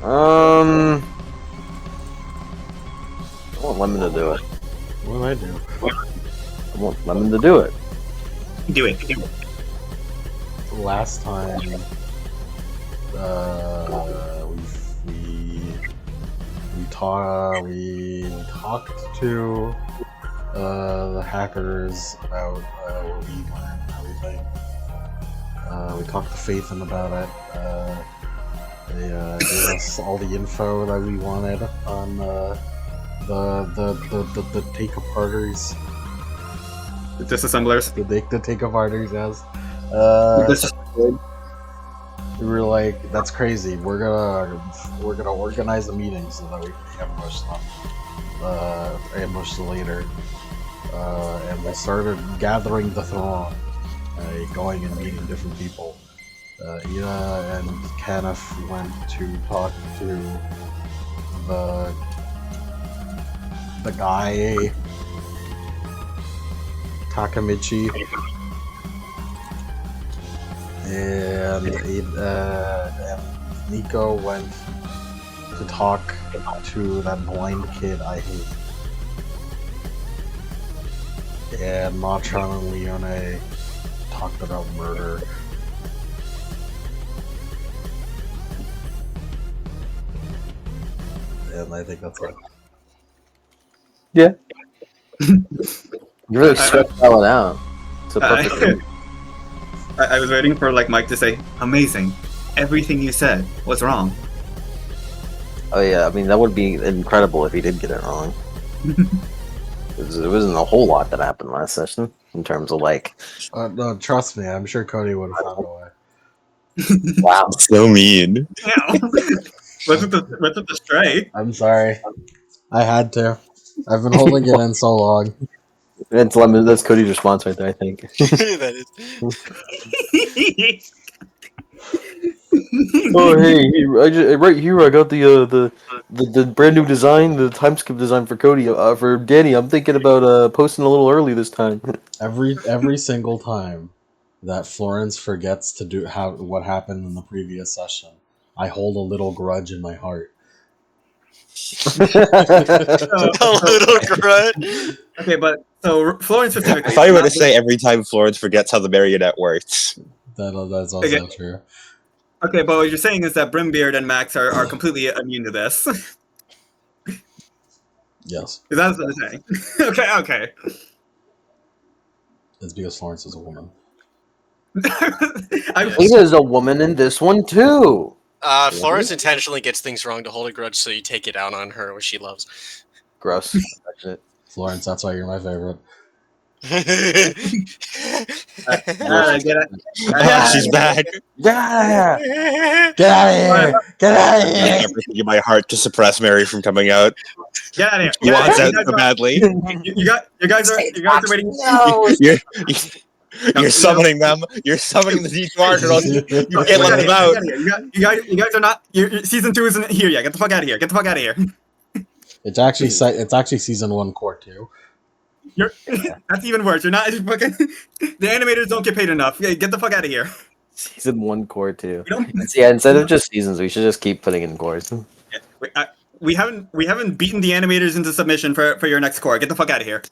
I want Lemon to do it. What did I do? I want Lemon to do it. Do it. Last time, we talked to the hackers about what we learned and everything. We talked to Faithin about it. They gave us all the info that we wanted on the take-aparters. The disassemblers. The take-aparters, yes. We were like, "That's crazy. We're gonna organize a meeting so that we can ambush them, ambush the leader." And we started gathering the throng, going and meeting different people. Ina and Kenneth went to talk to the guy Takamichi, and Nico went to talk to that blind kid I hate. And Matron and Leone talked about murder. And I think that's it. Yeah. You really stretched that one out. It's a perfect. I was waiting for like Mike to say, "Amazing, everything you said was wrong." Oh yeah, I mean that would be incredible if he did get it wrong. There wasn't a whole lot that happened last session in terms of like. No, trust me, I'm sure Cody would have found a way. Wow, so mean. What's with the stray? I'm sorry. I had to. I've been holding it in so long. That's Lemon. That's Cody's response right there. I think. That is. Oh hey, right here I got the brand new design, the time skip design for Cody. For Danny, I'm thinking about posting a little early this time. Every single time that Florence forgets to do what happened in the previous session, I hold a little grudge in my heart. A little grunt. Okay, but so Florence specifically. I thought you were going to say every time Florence forgets how the marionette works. That's also Okay. true. Okay, but what you're saying is that Brimbeard and Max are completely immune to this. Yes. That's what I'm saying. Okay. It's because Florence is a woman. Lena's a woman in this one too. Florence intentionally gets things wrong to hold a grudge, so you take it out on her, which she loves. Gross. Florence, that's why you're my favorite. Get it. She's back. Get out of here! Get out of here! Get out of here! Everything in my heart to suppress Mary from coming out. Get out of here! She wants out so badly. You guys are waiting. No. You're summoning them. You're summoning the D2R girls. You can't let them out. You guys are not. Season 2 isn't here yet. Get the fuck out of here. Get the fuck out of here. It's actually season 1, core 2. That's even worse. You're not fucking. The animators don't get paid enough. Get the fuck out of here. Season 1, core 2. Yeah, instead of just seasons, we should just keep putting in cores. We haven't beaten the animators into submission for your next core. Get the fuck out of here.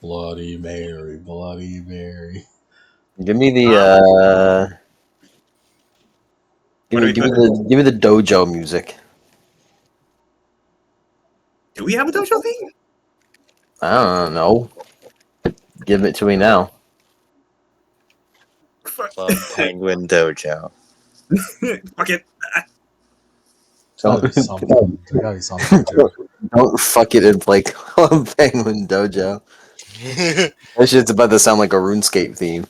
Bloody Mary, Bloody Mary. Give me the give me the dojo music. Do we have a dojo thing? I don't know. Give it to me now. Club Penguin Dojo. Fuck it. Gotta be something. Don't fuck it and play Club Penguin Dojo. That shit's about to sound like a RuneScape theme.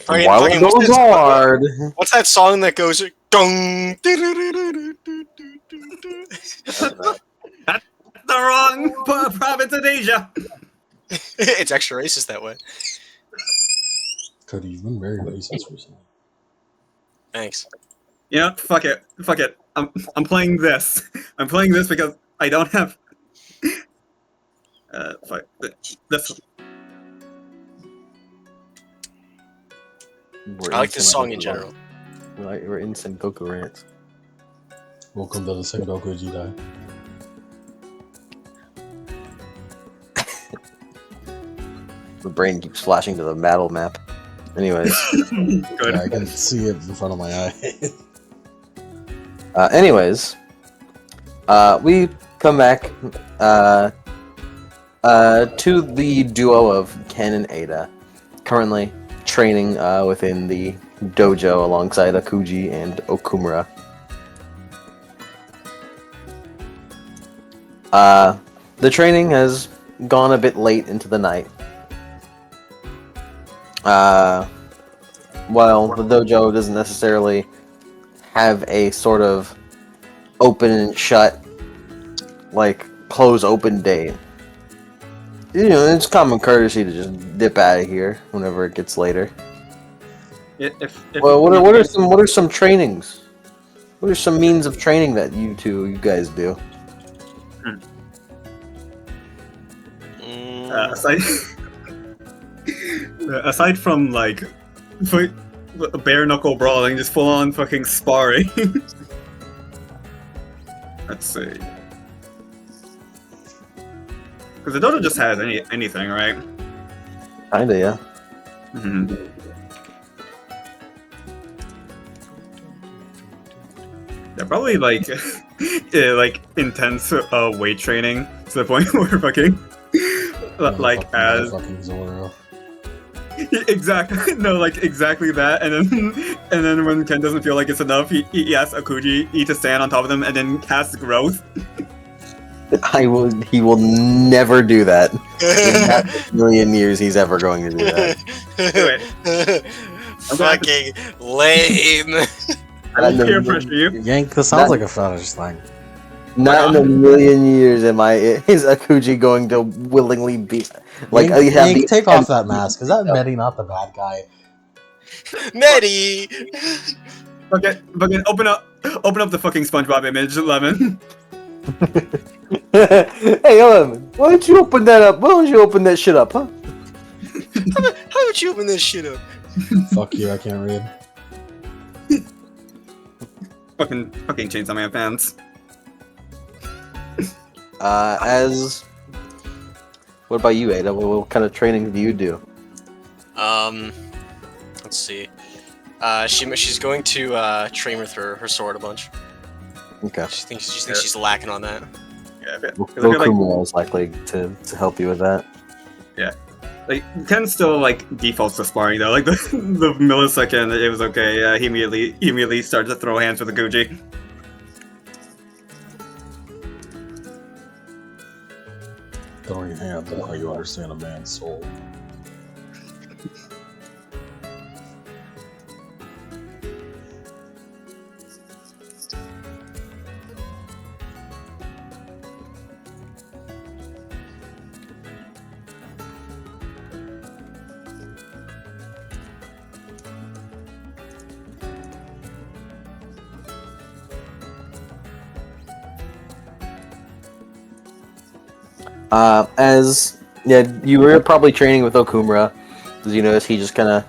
While it goes hard. What's that song that goes dong? That's the wrong province of Asia. It's extra racist that way. Cody, you've been very racist recently. Thanks. Yeah, fuck it. I'm playing this. I'm playing this because I don't have. Fuck this. We're I like in this song in Sengoku general. We're in Sengoku rants. Welcome to the Sengoku Jidai. The brain keeps flashing to the battle map. Anyways. Good. Yeah, I can see it in front of my eye. Anyways. We come back to the duo of Ken and Ada, currently training within the dojo alongside Akuji and Okumura. The training has gone a bit late into the night. While the dojo doesn't necessarily have a sort of open and shut, like close open date. You know, it's common courtesy to just dip out of here whenever it gets later. If Well, what are some trainings? What are some means of training that you guys do? aside aside from like bare knuckle brawling, just full on fucking sparring. Let's see. Because the dojo just has anything, right? Kinda, yeah. Mm-hmm. They're probably like, like intense weight training to the point where fucking, like as fucking Zoro. exactly exactly that, and then when Ken doesn't feel like it's enough, he asks Akuji to stand on top of them and then cast growth. He will never do that. In not a million years he's ever going to do that. Fucking lame. I don't peer pressure you. Yank, this sounds like a fetish thing. Not in a million years is Akuji going to willingly be like Yank, take off that mask. Is that Medi not the bad guy? Medi! Fucking open up the fucking SpongeBob image, Lemon. Hey, Lemon, why don't you open that up? Why don't you open that shit up, huh? How would you open this shit up? Fuck you, I can't read. fucking Chainsaw Man fans. What about you, Ada? What kind of training do you do? Let's see. She's going to train with her sword a bunch. Okay. She thinks she's lacking on that. Yeah, Goku is likely to help you with that. Yeah. Like, Ken still, like, defaults to sparring, though. Like, the millisecond it was okay, he immediately started to throw hands with the Gucci. Throwing hands is how you understand a man's soul. You were probably training with Okumura, as you notice he just kind of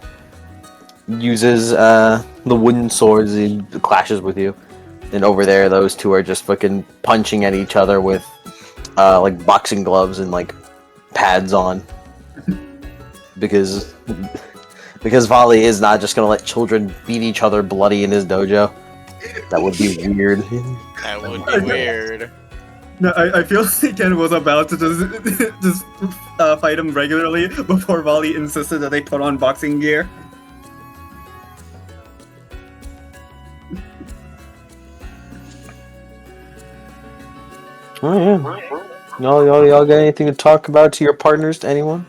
uses the wooden swords. He clashes with you, and over there, those two are just fucking punching at each other with like boxing gloves and like pads on, because Volley is not just gonna let children beat each other bloody in his dojo. That would be weird. That would be weird. No, I feel like Ken was about to just fight him regularly before Volley insisted that they put on boxing gear. Oh yeah. Y'all got anything to talk about to your partners? To anyone?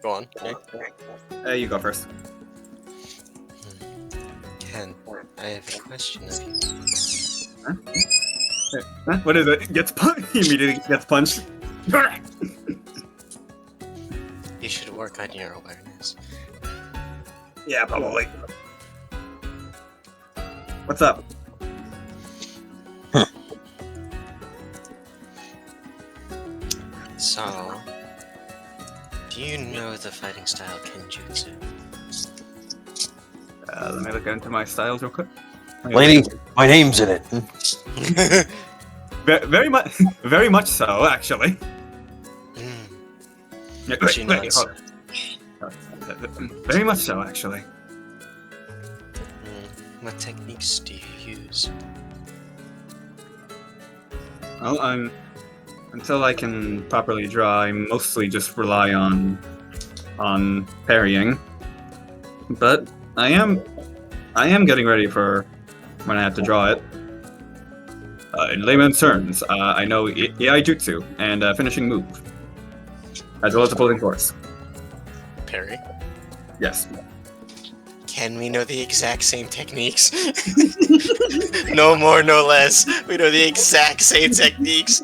Go on. Okay. You go first. Ken, I have a question of you. Huh? What is it? He immediately gets punched. You should work on your awareness. Yeah, probably. What's up? So, do you know the fighting style Kenjutsu? Let me look into my styles real quick. Lady, my name's in it. Very much, very much so, actually. She nods. Hold on. Very much so, actually. What techniques do you use? Well, until I can properly draw, I mostly just rely on parrying. But I am getting ready for when I have to draw it. In layman's terms, I know AI Jutsu and finishing move, as well as opposing force. Parry? Yes. Can we know the exact same techniques? No more, no less. We know the exact same techniques.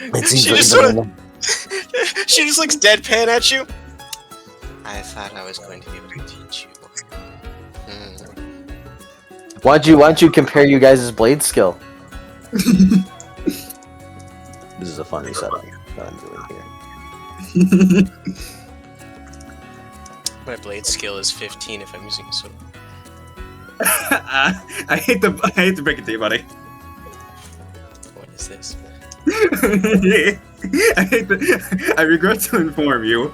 It seems She like just the- sort She just looks deadpan at you. I thought I was going to be able to teach you. Why'd you compare you guys' blade skill? This is a funny setup that I'm doing here. My blade skill is 15 if I'm using a sword. I hate to break it to you, buddy. What is this? I regret to inform you.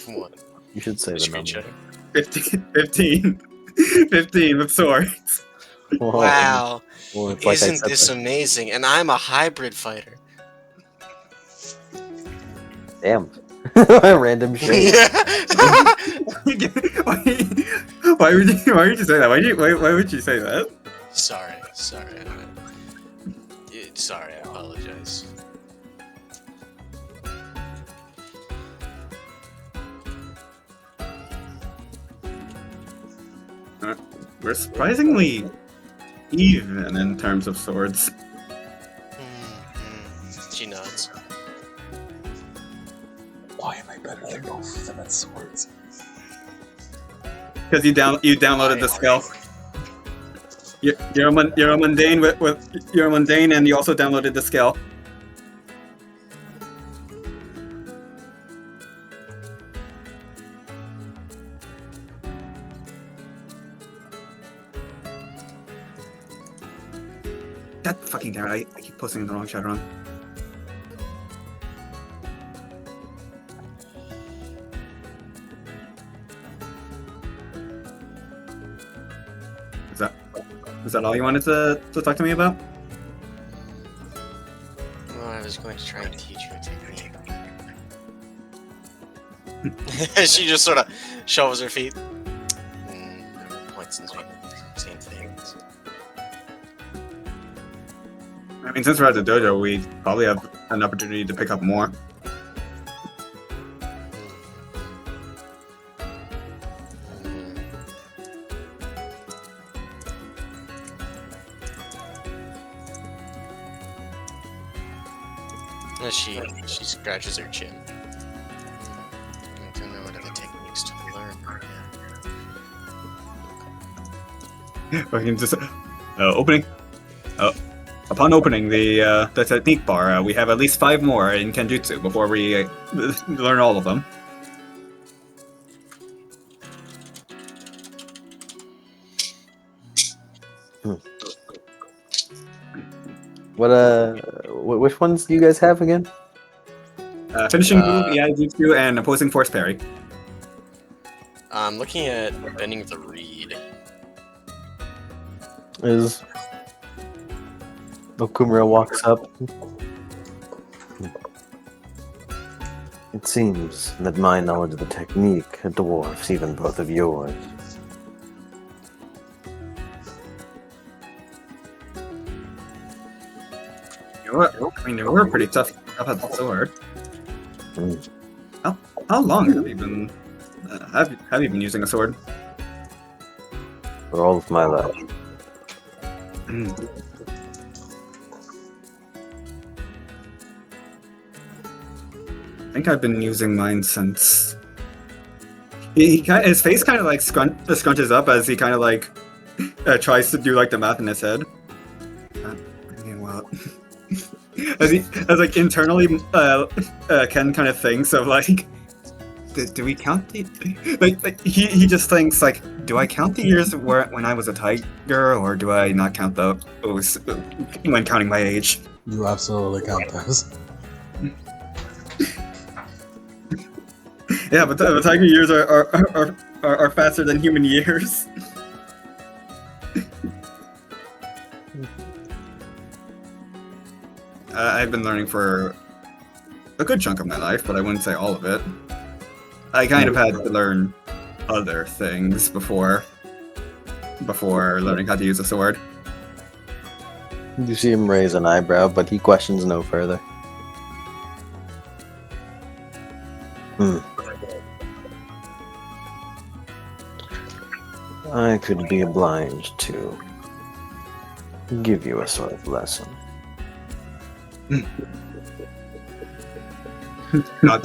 What? You should say the number. Screenshot. 15 with swords. Well, Wow. well, it's like I Isn't said this that. amazing? And I'm a hybrid fighter. Damn. Random shit. Why would you say that? Why would you say that? Sorry. Sorry, I apologize. We're surprisingly even in terms of swords. She nods. Why am I better than both of them at swords? Because you downloaded the skill. You're a mundane you're a mundane, and you also downloaded the skill. God fucking damn it! I keep posting the wrong shot on. Is that all you wanted to talk to me about? Well, I was going to try and teach you a technique. She just sort of shovels her feet. Points and same things. I mean, since we're at the dojo, we probably have an opportunity to pick up more. She scratches her chin. I don't know what other techniques to learn right now. I can just opening. Upon opening the technique bar, we have at least 5 more in Kenjutsu before we learn all of them. Which ones do you guys have again? Finishing move, Jutsu, and opposing force parry. I'm looking at bending the reed. As Okumura walks up. It seems that my knowledge of the technique dwarfs even both of yours. You were pretty tough at the sword. Mm. How long have you been have you been using a sword? For all of my life. I think I've been using mine since. His face kind of like scrunches up as he kind of like tries to do like the math in his head. as like internally, Ken kind of thinks of like, do we count the like he just thinks like, do I count the years when I was a tiger, or do I not count those when counting my age? You absolutely count those. Yeah, but the tiger years are faster than human years. I've been learning for a good chunk of my life, but I wouldn't say all of it. I kind of had to learn other things before learning how to use a sword. You see him raise an eyebrow, but he questions no further. I could be obliged to give you a sort of lesson. Not.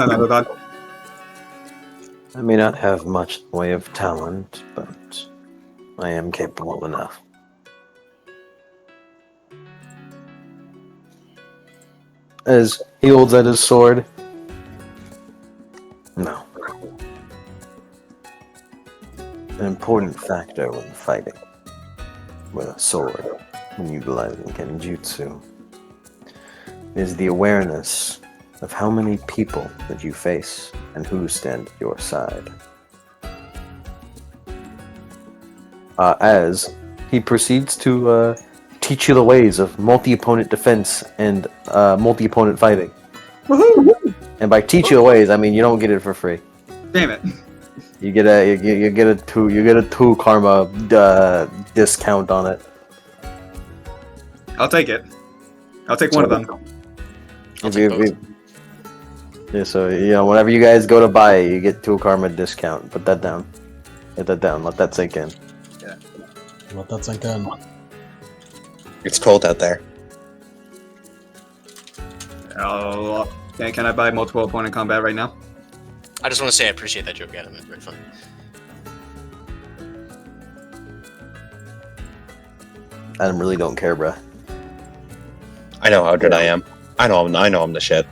I may not have much in the way of talent, but I am capable enough. As he holds out his sword. No. An important factor when fighting with a sword, when utilizing Genjutsu, is the awareness of how many people that you face and who stand at your side. As he proceeds to teach you the ways of multi-opponent defense and multi-opponent fighting. Woohoo! And by teach you the ways, I mean you don't get it for free. Damn it! You get a two karma discount on it. I'll take it. I'll take one of them. Yeah, so whenever you guys go to buy it, you get 2 karma discount. Put that down. Get that down. Let that sink in. Yeah. Let that sink in. It's cold out there. Oh, can I buy multiple opponent combat right now? I just want to say I appreciate that joke, Adam. It's very fun. Adam really don't care, bruh. I know how good I am. I know I'm the shit.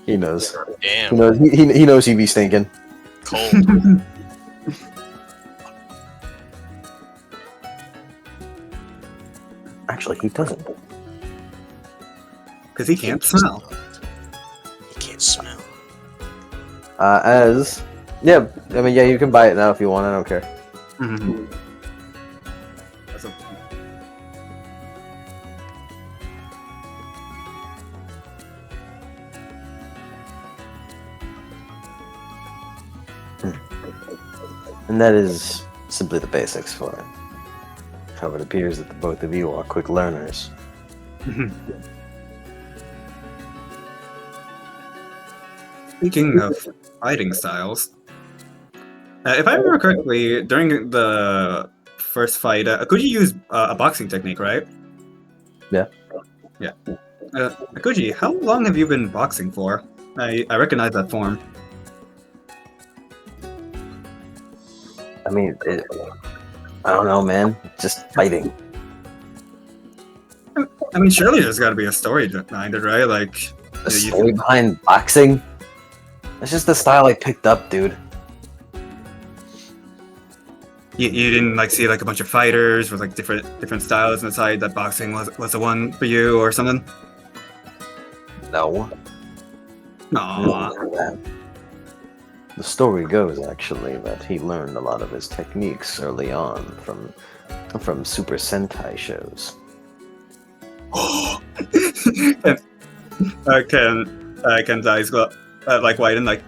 He knows. Damn. He knows. He knows he be stinking. Cold. Actually, he doesn't. Because he can't smell. He can't smell. Yeah, I mean, yeah, you can buy it now if you want. I don't care. Mm-hmm. That's a... And that is simply the basics for it. How it appears that the both of you are quick learners. Speaking of fighting styles, if I remember correctly, during the first fight, Akuji used a boxing technique, right? Yeah. Yeah. Akuji, how long have you been boxing for? I recognize that form. I mean, I don't know, man. Just fighting. I mean, surely there's got to be a story behind it, right? Like, The story behind boxing? That's just the style I picked up, dude. you didn't like see like a bunch of fighters with like different styles and decide that boxing was the one for you or something? No. Aww. The story goes, actually, that he learned a lot of his techniques early on from Super Sentai shows. Ken's eyes go like widen, like.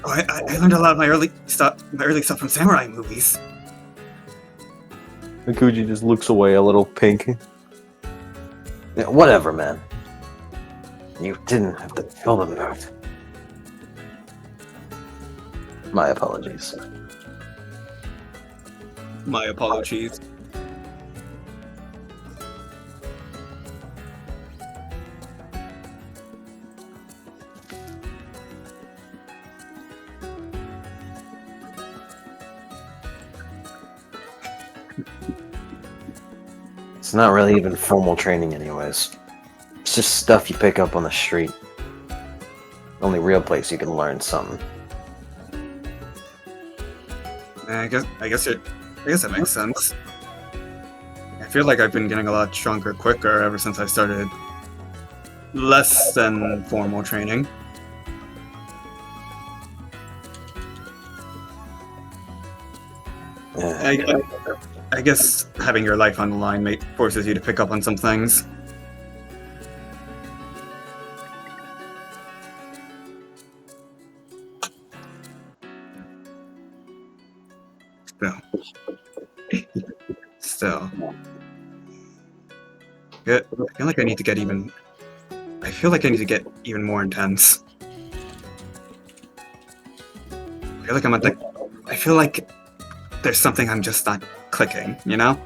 Oh, I learned a lot of my early stuff from samurai movies. Mikuji just looks away a little pink. Yeah, whatever, man. You didn't have to kill them, Bert. My apologies. My apologies. It's not really even formal training anyways. It's just stuff you pick up on the street. Only real place you can learn something. I guess that makes sense. I feel like I've been getting a lot stronger quicker ever since I started less than formal training. I guess having your life on the line forces you to pick up on some things. Still. I feel like I need to get even. I feel like I need to get even more intense. I feel like I'm at the. I feel like there's something I'm just not clicking, you know?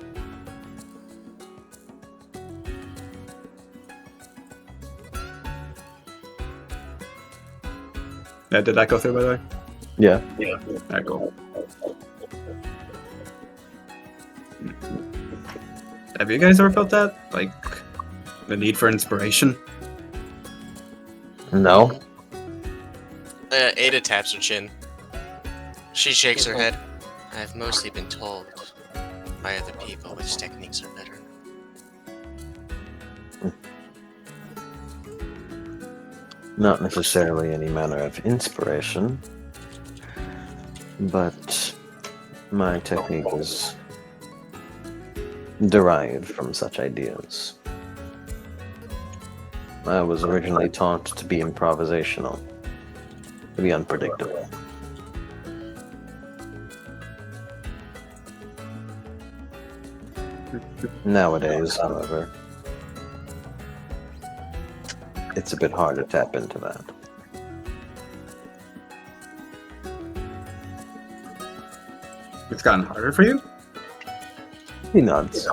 Yeah, did that go through, by the way? Yeah. Alright, cool. Have you guys ever felt that? Like, the need for inspiration? No. Ada taps her chin. She shakes her head. I've mostly been told by other people which techniques are better. Not necessarily any manner of inspiration, but my technique is derived from such ideas. I was originally taught to be improvisational, to be unpredictable. Nowadays, however, it's a bit hard to tap into that. It's gotten harder for you? He nods.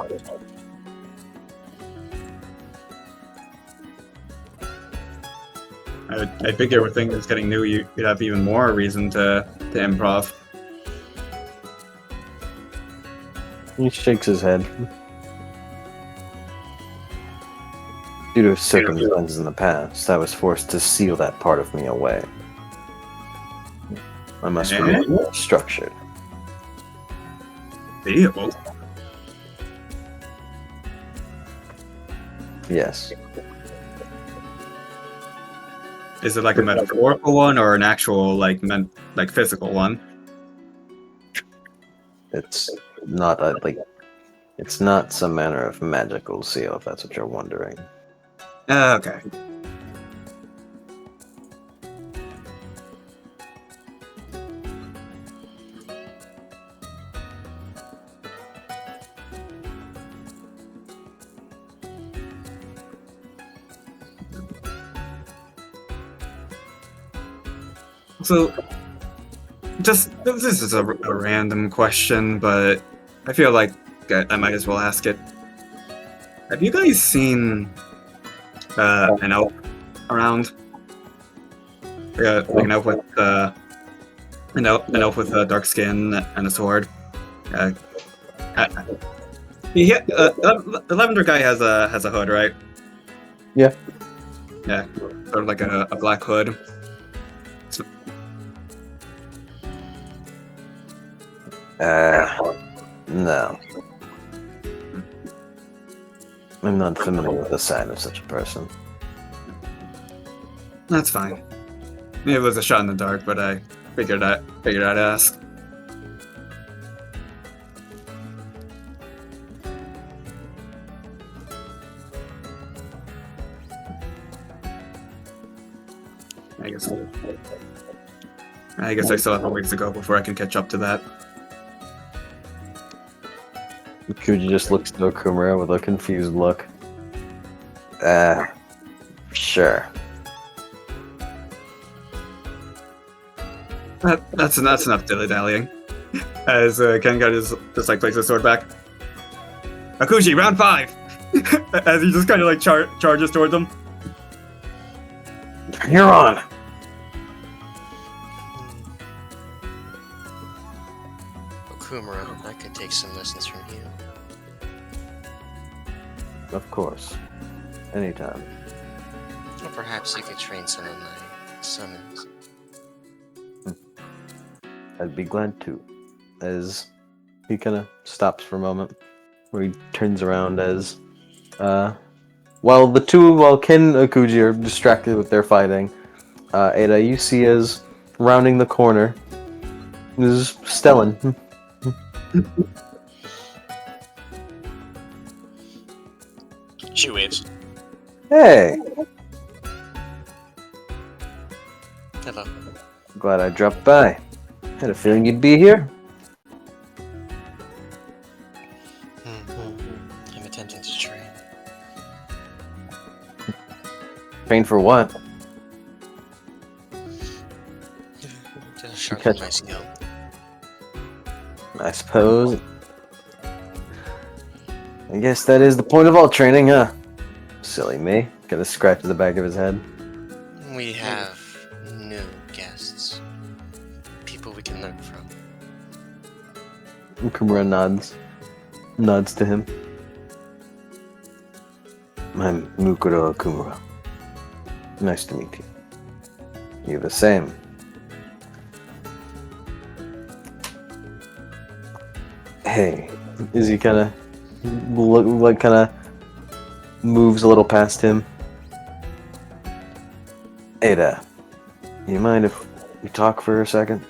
I figure with things getting new, you'd have even more reason to improv. He shakes his head. Due to circumstances in the past, I was forced to seal that part of me away. I must remain structured. Deal. Yes. Is it like a metaphorical one or an actual like physical one? It's not a, it's not some manner of magical seal, if that's what you're wondering. Okay. So, this is a random question, but I feel like I might as well ask it. Have you guys seen an elf around? Like an elf with an elf with dark skin and a sword. The lavender guy has a hood, right? Yeah. Yeah, sort of like a black hood. No. I'm not familiar with the sign of such a person. That's fine. It was a shot in the dark, but I figured I'd ask. I guess I still have a ways to go before I can catch up to that. Kuji just looks to Okumura with a confused look. Sure. That's enough dilly-dallying. As Kenga just like places his sword back. Akuji, round 5! As he just kind of like charges towards him. You're on! Okumura, I could take some lessons from you. Of course. Anytime. Or perhaps you could train some of my summons. I'd be glad to. As he kind of stops for a moment, where he turns around as, while Ken and Akuji are distracted with their fighting, Ada, you see as rounding the corner is Stellan. She waves. Hey, Hello. glad I dropped by. Had a feeling you'd be here. I'm attempting to train. Train for what? To sharpen catch- my skill. I suppose. I guess that is the point of all training, huh? Silly me. Kinda scratches the back of his head. We have new guests. People we can learn from. Kumura nods to him. I'm Mukuro Kumura. Nice to meet you. You the same. Hey, is he kind of moves a little past him? Ada, you mind if we talk for a second?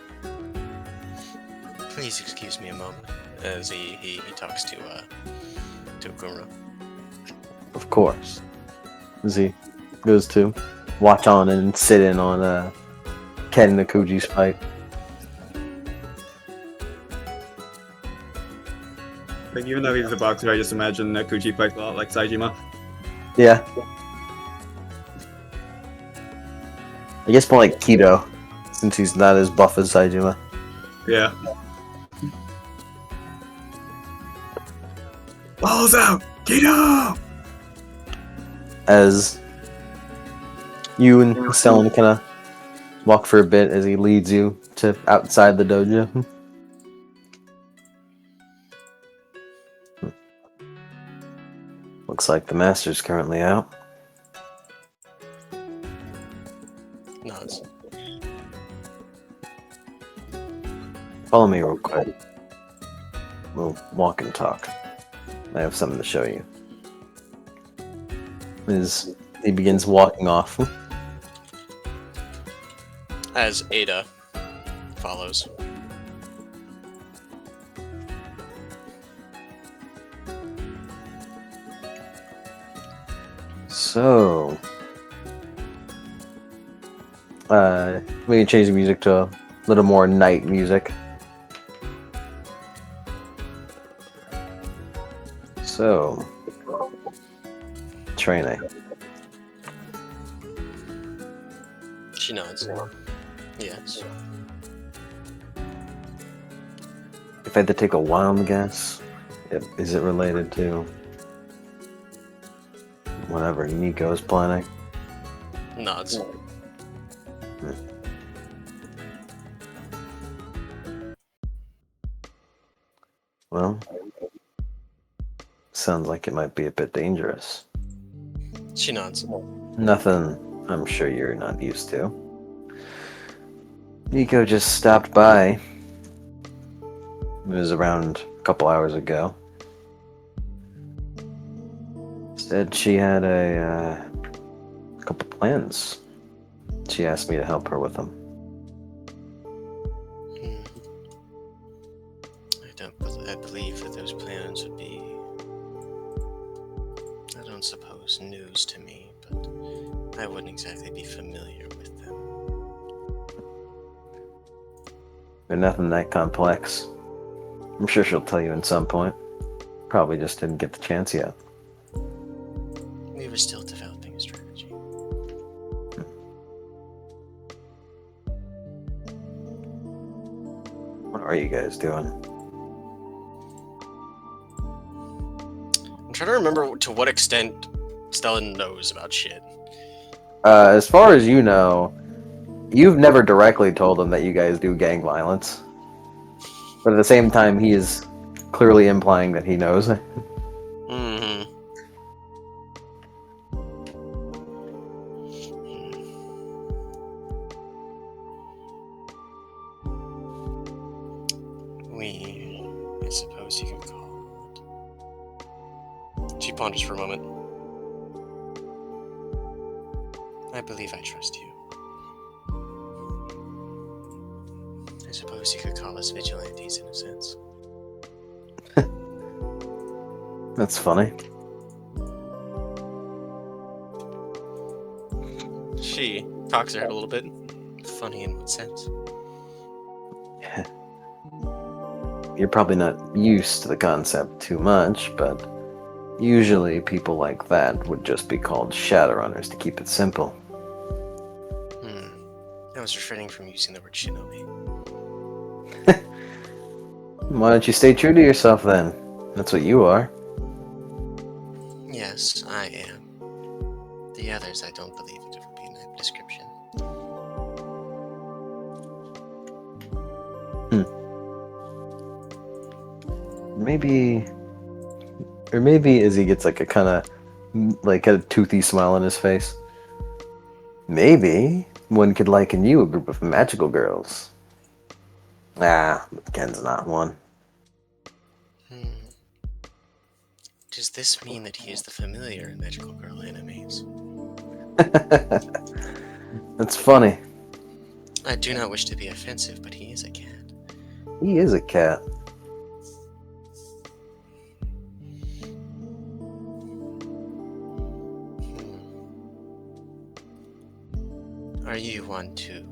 Please excuse me a moment as he talks to Kumura. Of course. As he goes to watch on and sit in on Ken Nakuji's fight. Like, even though he's a boxer, I just imagine Kuji fights a lot like Saejima. Yeah. I guess more like Keto, since he's not as buff as Saejima. Yeah. Balls out! Keto! As you and Stellan kind of walk for a bit as he leads you to outside the dojo. Looks like the master's currently out. Nods. Follow me real quick. We'll walk and talk. I have something to show you. As he begins walking off. As Ada follows. So, we can change the music to a little more night music. So, training. She nods. Yes. If I had to take a wild guess, is it related to whatever Nico is planning? Nods. Well, sounds like it might be a bit dangerous. She nods. Nothing I'm sure you're not used to. Nico just stopped by. It was around a couple hours ago. Said she had a couple plans. She asked me to help her with them. I believe that those plans would be, I don't suppose, news to me, but I wouldn't exactly be familiar with them. They're nothing that complex. I'm sure she'll tell you at some point. Probably just didn't get the chance yet. We were still developing a strategy. What are you guys doing? I'm trying to remember to what extent Stellan knows about shit. As far as you know, you've never directly told him that you guys do gang violence. But at the same time, he is clearly implying that he knows. Mm-hmm. suppose you could call it. She ponders for a moment. I believe I trust you. I suppose you could call us vigilantes in a sense. That's funny. She cocks her head a little bit. Funny in what sense? You're probably not used to the concept too much, but usually people like that would just be called Shadowrunners to keep it simple. I was refraining from using the word shinobi. Why don't you stay true to yourself then? That's what you are. Yes, I am. The others I don't believe it would be an apt description. Maybe Izzy gets like a kind of like a toothy smile on his face. Maybe one could liken you a group of magical girls. Ah, but Ken's not one. Does this mean that he is the familiar in magical girl animes? That's funny. I do not wish to be offensive, but he is a cat. He is a cat. Are you one to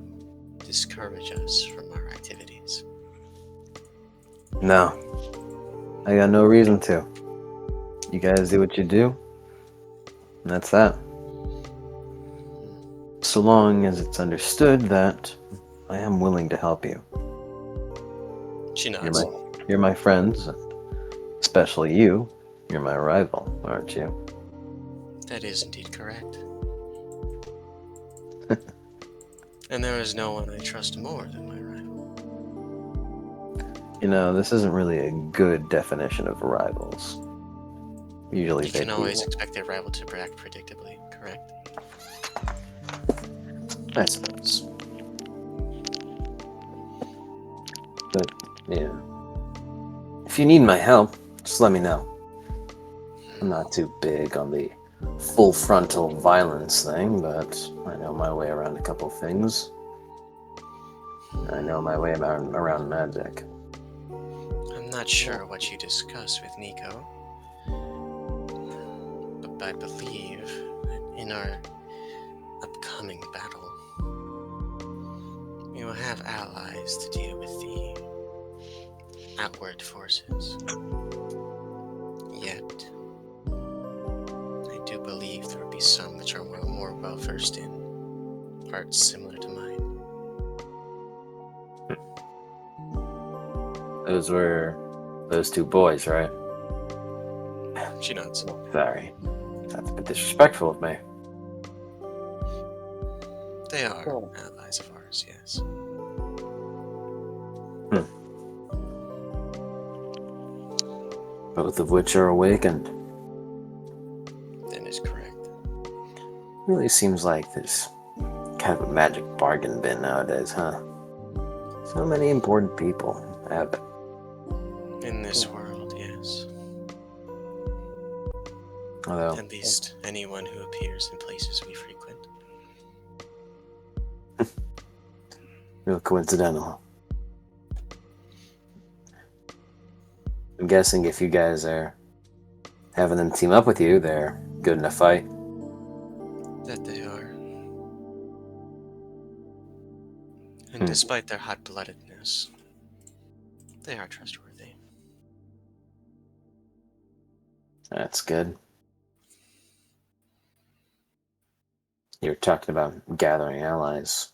discourage us from our activities? No. I got no reason to. You guys do what you do. And that's that. So long as it's understood that I am willing to help you. She nods. You're my friends. Especially you. You're my rival, aren't you? That is indeed correct. And there is no one I trust more than my rival. You know, this isn't really a good definition of rivals. Usually You can always expect a rival to act predictably, correct? I suppose. But, yeah. If you need my help, just let me know. I'm not too big on the full frontal violence thing, but I know my way around a couple things. I know my way around magic. I'm not sure what you discuss with Nico, but I believe that in our upcoming battle, we will have allies to deal with the outward forces. Yet, I do believe there will be some which are more well versed in arts similar to mine. Those were those two boys, right? She nods. Sorry. That's a bit disrespectful of me. They are allies of ours, yes. Both of which are awakened. That is correct. Really seems like there's kind of a magic bargain bin nowadays, huh? So many important people have it. In this world, yes. Although, At least anyone who appears in places we frequent. real coincidental. I'm guessing if you guys are having them team up with you, they're good in a fight. That they are. And despite their hot-bloodedness, they are trustworthy. That's good. You're talking about gathering allies.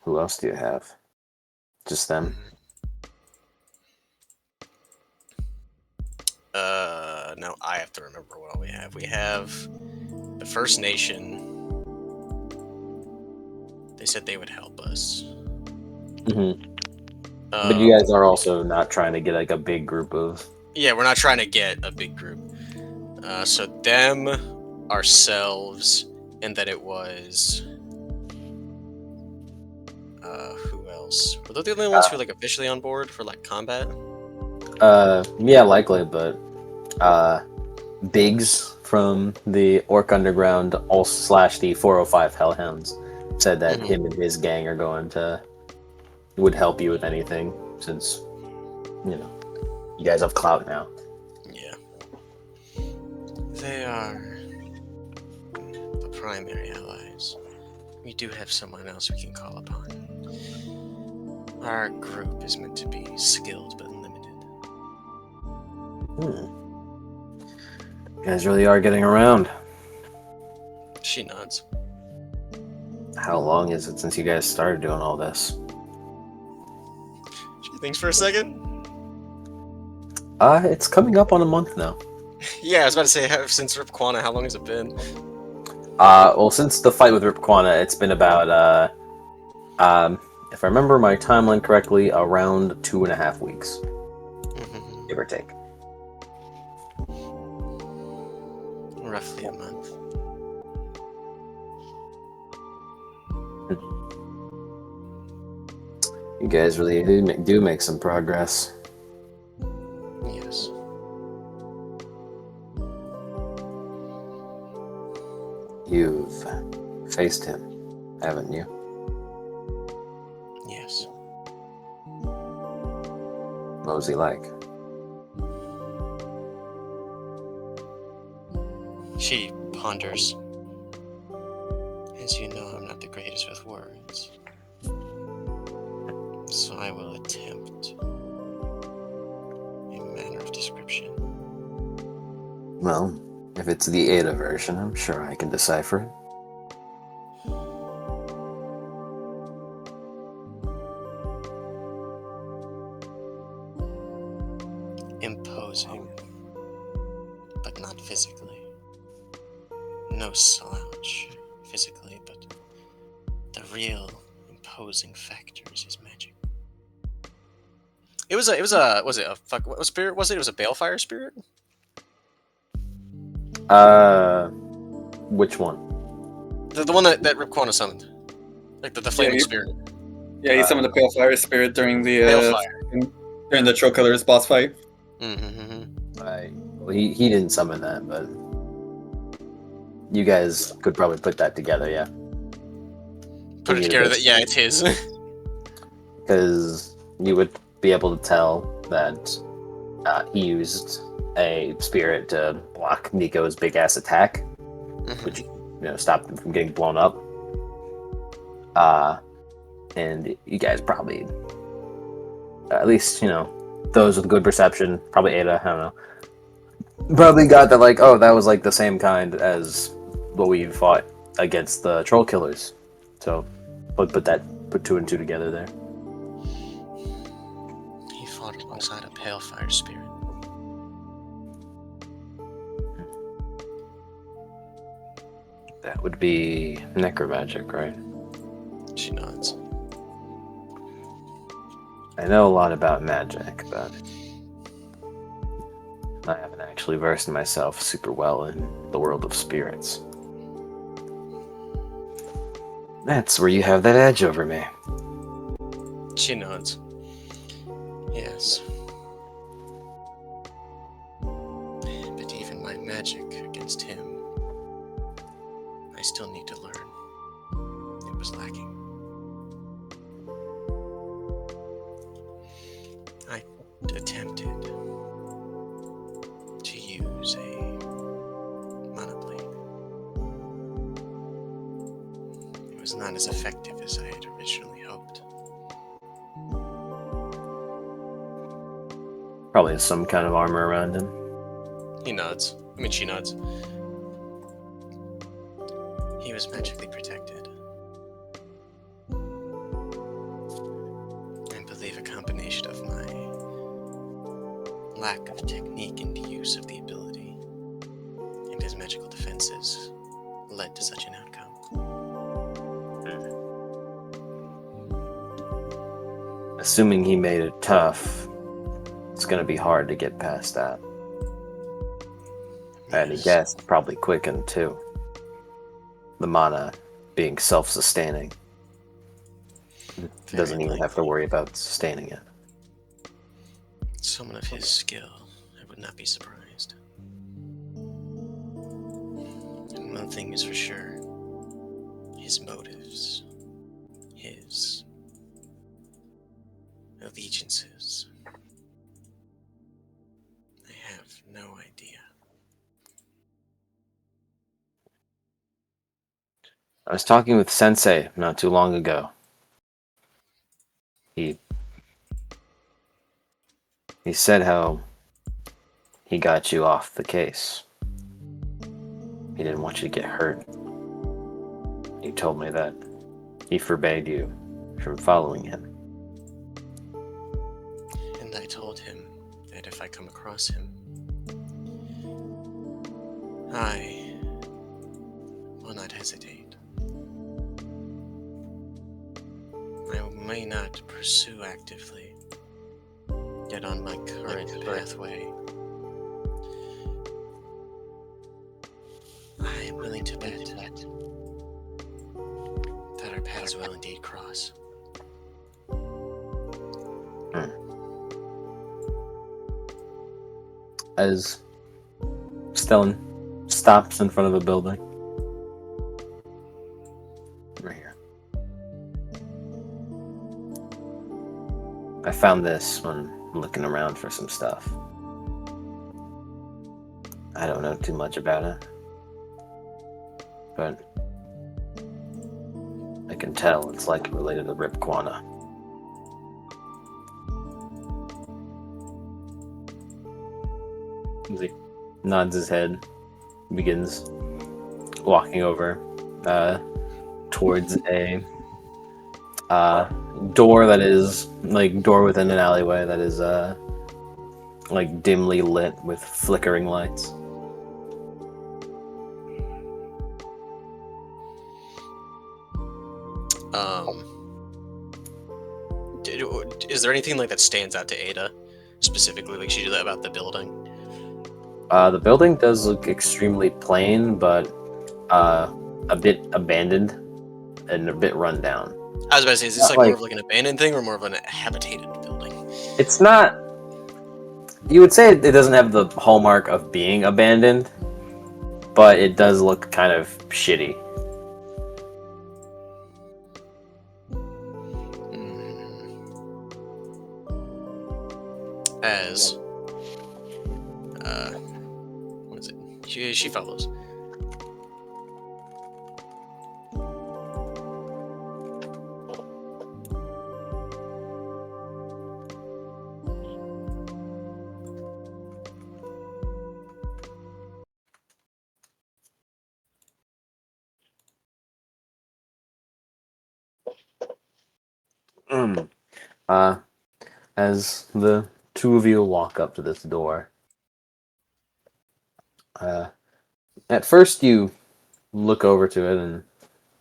Who else do you have? Just them? No, I have to remember what all we have. We have the First Nation. They said they would help us. Mm-hmm. But you guys are also not trying to get like a big group of... Yeah, we're not trying to get a big group. So them, ourselves, and then it was... who else? Were they the only ones who were like officially on board for like combat? Yeah, likely, but Biggs from the Orc Underground, all / the 405 Hellhounds, said that him and his gang are going to would help you with anything, since you guys have clout now. Yeah. They are the primary allies. We do have someone else we can call upon. Our group is meant to be skilled but limited. You guys really are getting around. She nods. How long is it since you guys started doing all this? She thinks for a second. It's coming up on a month now. Yeah, I was about to say, since Rip Quana, how long has it been? Well, since the fight with Rip Quana, it's been about, if I remember my timeline correctly, around 2.5 weeks, give or take. Roughly a month. You guys really do make some progress. Yes. You've faced him, haven't you? Yes. What was he like? She ponders. As you know, I'm not the greatest with words. So I will attempt a manner of description. Well, if it's the Ada version, I'm sure I can decipher it. Imposing, but not physically. No slouch physically, but the real imposing factor is his magic. What spirit was it? It was a balefire spirit? Which one? The one that Rip Quana summoned. Like the flaming spirit. Yeah, he summoned the Pale Fire Spirit during the Balefire. during the Troll Killer's boss fight. Well, he didn't summon that, but you guys could probably put that together, yeah. Put it together that, yeah, it's his. Because you would be able to tell that he used a spirit to block Nico's big ass attack, which stopped him from getting blown up. And you guys probably, at least those with good perception, probably Ada, I don't know, probably got that like, oh, that was like the same kind as what we fought against the troll killers. So, put two and two together there. He fought alongside a pale fire spirit. That would be necromagic, right? She nods. I know a lot about magic, but I haven't actually versed myself super well in the world of spirits. That's where you have that edge over me. She nods. Yes. But even my magic against him, I still need to learn. It was lacking. I attempted to use a mana blade. It was not as effective as I had originally hoped. Probably has some kind of armor around him. He nods. She nods. He was magically protected. I believe a combination of my lack of technique in the use of the ability and his magical defenses led to such an outcome. Assuming he made it tough, it's gonna be hard to get past that. And he guessed probably quickened too. The mana being self-sustaining. Doesn't even have to worry about sustaining it. someone of his skill, I would not be surprised. And one thing is for sure, his motives, his allegiances, I have no idea. I was talking with Sensei not too long ago. He said how he got you off the case. He didn't want you to get hurt. He told me that he forbade you from following him. And I told him that if I come across him, I will not hesitate. I may not pursue actively, yet on my current pathway, I am willing to bet that our paths will indeed cross. As Stellan stops in front of a building. Right here. I found this when looking around for some stuff. I don't know too much about it, but I can tell it's like related to Ripquana. He nods his head, begins walking over towards a door that is like door within an alleyway that is like dimly lit with flickering lights. Is there anything like that stands out to Ada specifically, like she did that about the building? The building does look extremely plain, but a bit abandoned and a bit run down. I was about to say, is this Not like more of like an abandoned thing or more of an habitated building? It's not. You would say it doesn't have the hallmark of being abandoned, but it does look kind of shitty. As what is it? She follows. As the two of you walk up to this door, at first you look over to it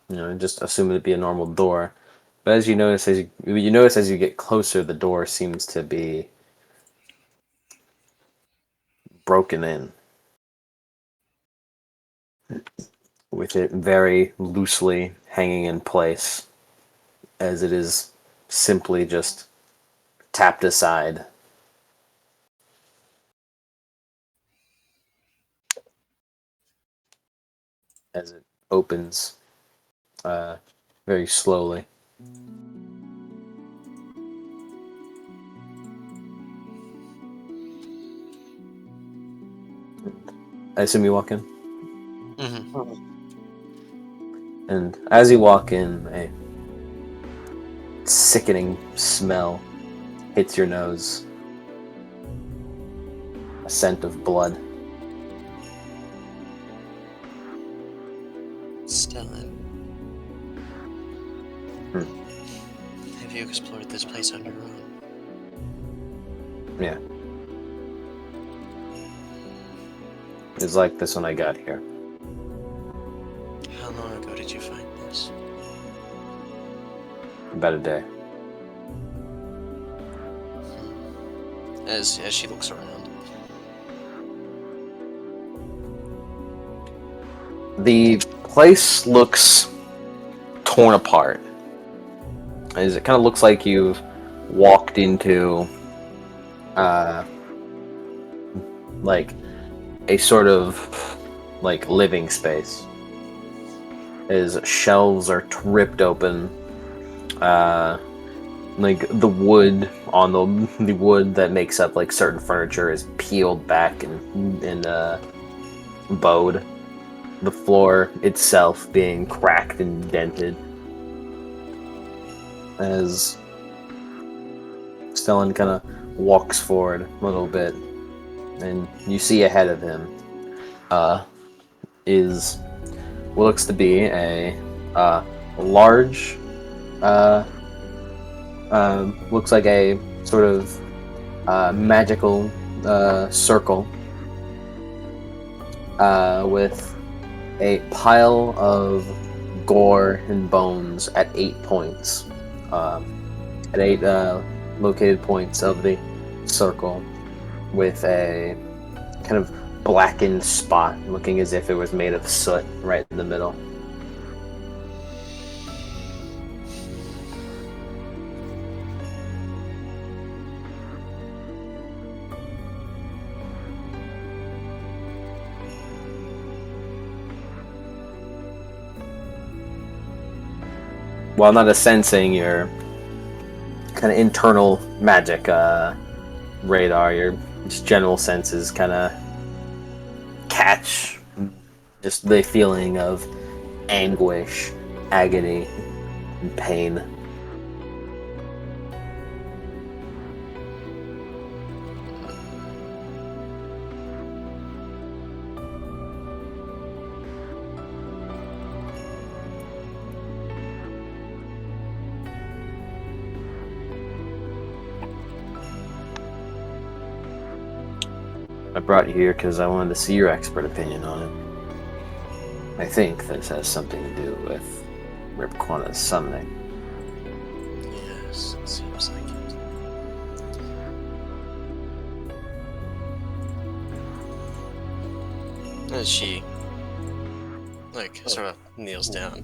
and just assume it'd be a normal door. But as you notice as you get closer, the door seems to be broken in, with it very loosely hanging in place, as it is simply just tapped aside. As it opens very slowly. I assume you walk in? Mm-hmm. And as you walk in, a sickening smell hits your nose. A scent of blood. Stellan, have you explored this place on your own? Yeah. It's like this when I got here. How long ago did you find this? About a day. As she looks around. The place looks torn apart. As it kind of looks like you've walked into like a sort of like living space. His shelves are ripped open. Like the wood on the wood that makes up like certain furniture is peeled back and bowed. The floor itself being cracked and dented. As Stellan kind of walks forward a little bit, and you see ahead of him is what looks to be a large, looks like a sort of magical circle with a pile of gore and bones at 8 points. At 8 located points of the circle, with a kind of blackened spot looking as if it was made of soot right in the middle. While not sensing your kind of internal magic radar, your just general senses kind of catch just the feeling of anguish, agony, and pain. I brought you here because I wanted to see your expert opinion on it. I think this has something to do with Ripquana's summoning. Yes, it seems like it. As she, like, sort of kneels down.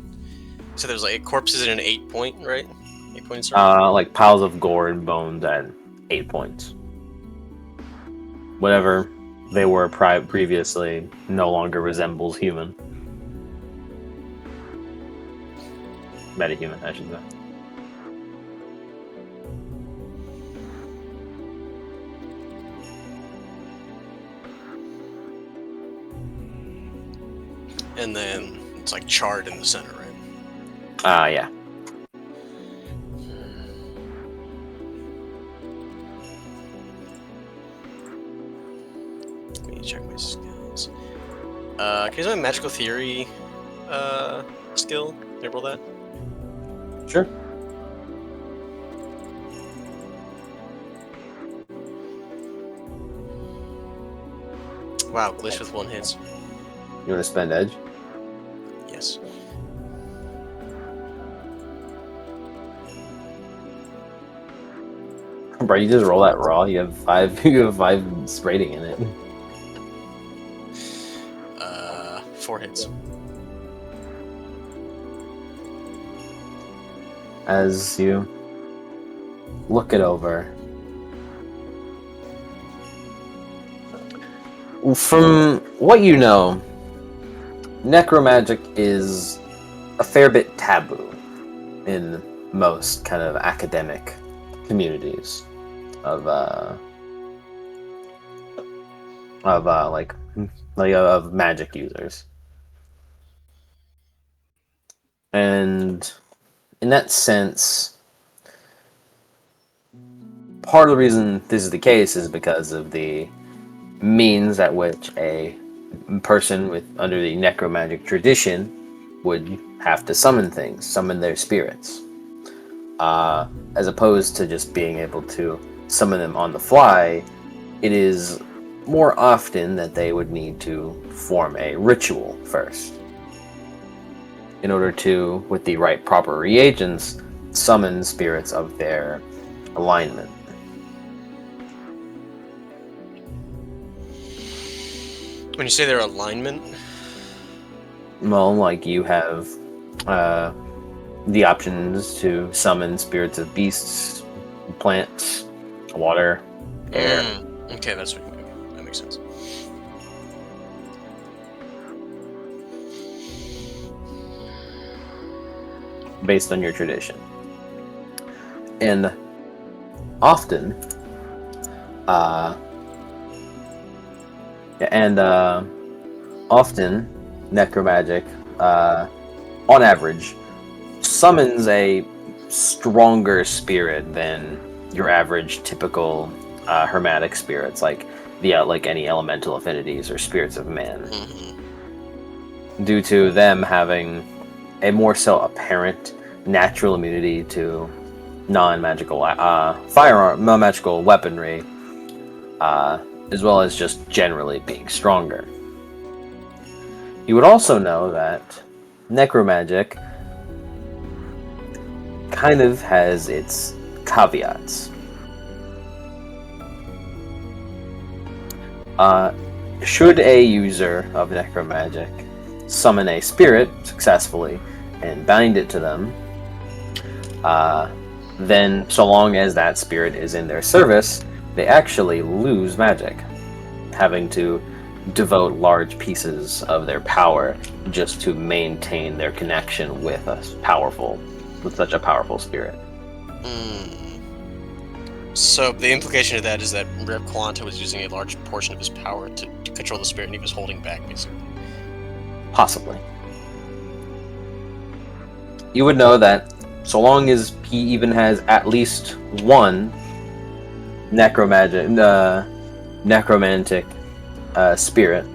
So there's like corpses in an 8 point, right? 8 points. Like piles of gore and bones at 8 points. Whatever they were previously no longer resembles human. Metahuman, I should say. And then it's like charred in the center, right? Yeah. Let me check my skills. Can you use my magical theory skill? Can I roll that? Sure. Wow, glitch with 1 hit. You want to spend edge? Yes. Bro, you just roll that raw. You have 5. You have 5 rating in it. 4 hits. As you look it over, from what you know, necromagic is a fair bit taboo in most kind of academic communities of magic users. And in that sense, part of the reason this is the case is because of the means at which a person under the necromagic tradition would have to summon things, summon their spirits, as opposed to just being able to summon them on the fly. It is more often that they would need to form a ritual first in order to, with the right proper reagents, summon spirits of their alignment. When you say their alignment, Well, like you have the options to summon spirits of beasts, plants, water, air. Okay, that's what. Okay, that makes sense. Based on your tradition. And often, often, necromagic, on average, summons a stronger spirit than your average typical hermetic spirits, like any elemental affinities or spirits of man, due to them having a more so apparent natural immunity to non-magical non-magical weaponry, as well as just generally being stronger. You would also know that necromagic kind of has its caveats. Should a user of necromagic summon a spirit successfully and bind it to them, then so long as that spirit is in their service, they actually lose magic, having to devote large pieces of their power just to maintain their connection with such a powerful spirit. So the implication of that is that Reb Quanta was using a large portion of his power to control the spirit, and he was holding back, basically. Possibly. You would know that so long as he even has at least one necromantic spirit,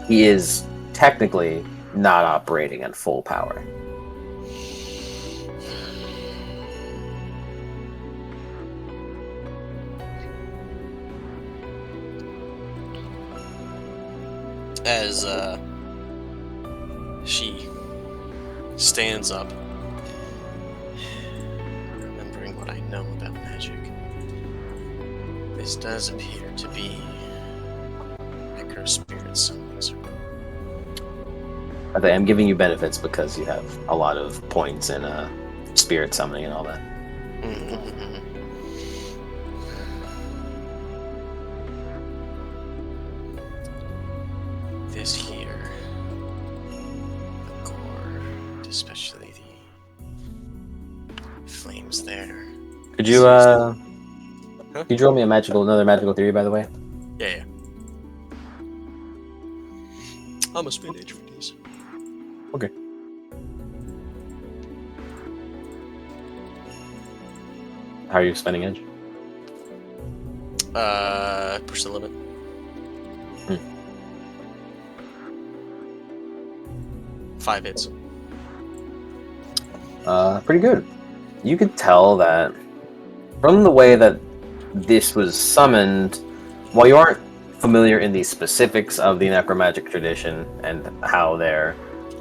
he is technically not operating at full power. As she stands up, remembering what I know about magic, this does appear to be Necro Spirit summoning circle. I'm giving you benefits because you have a lot of points in spirit summoning and all that. This here, the core, especially the flames there. Could you could you draw me another magical theory, by the way? Yeah. I'm a spin edge for these. Okay. How are you spending edge? Push the limit. 5 hits. Pretty good. You could tell that from the way that this was summoned, while you aren't familiar in the specifics of the necromagic tradition and how their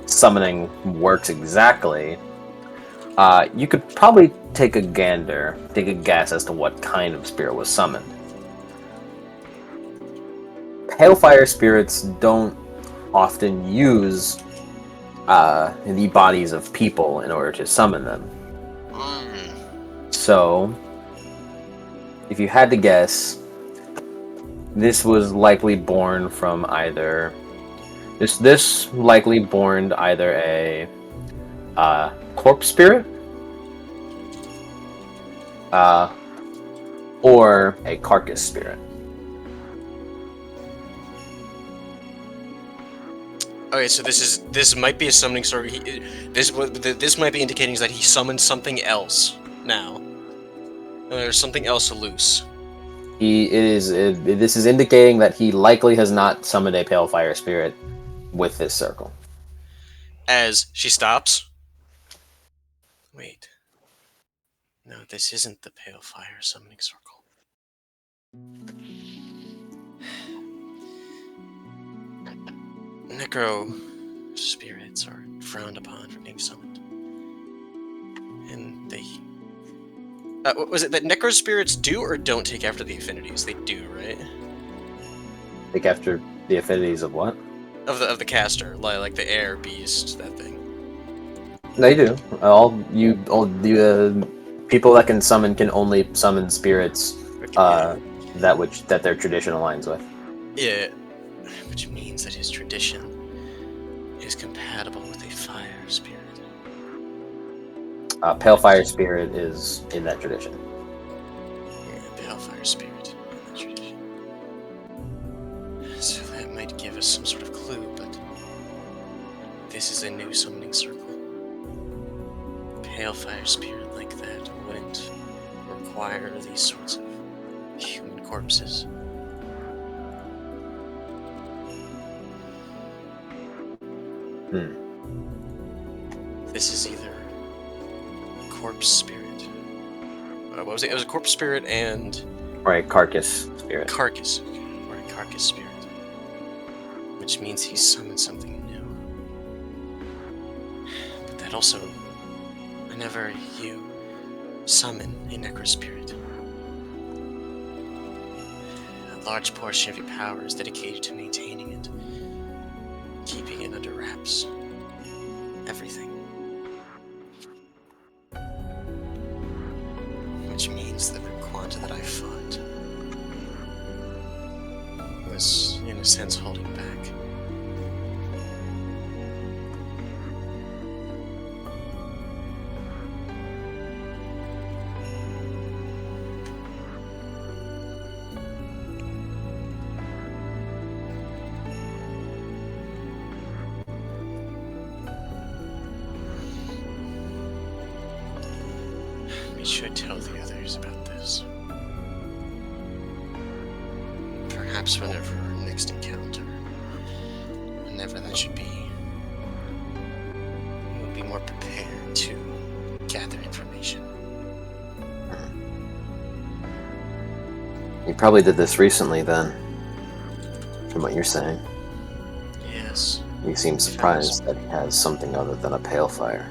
summoning works exactly, you could probably take a guess as to what kind of spirit was summoned. Pale fire spirits don't often use the bodies of people in order to summon them. So, if you had to guess, this was likely born from either this likely born either a corpse spirit or a carcass spirit. Okay, so this might be a summoning story. This might be indicating that he summoned something else now. There's something else loose. This is indicating that he likely has not summoned a pale fire spirit with this circle. As she stops. Wait. No, this isn't the pale fire summoning circle. Necro spirits are frowned upon for being summoned. And they... was it that necro spirits do or don't take after the affinities? They do, right? Take after the affinities of what? Of the caster, like the air beast, that thing. They do. All the people that can summon can only summon spirits that their tradition aligns with. Yeah, which means that his tradition is compatible with a fire spirit. Pale fire spirit is in that tradition. Yeah, pale fire spirit in that tradition. So that might give us some sort of clue, but this is a new summoning circle. Pale fire spirit like that wouldn't require these sorts of human corpses. This is either corpse spirit. What was it? It was a corpse spirit and Right, carcass spirit. carcass, or a carcass spirit, which means he summoned something new. But that also, whenever you summon a necro spirit, a large portion of your power is dedicated to maintaining it, keeping it under wraps. Everything. Which means that the Quanta that I fought was, in a sense, holding back. We should tell the others about this. Perhaps whenever our next encounter, whenever that should be, we'll be more prepared to gather information. You probably did this recently then, from what you're saying. Yes. You seem surprised that he has something other than a pale fire.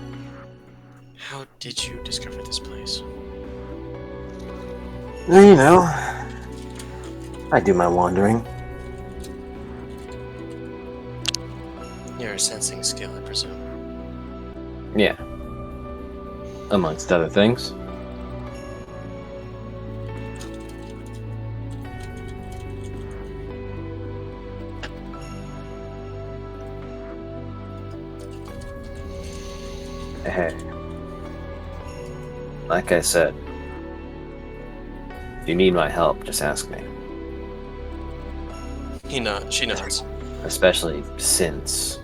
How did you discover this place? Well, you know, I do my wandering. You're a sensing skill, I presume. Yeah. Amongst other things. Hey. Like I said, if you need my help, just ask me. She nods. Especially since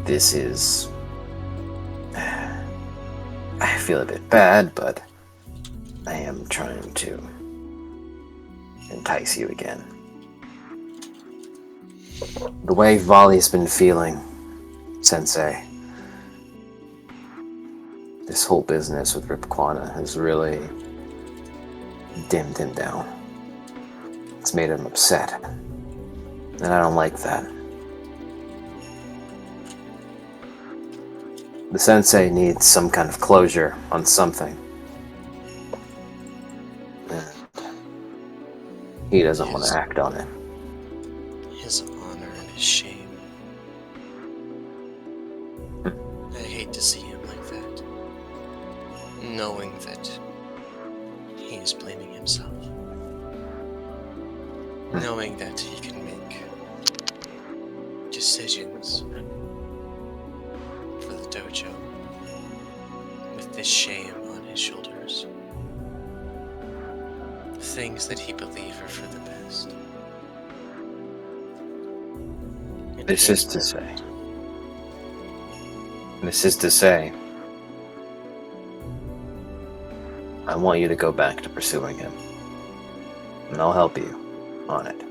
this is... I feel a bit bad, but I am trying to entice you again. The way Volley's been feeling, Sensei, this whole business with Rip Quana has really dimmed him down. It's made him upset. And I don't like that. The Sensei needs some kind of closure on something. And he doesn't want to act on it. His honor and his shame. I hate to see him like that. Knowing that he is blaming himself. Knowing that he can make decisions for the dojo with this shame on his shoulders. Things that he believes are for the best. This is to say, I want you to go back to pursuing him. And I'll help you on it.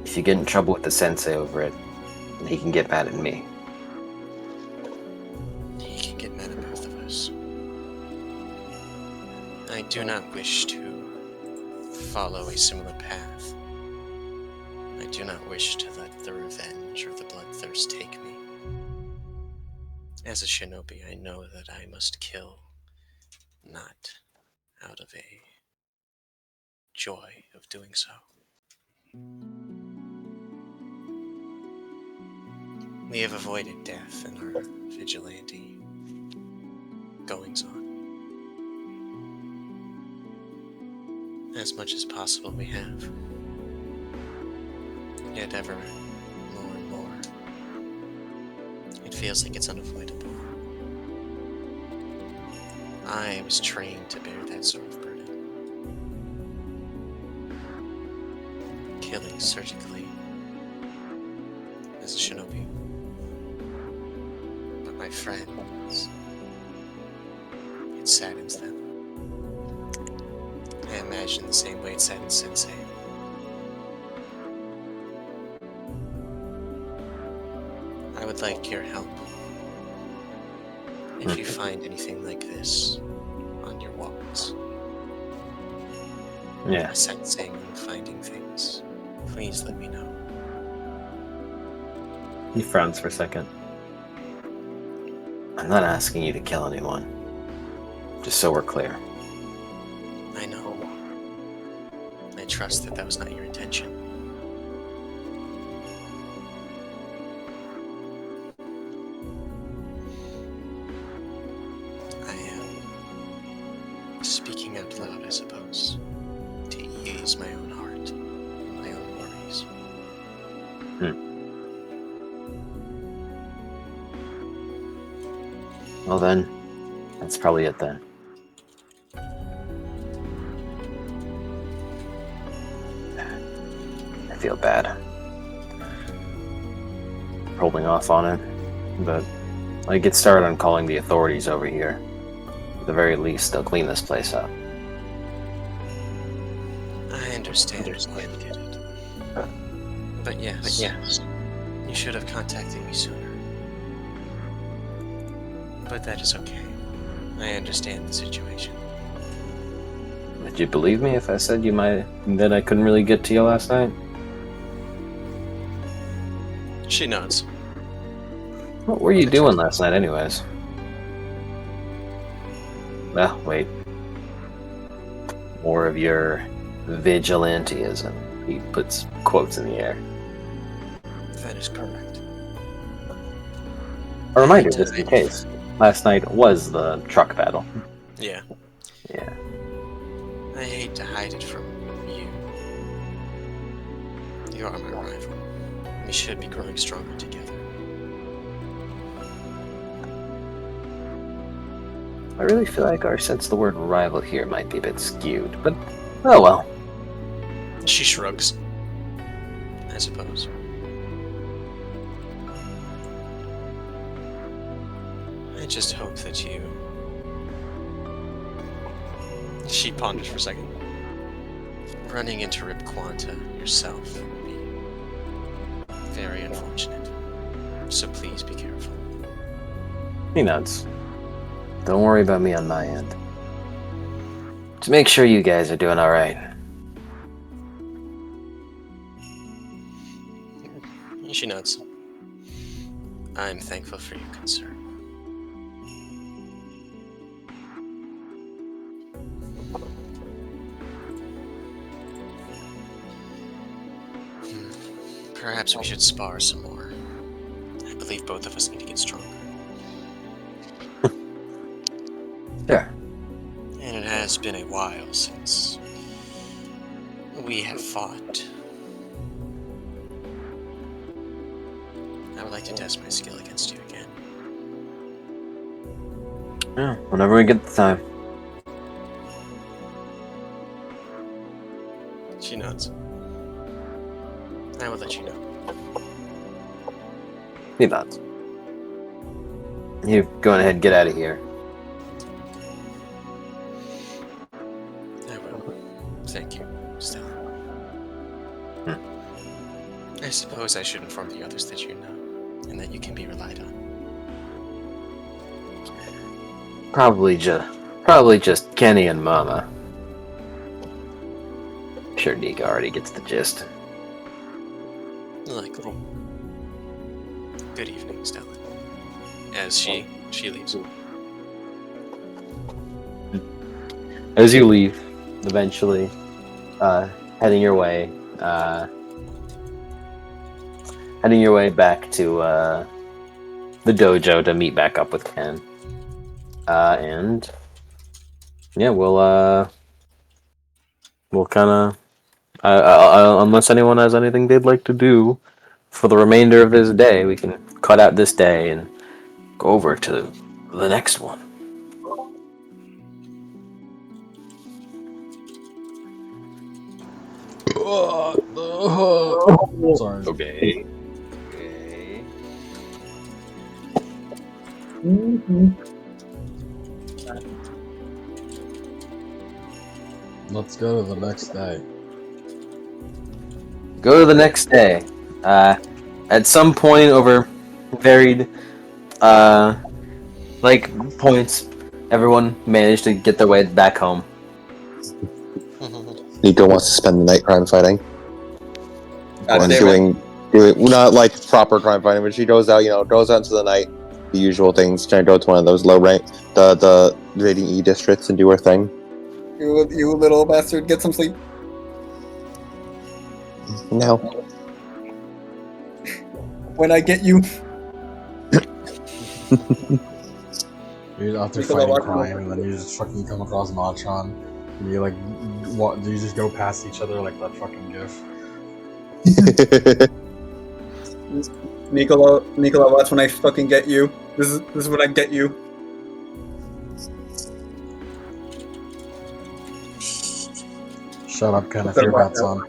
If you get in trouble with the Sensei over it, then he can get mad at me. He can get mad at both of us. I do not wish to follow a similar path. I do not wish to let the revenge or the bloodthirst take me. As a shinobi, I know that I must kill, not out of a joy of doing so. We have avoided death in our vigilante goings on. as much as possible we have. Yet ever more and more, it feels like it's unavoidable. I was trained to bear that sort of burden. Killing surgically as a shinobi. But my friends, it saddens them. I imagine the same way it saddens Sensei. I would like your help. If you find anything like this on your walls, Yeah. sensing and finding things, please let me know. He frowns for a second. I'm not asking you to kill anyone. Just so we're clear. I know. I trust that was not your intention. I am speaking out loud, I suppose, to ease my own heart and my own worries. Well then, that's probably it then. I feel bad. Holding off on it, but I get started on calling the authorities over here. At the very least, they'll clean this place up. I understand why you did it. But yes, you should have contacted me sooner. But that is okay. I understand the situation. Would you believe me if I said that I couldn't really get to you last night? She nods. What were you doing last night anyways? Well, wait. More of your vigilanteism. He puts quotes in the air. That is correct. A reminder, just in case. Last night was the truck battle. Yeah. Yeah. I hate to hide it from you. You are my rival. We should be growing stronger together. I really feel like our sense of the word rival here might be a bit skewed, but oh well. She shrugs. I suppose. I just hope that you... She ponders for a second. Running into Rip Quanta yourself would be very unfortunate. So please be careful. He nods. Don't worry about me on my end. Just make sure you guys are doing alright. She nods. I'm thankful for your concern. Perhaps we should spar some more. I believe both of us need to get stronger. Sure. And it has been a while since we have fought. I would like to test my skill against you again. Yeah, whenever we get the time. She nods. I will let you know. He nods. You go ahead and get out of here. I will. Thank you, Stella. I suppose I should inform the others that you know, and that you can be relied on. Probably just Kenny and Mama. I'm sure Nika already gets the gist. Likely. Good evening, Stella. As she leaves. As you leave, eventually, heading your way back to the dojo to meet back up with Ken. And yeah, we'll kind of, unless anyone has anything they'd like to do for the remainder of this day, we can cut out this day and go over to the next one. Sorry. Okay. Let's go to the next day. Go to the next day. At some point over varied, points, everyone managed to get their way back home. Nico wants to spend the night crime fighting. God And damn it. doing not like proper crime fighting, but she goes out, goes out into the night, the usual things, trying to go to one of those low rank, the rating E districts and do her thing. You little bastard, get some sleep. No. When I get you. You're out there Nicola fighting walks crime, over. and then you just fucking come across Matron, and you like, what? Do you just go past each other like that fucking gif? Nicola, watch when I fucking get you. This is when I get you. Shut up, Kenneth. Your hat's on.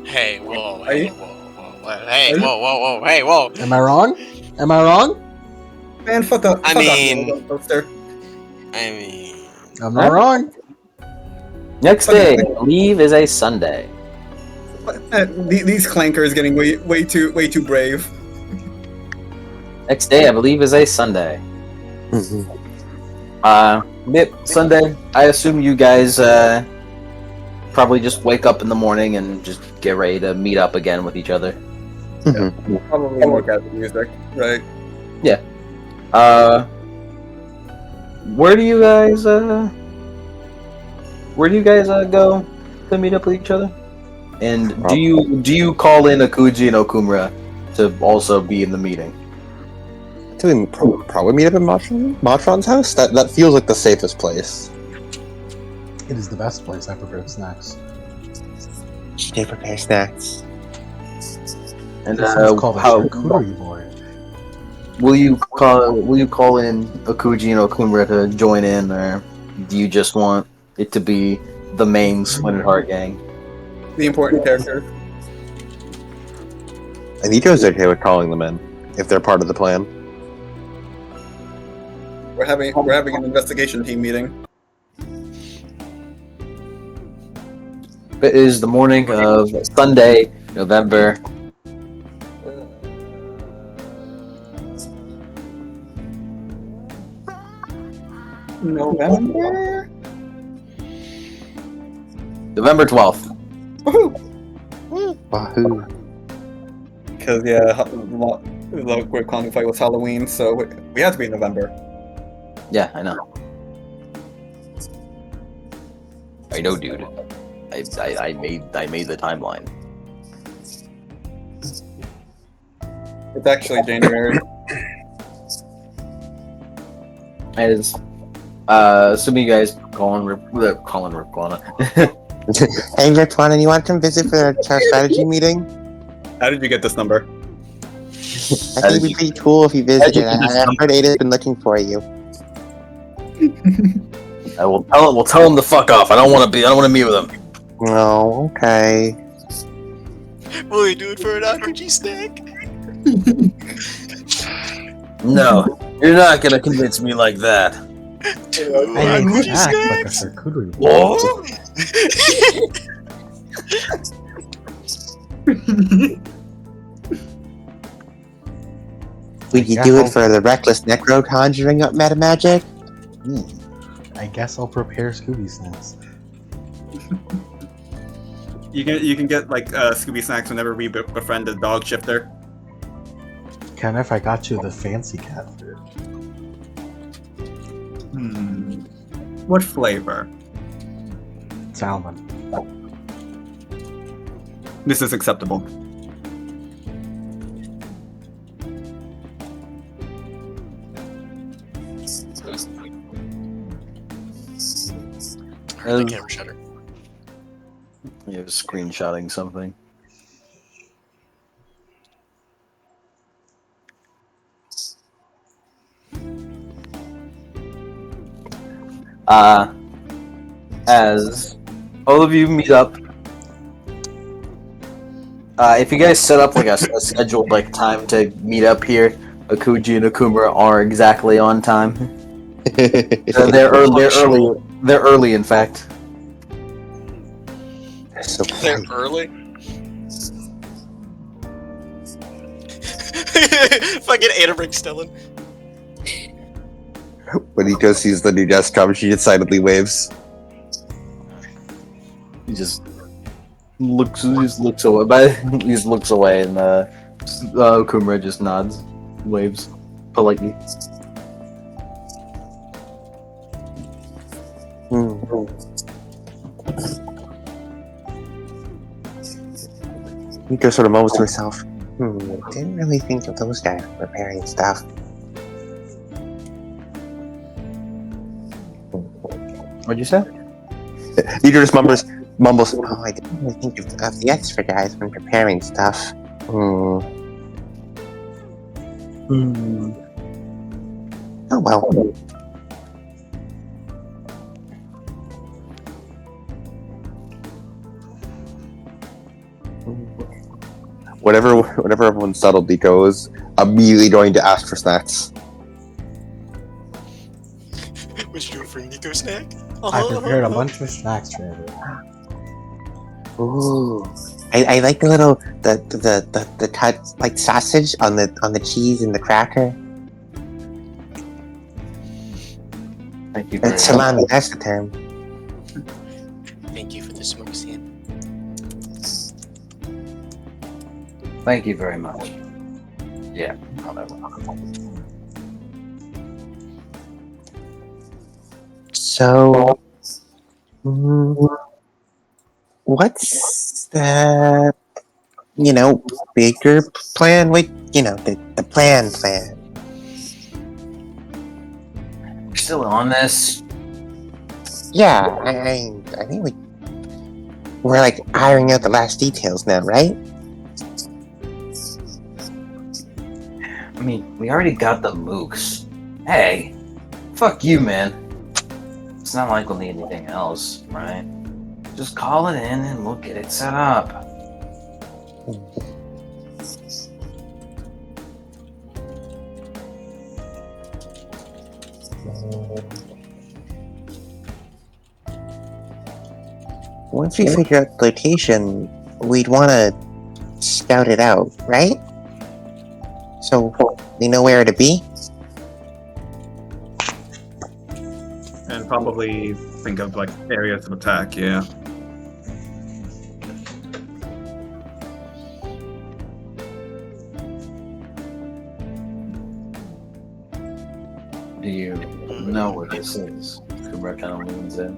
Hey, whoa, Are hey, you- whoa, hey, Are you- whoa, hey, whoa. Am I wrong? Am I wrong? Man, fuck up. I Fuck mean- off, you little poster. I mean, I'm not wrong. Next day, I believe, is a Sunday. These clankers getting way too brave. Next day, I believe, is a Sunday. Sunday. I assume you guys probably just wake up in the morning and just get ready to meet up again with each other. Probably more cat music, right? Where do you guys go to meet up with each other? And do you call in Akuji and Okumura to also be in the meeting? Do we probably meet up in Matron's house? That feels like the safest place. It is the best place. I prepared snacks. She prepare snacks. And This one's called a how charcuterie board. will you call in Akuji and Okumura to join in, or do you just want it to be the main Splintered Heart gang? The important character. And Nico's okay with calling them in if they're part of the plan. We're having an investigation team meeting. It is the morning of Sunday, November. November. November 12th. Wahoo. Because the Great Clown fight was Halloween, so we had to be in November. Yeah, I know. I know, dude. I made the timeline. It's actually January. As assuming you guys calling Rickwana. Hey, Rickwana, you want to come visit for our strategy meeting? How did you get this number? I think it'd be pretty cool if you visited. I heard Ada's been looking for you. I will tell him to fuck off. I don't want to meet with him. Oh, okay. will you do it for an Akuji snack? No, you're not gonna convince me like that. Two I make Akuji snacks like a snacks? charcuterie board. Would you do it for the reckless necro conjuring up meta magic? I guess I'll prepare Scooby snacks. You can get like Scooby snacks whenever we befriend the dog shifter. Kenneth, I got you the fancy cat food. What flavor? Salmon. This is acceptable. heard the camera shutter. He was screenshotting something. As all of you meet up, if you guys set up like a scheduled like time to meet up here, Akuji and Akumura are exactly on time. They're early. They're early, in fact. So They're funny. early. Fucking Annabring Stellan. When he goes sees the new desktop, she decidedly waves. He just looks away. But he just looks away, and Akumura just nods, waves politely. He just sort of mumbles to herself. Didn't really think of those guys preparing stuff. What'd you say? He just mumbles. Oh, I didn't really think of the extra guys when preparing stuff. Oh well. Whatever everyone's subtlety goes, immediately going to ask for snacks. What you doing for Nico snack? I prepared a bunch of snacks for everyone. Ooh, I like the little the cut like sausage on the cheese and the cracker. Thank you. Very much. Salami, that's the term. Thank you for the smoked salmon. Thank you very much. Yeah, whatever. So, what's the bigger plan? Wait, the plan. You're still on this? Yeah, I think we're like ironing out the last details now, right? I mean, we already got the mooks. Hey, fuck you, man. It's not like we'll need anything else, right? Just call it in and we'll get it set up. Once we figure out the location, we'd want to scout it out, right? So we know where to be? And probably think of like areas of attack, yeah. Do you know where this is? Kumura kind of leans in.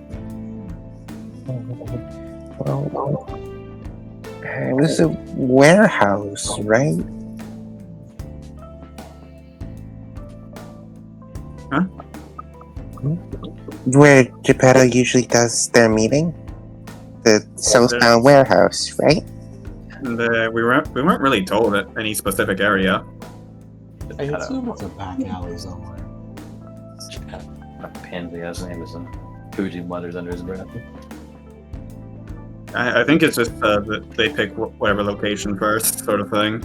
Well, it was a warehouse, right? Huh? Where GEPPETO usually does their meeting? The southbound warehouse, right? And we weren't really told at any specific area. I assume it's a back alley somewhere. Pansy has name is Fuji mutters under his breath. I think it's just that they pick whatever location first, sort of thing.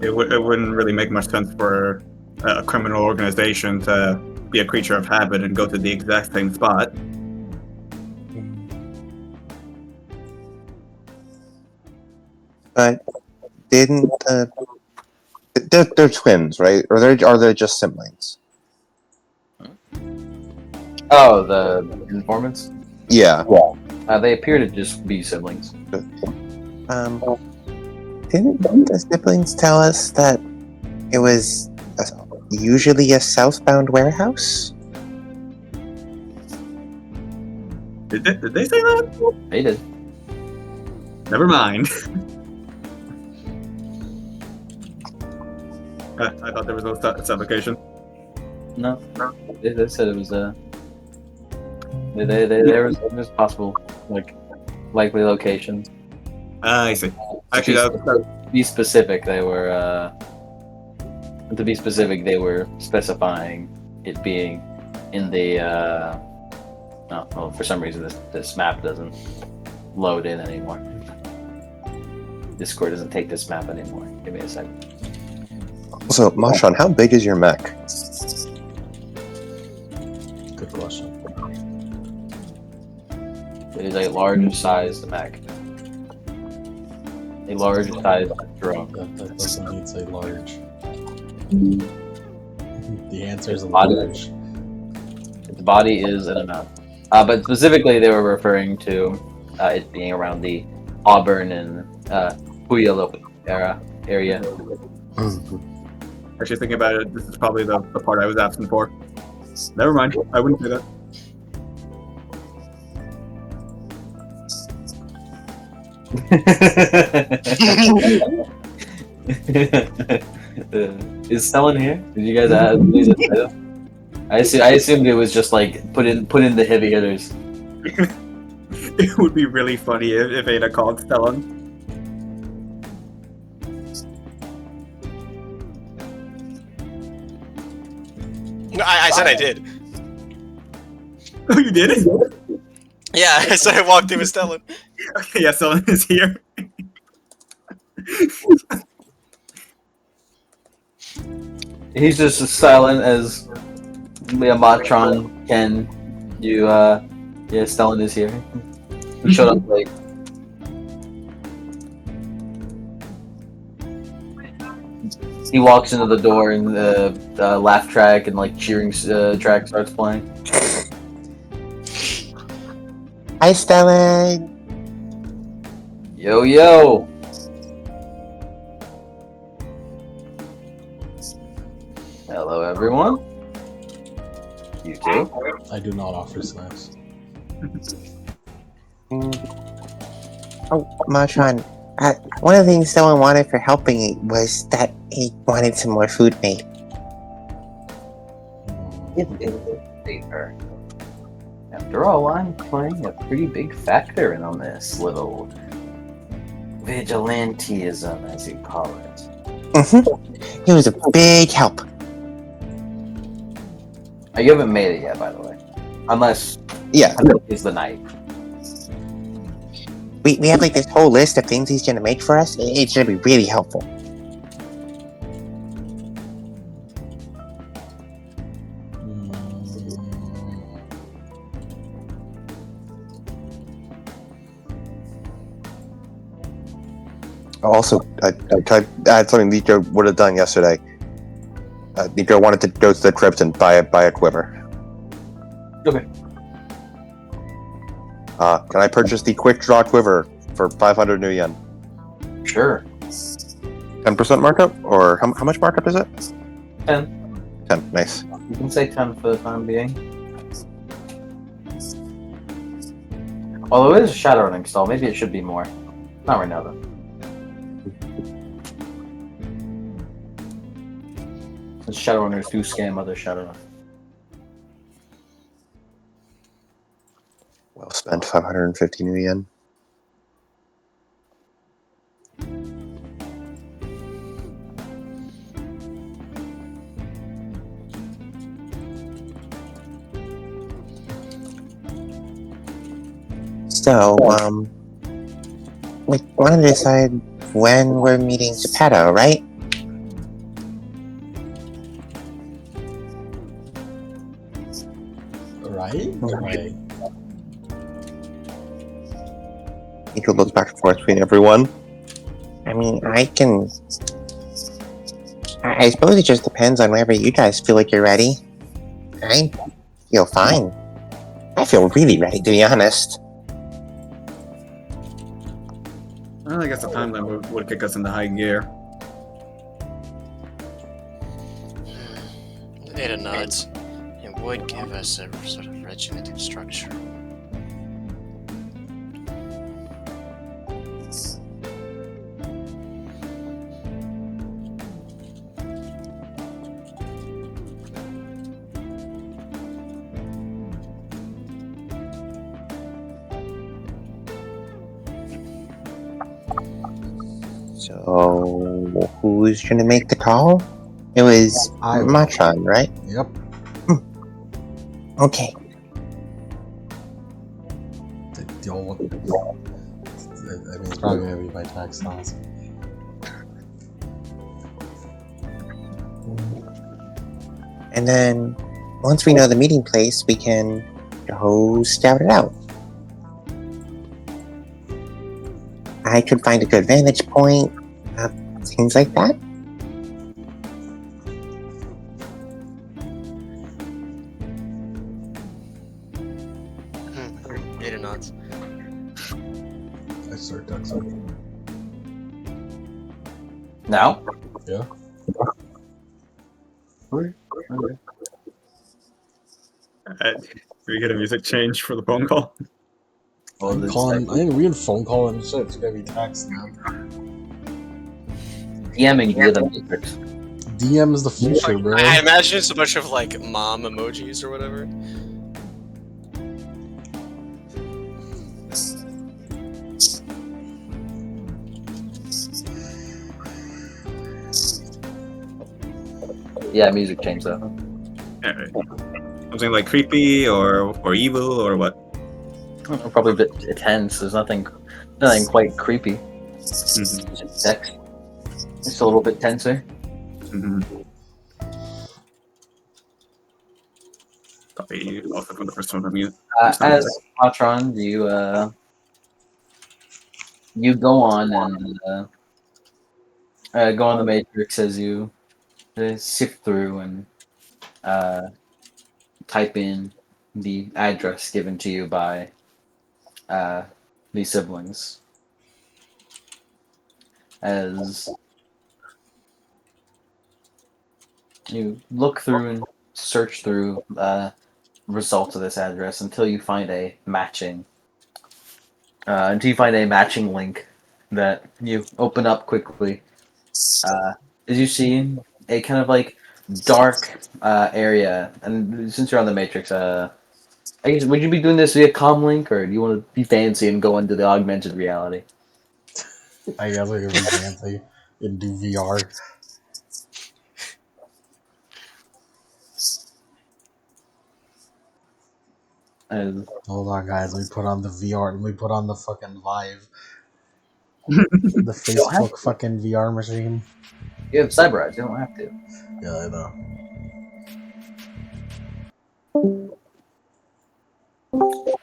It wouldn't really make much sense for a criminal organization to be a creature of habit and go to the exact same spot. But didn't they're twins, right? Or are they just siblings? Oh, the informants? Yeah. They appear to just be siblings. Didn't the siblings tell us that it was usually a southbound warehouse? Did they say that? They did. Never mind. I thought there was no suffocation. No, they said it was there was possible likely location. I see. Actually, To be specific, they were specifying it being in the well, for some reason this map doesn't load in anymore. Discord doesn't take this map anymore. Give me a second. So, Mashon, how big is your mech? Good question. It is a larger size mech. A larger size drone. That doesn't mean say large. The answer is Body. large. Its body is an amount. But specifically, they were referring to it being around the Auburn and Puyallup area. Actually, thinking about it, this is probably the part I was absent for. Never mind. I wouldn't say that. Is Stellan here? Did you guys ask? I assumed it was just like put in the heavy hitters. It would be really funny if Ada called Stellan. No, I said I did. Oh, you did it? Yeah, I said I walked in with Stellan. Okay, yeah, Stellan is here. He's just as silent as Leomatron can. Yeah, Stellan is here. He showed up late. He walks into the door and the laugh track and like cheering track starts playing. Hi, Stellan. Yo yo! Hello everyone. You too. I do not offer snacks. Oh, Mashon, one of the things someone wanted for helping me was that he wanted some more food made. After all, I'm playing a pretty big factor in on this little vigilantism, as you call it. He was a big help. You haven't made it yet, by the way. Unless Yeah, it's the night. we have like this whole list of things he's gonna make for us. It's gonna be really helpful. Also, I had something Nico would have done yesterday. Nico wanted to go to the crypt and buy a quiver. Okay. Can I purchase the quick draw quiver for 500 new yen? Sure. 10% markup? Or how much markup is it? 10. 10, nice. You can say 10 for the time being. Although it is a Shadowrunning stall, maybe it should be more. Not right now, though. Since Shadowrunners do scam other Shadowrunners. Well spent, 550 new yen. So, we want to decide when we're meeting GEPPETO, right? Right? Right. Nico looks back and forth between everyone. I mean, I suppose it just depends on whenever you guys feel like you're ready. I feel fine. I feel really ready, to be honest. Well, I guess the timeline would kick us into high gear. Ada nods. It would give us a sort of regimented structure. So, who's gonna make the call? It was I will. Machan, right? Yep. Okay. The old. I mean, it's probably gonna be by text, honestly. And then, once we know the meeting place, we can go scout it out. I could find a good vantage point, things like that. Ada nods. I start texting. Now? Yeah. Okay. We get a music change for the phone call. Well, I'm this calling. I ain't we can phone call and shit. It's gonna be text now. DMing via the Matrix. DM is the future, bro. I imagine it's a bunch of like mom emojis or whatever. Yeah, music change though. Alright. Something like creepy or evil or what? I don't know, probably a bit tense. There's nothing quite creepy. Mm-hmm. Just text. It's a little bit tenser. Mm-hmm. Probably also from the first one from you. As Patron, you go on and go on the Matrix as you sift through and type in the address given to you by the siblings. As you look through and search through results of this address until you find a matching link that you open up quickly. As you see a kind of like dark area, and since you're on the Matrix, I guess would you be doing this via comlink, or do you want to be fancy and go into the augmented reality? I guess I could be fancy and do VR. As Hold on, guys. Let me put on the VR. Let me put on the fucking Vive. The Facebook fucking VR machine. you have cyber eyes, you don't have to. Yeah, I know.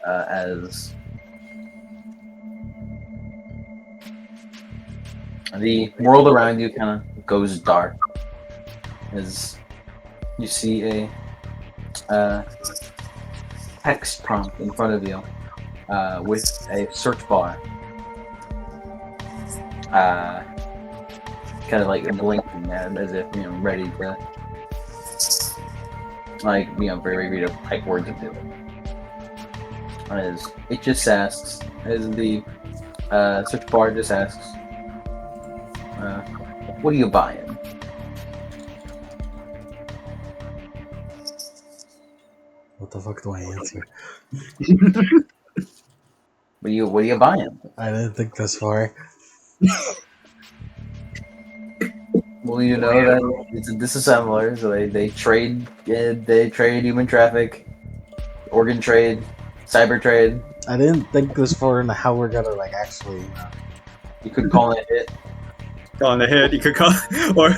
As the world around you kind of goes dark, as you see a text prompt in front of you with a search bar, kind of like blinking as if ready to ready to type words into it. As it just asks, as the search bar just asks, what are you buying? What the fuck do I answer? What are you buying? I didn't think this far. Well, you know that it's a disassembler, so they trade human traffic, organ trade, cyber trade. I didn't think this far into how we're gonna like actually. You could call it hit. On the hit, you could call, or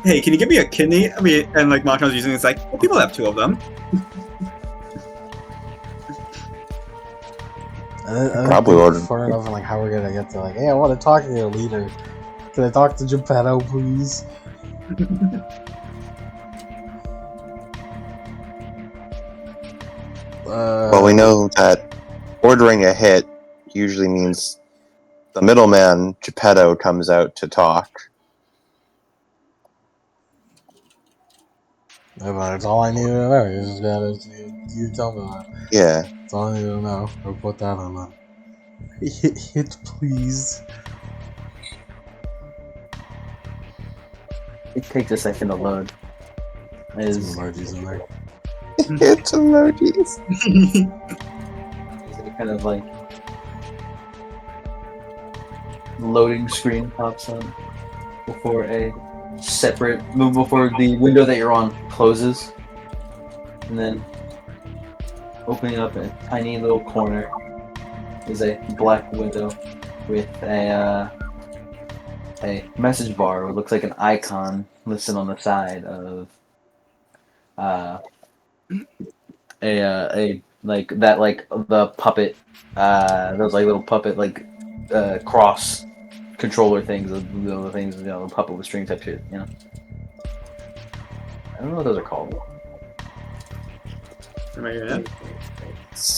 hey, can you give me a kidney? I mean, and like Macron's using it's like, well, people have two of them. I didn't Probably think ordered. far enough on like how we're gonna get to like, hey, I want to talk to your leader. Can I talk to Geppetto, please? Well, we know that ordering a hit usually means the middleman, GEPPETO, comes out to talk. Yeah, but that's all I need to know. You just gotta you tell me that. Yeah. That's all I need to know. I'll put that on that. Hit, please. It takes a second to load. Some Is emojis in there. It's emojis. kind of like loading screen pops up. before the window that you're on closes, and then opening up a tiny little corner is a black window with a message bar. It looks like an icon listed on the side of a like that, like the puppet, those like little puppet like cross controller things, the things, the puppet with string type shit, I don't know what those are called. Marionette?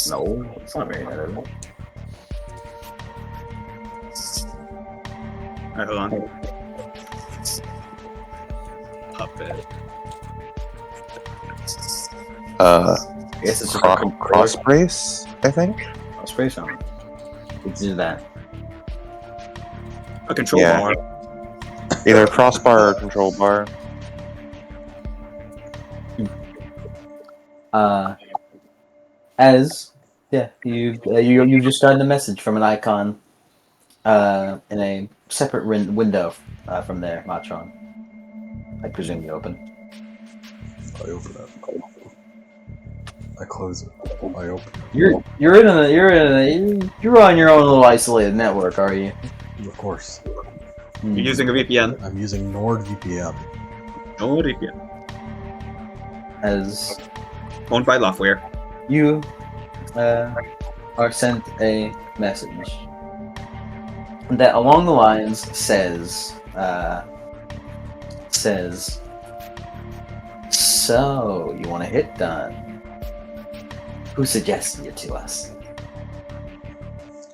No, it's not marionette, is it? Alright, hold on. Puppet. I guess it's just a Cross brace, I think. spray something. It's do that. A control Yeah. bar. Either crossbar or control bar. You just gotten a message from an icon in a separate window from there, Matron. I presume you open. I open it. I close it. I open it. You're on your own little isolated network, are you? Of course. Hmm. You're using a VPN. I'm using NordVPN. No VPN. As Owned by Loftware. you are sent a message that along the lines says, so you want a hit done? Who suggested it to us?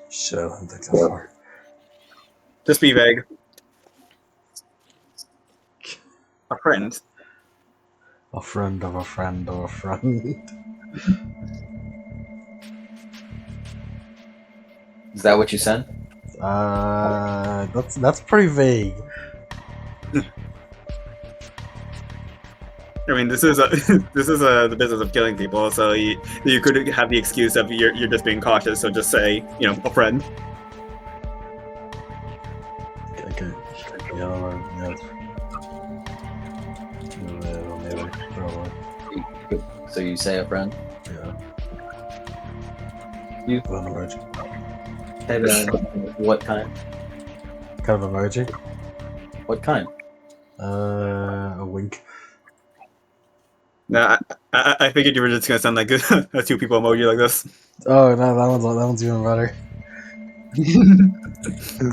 Shit, I don't think so far. Just be vague. A friend. A friend of a friend of a friend. Is that what you sent? That's pretty vague. I mean, this is the business of killing people, so you could have the excuse of you're just being cautious. So just say, a friend. Okay. Yeah. Maybe. Probably. So you say a friend? Yeah. You? An emoji. What kind? Kind of emoji. What kind? A wink. No, I figured you were just gonna sound like a two people emoji like this. Oh no, that one's even better.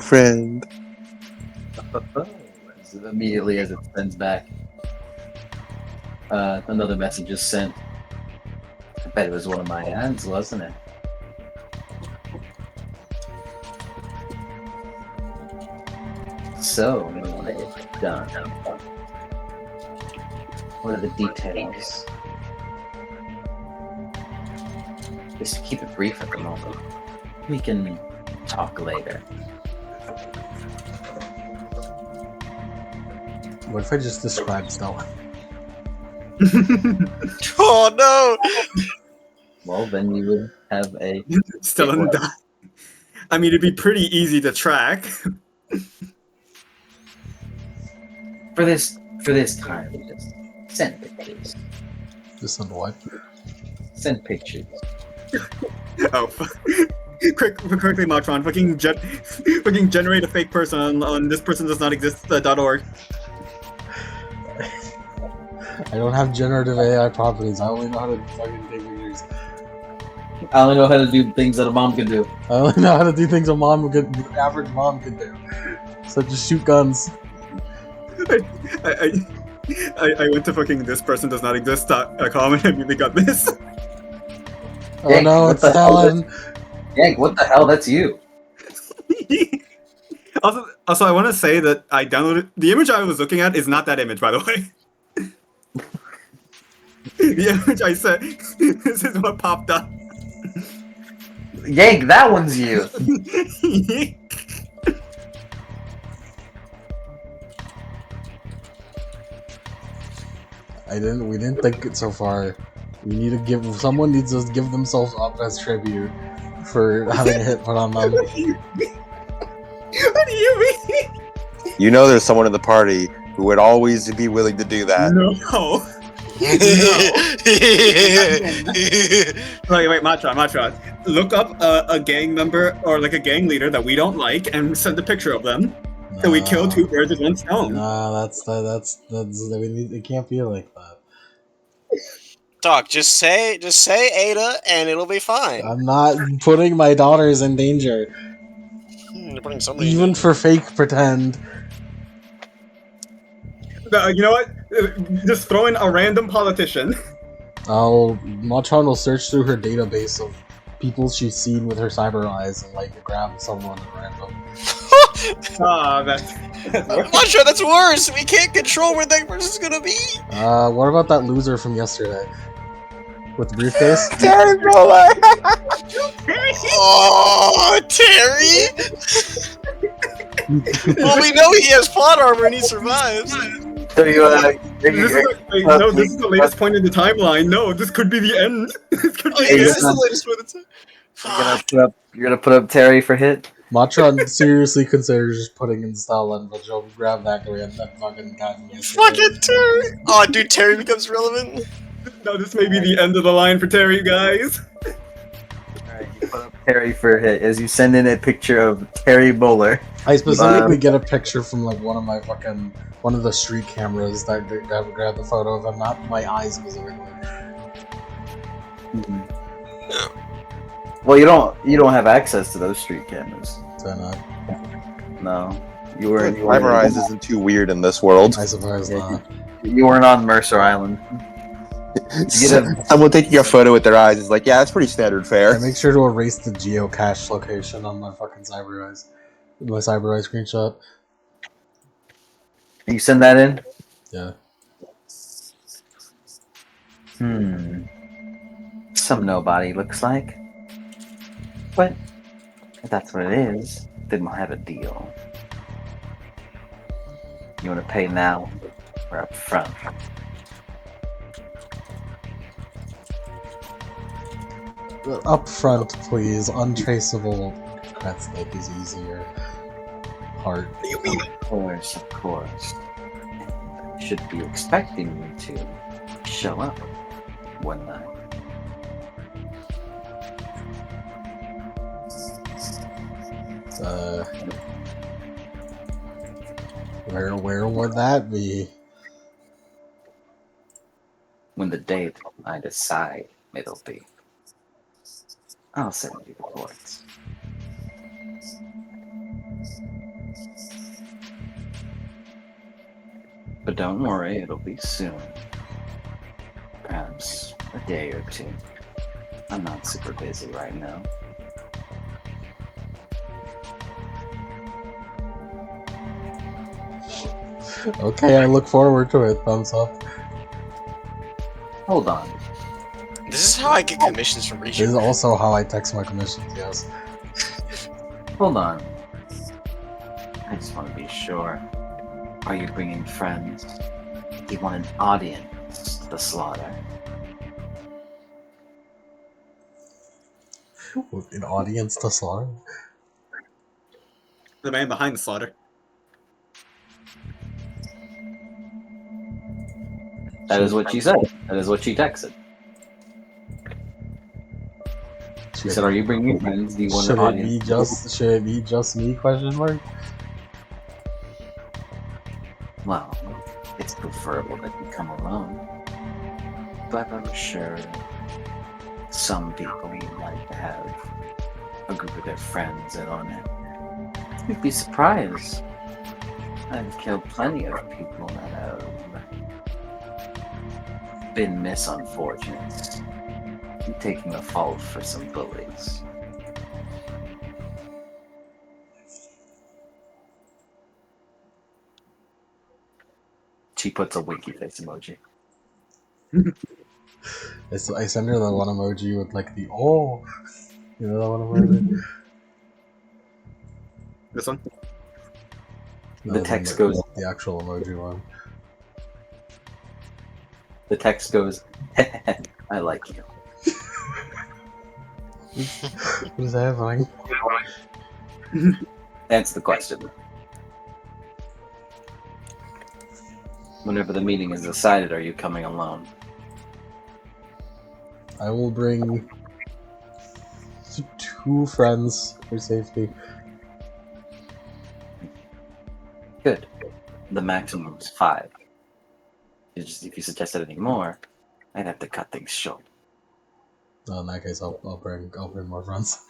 Friend. Immediately as it sends back, another message is sent. I bet it was one of my ads, wasn't it? So, we want to get done. What are the details? Just keep it brief at the moment. We can talk later. What if I just described Stella? Oh no! Well, then you would have a. Still in the. I mean, it'd be pretty easy to track. For this time, just send pictures. Just on what? Send pictures. Oh, quickly, Matron, fucking generate a fake person on this person does not exist.org. I don't have generative AI properties. I only know how to fucking take pictures. I only know how to do things that a mom can do. I only know how to do things average mom could do. Such as shoot guns. I went to fucking this person does not exist.com and immediately got this. Oh Yank, no, what it's the hell? Ellen. Yank, what the hell? That's you. Also, I want to say that I downloaded the image I was looking at is not that image, by the way. The image I said, this is what popped up. Yank, that one's you. We didn't think it so far. Someone needs to give themselves up as tribute for having a hit put on them. What do you mean? You know there's someone in the party who would always be willing to do that. No. Wait, Matra. Look up a gang member or like a gang leader that we don't like and send a picture of them. So we kill two birds with one stone. Nah, that's it can't be like that. Doc, just say Ada and it'll be fine. I'm not putting my daughters in danger, You're putting somebody even in for fake pretend. You know what? Just throw in a random politician. Matron will search through her database of people she's seen with her cyber eyes and like grab someone at random. That's I'm not sure that's worse. We can't control where that person's gonna be. What about that loser from yesterday? With the briefcase? Terry Roller! Oh, Terry! Well, we know he has plot armor and he survives. So you, this is the latest point in the timeline. No, this could be the end. This could be Oh, the yeah, end. this is the latest one. you're gonna put up Terry for hit? Matron seriously considers just putting in style and but she'll grab that guy and that fucking guy. Fucking Terry! Oh, dude, Terry becomes relevant. No, this may be the end of the line for Terry, guys. Alright, you put up Terry for hit as you send in a picture of Terry Bowler. I specifically get a picture from like one of the street cameras that grab the photo of him, not my eyes specifically. Well, you don't have access to those street cameras. So not. No, you were. Cyber Eyes isn't too weird in this world. I suppose not. You weren't on Mercer Island. Someone taking a photo with their eyes is like, yeah, that's pretty standard fare. I make sure to erase the geocache location on my fucking cyber eyes. My cyber eye screenshot. You send that in? Yeah. Some nobody looks like. But if that's what it is, then we'll have a deal. You want to pay now or up front? Up front, please. Untraceable That's like is easier. Heart. Of course. Should be expecting you to show up one night. Where would that be? When the date I decide it'll be. I'll send you the courts. But don't worry, it'll be soon. Perhaps a day or two. I'm not super busy right now. Okay, I look forward to it. Thumbs up. Hold on. This is how I get commissions from This is research. also how I text my commissions, yes. Hold on. I just want to be sure. Are you bringing friends? Do you want an audience to the slaughter? An audience to slaughter? The man behind the slaughter. That is what she said. That is what she texted. She said, "Are you bringing friends? Do you want an audience?" Should it be just me? Question mark. Well, it's preferable that you come alone. But I'm sure some people would like to have a group of their friends in on it. You'd be surprised. I've killed plenty of people that have been misunfortunates. Taking the fault for some bullies. She puts a winky face emoji. I send her the one emoji with like the oh, you know that one emoji. This one? The text goes. The actual emoji one. The text goes. I like you. What is happening? Answer the question. Whenever the meeting is decided, are you coming alone? I will bring 2 friends for safety. Good. The maximum is 5. If you suggested any more, I'd have to cut things short. In that case, I'll bring more friends.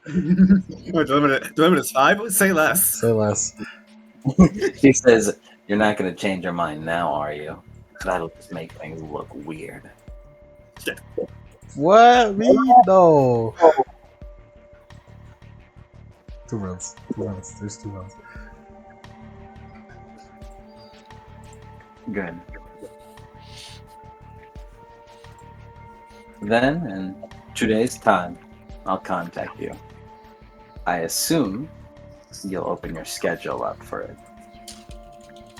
Wait, the limit is 5? Say less. Say less. She says, "You're not going to change your mind now, are you? That'll just make things look weird." What? Me? No. 2 friends. 2 friends. There's 2 friends. Good. Then, in 2 days' time, I'll contact you. I assume you'll open your schedule up for it.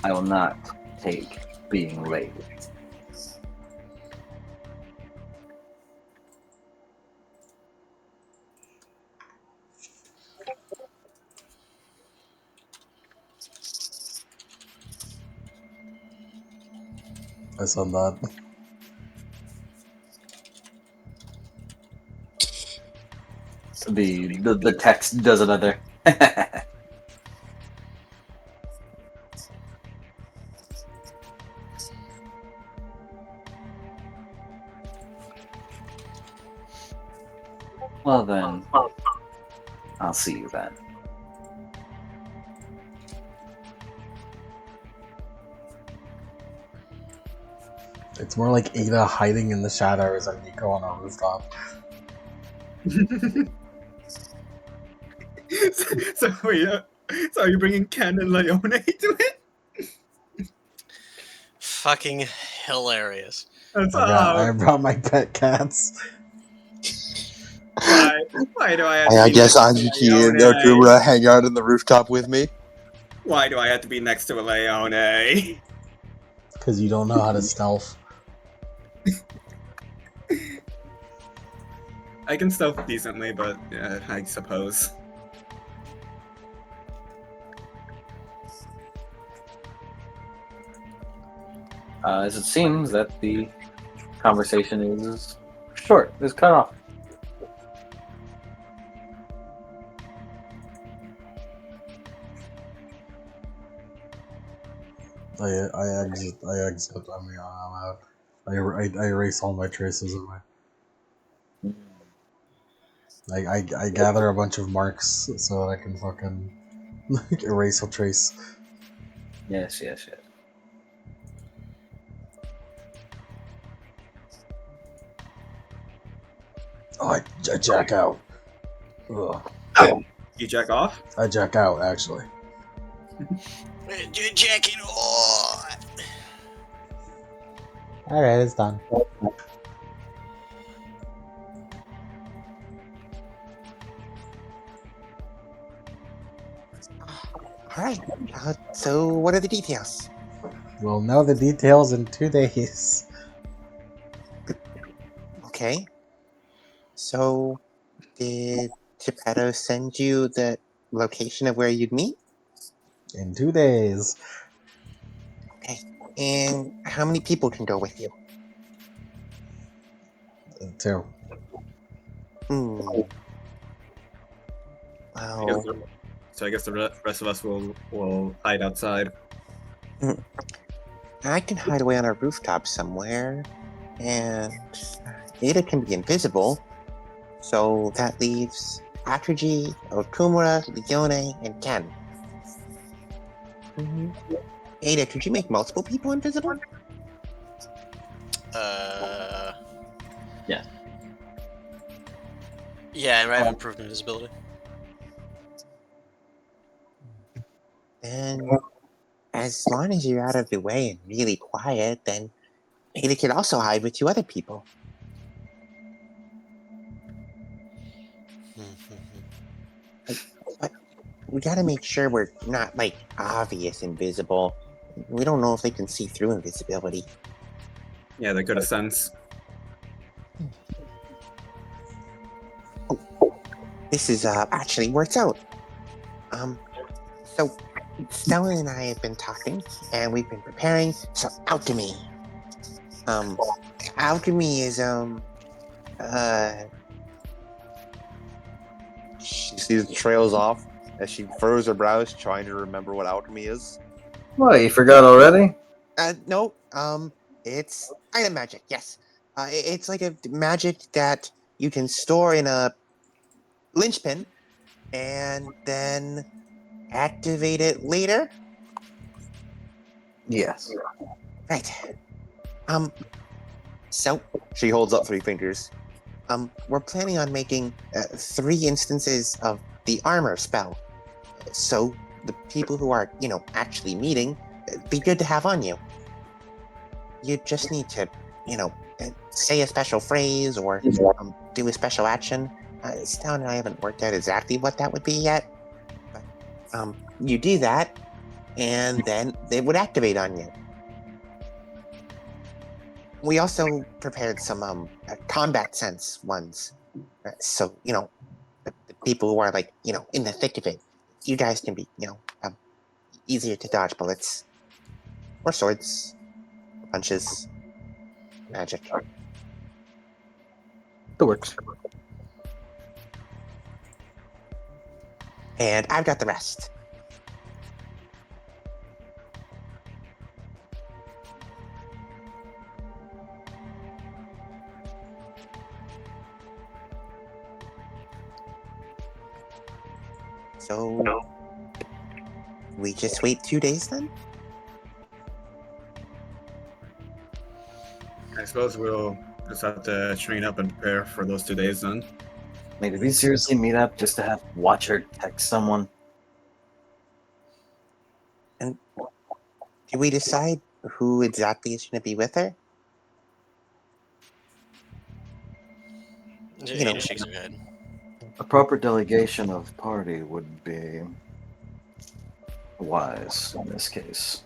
I will not take being late. I said that. The text does another. Well then, I'll see you then. It's more like Ada hiding in the shadows and Nico on a rooftop. So wait, so are you bringing Ken and Leone to it? Fucking hilarious. That's I brought my pet cats. Why do I have to I be guess next to Anjuki and Leone? Okumura hang out in the rooftop with me. Why do I have to be next to a Leone? Because you don't know how to stealth. I can stealth decently, but I suppose. As it seems that the conversation is short, is cut off. I exit. I mean, I'm out. I erase all my traces of my. I gather a bunch of marks so that I can fucking erase a trace. Yes. Oh, I jack out. Ugh. You jack off? I jack out, actually. You're jacking off. Alright, it's done. Alright, so what are the details? We'll know the details in 2 days. Okay. So, did GEPPETO send you the location of where you'd meet? In 2 days. Okay. And how many people can go with you? 2. Hmm. Well, So I guess the rest of us will hide outside. I can hide away on a rooftop somewhere, and Ada can be invisible, so that leaves Atrogy, Okumura, Leone, and Ken. Ada, could you make multiple people invisible? Yeah. Yeah, and I have improved invisibility. And as long as you're out of the way and really quiet, then Ada could also hide with 2 other people. But we gotta make sure we're not, like, obvious invisible. We don't know if they can see through invisibility. Yeah, they could have sense. This is actually works out. So Stellan and I have been talking, and we've been preparing some alchemy. Alchemy is She sees the trails off as she furrows her brows, trying to remember what alchemy is. What, you forgot already? No, it's item magic. Yes, it's like a magic that you can store in a linchpin and then activate it later. Yes. Right. Um. So, She holds up 3 fingers. we're planning on making 3 instances of the armor spell. So the people who are, actually meeting, be good to have on you. You just need to, say a special phrase or do a special action. Stan and I haven't worked out exactly what that would be yet, but you do that, and then they would activate on you. We also prepared some combat sense ones, so the people who are like in the thick of it. You guys can be easier to dodge bullets or swords, or punches, magic. That works. And I've got the rest. So we just wait 2 days then? I suppose we'll just have to train up and prepare for those 2 days then. Wait, did we seriously meet up just to have watch her text someone? And did we decide who exactly is going to be with her? Ada shakes her head. A proper delegation of party would be wise in this case.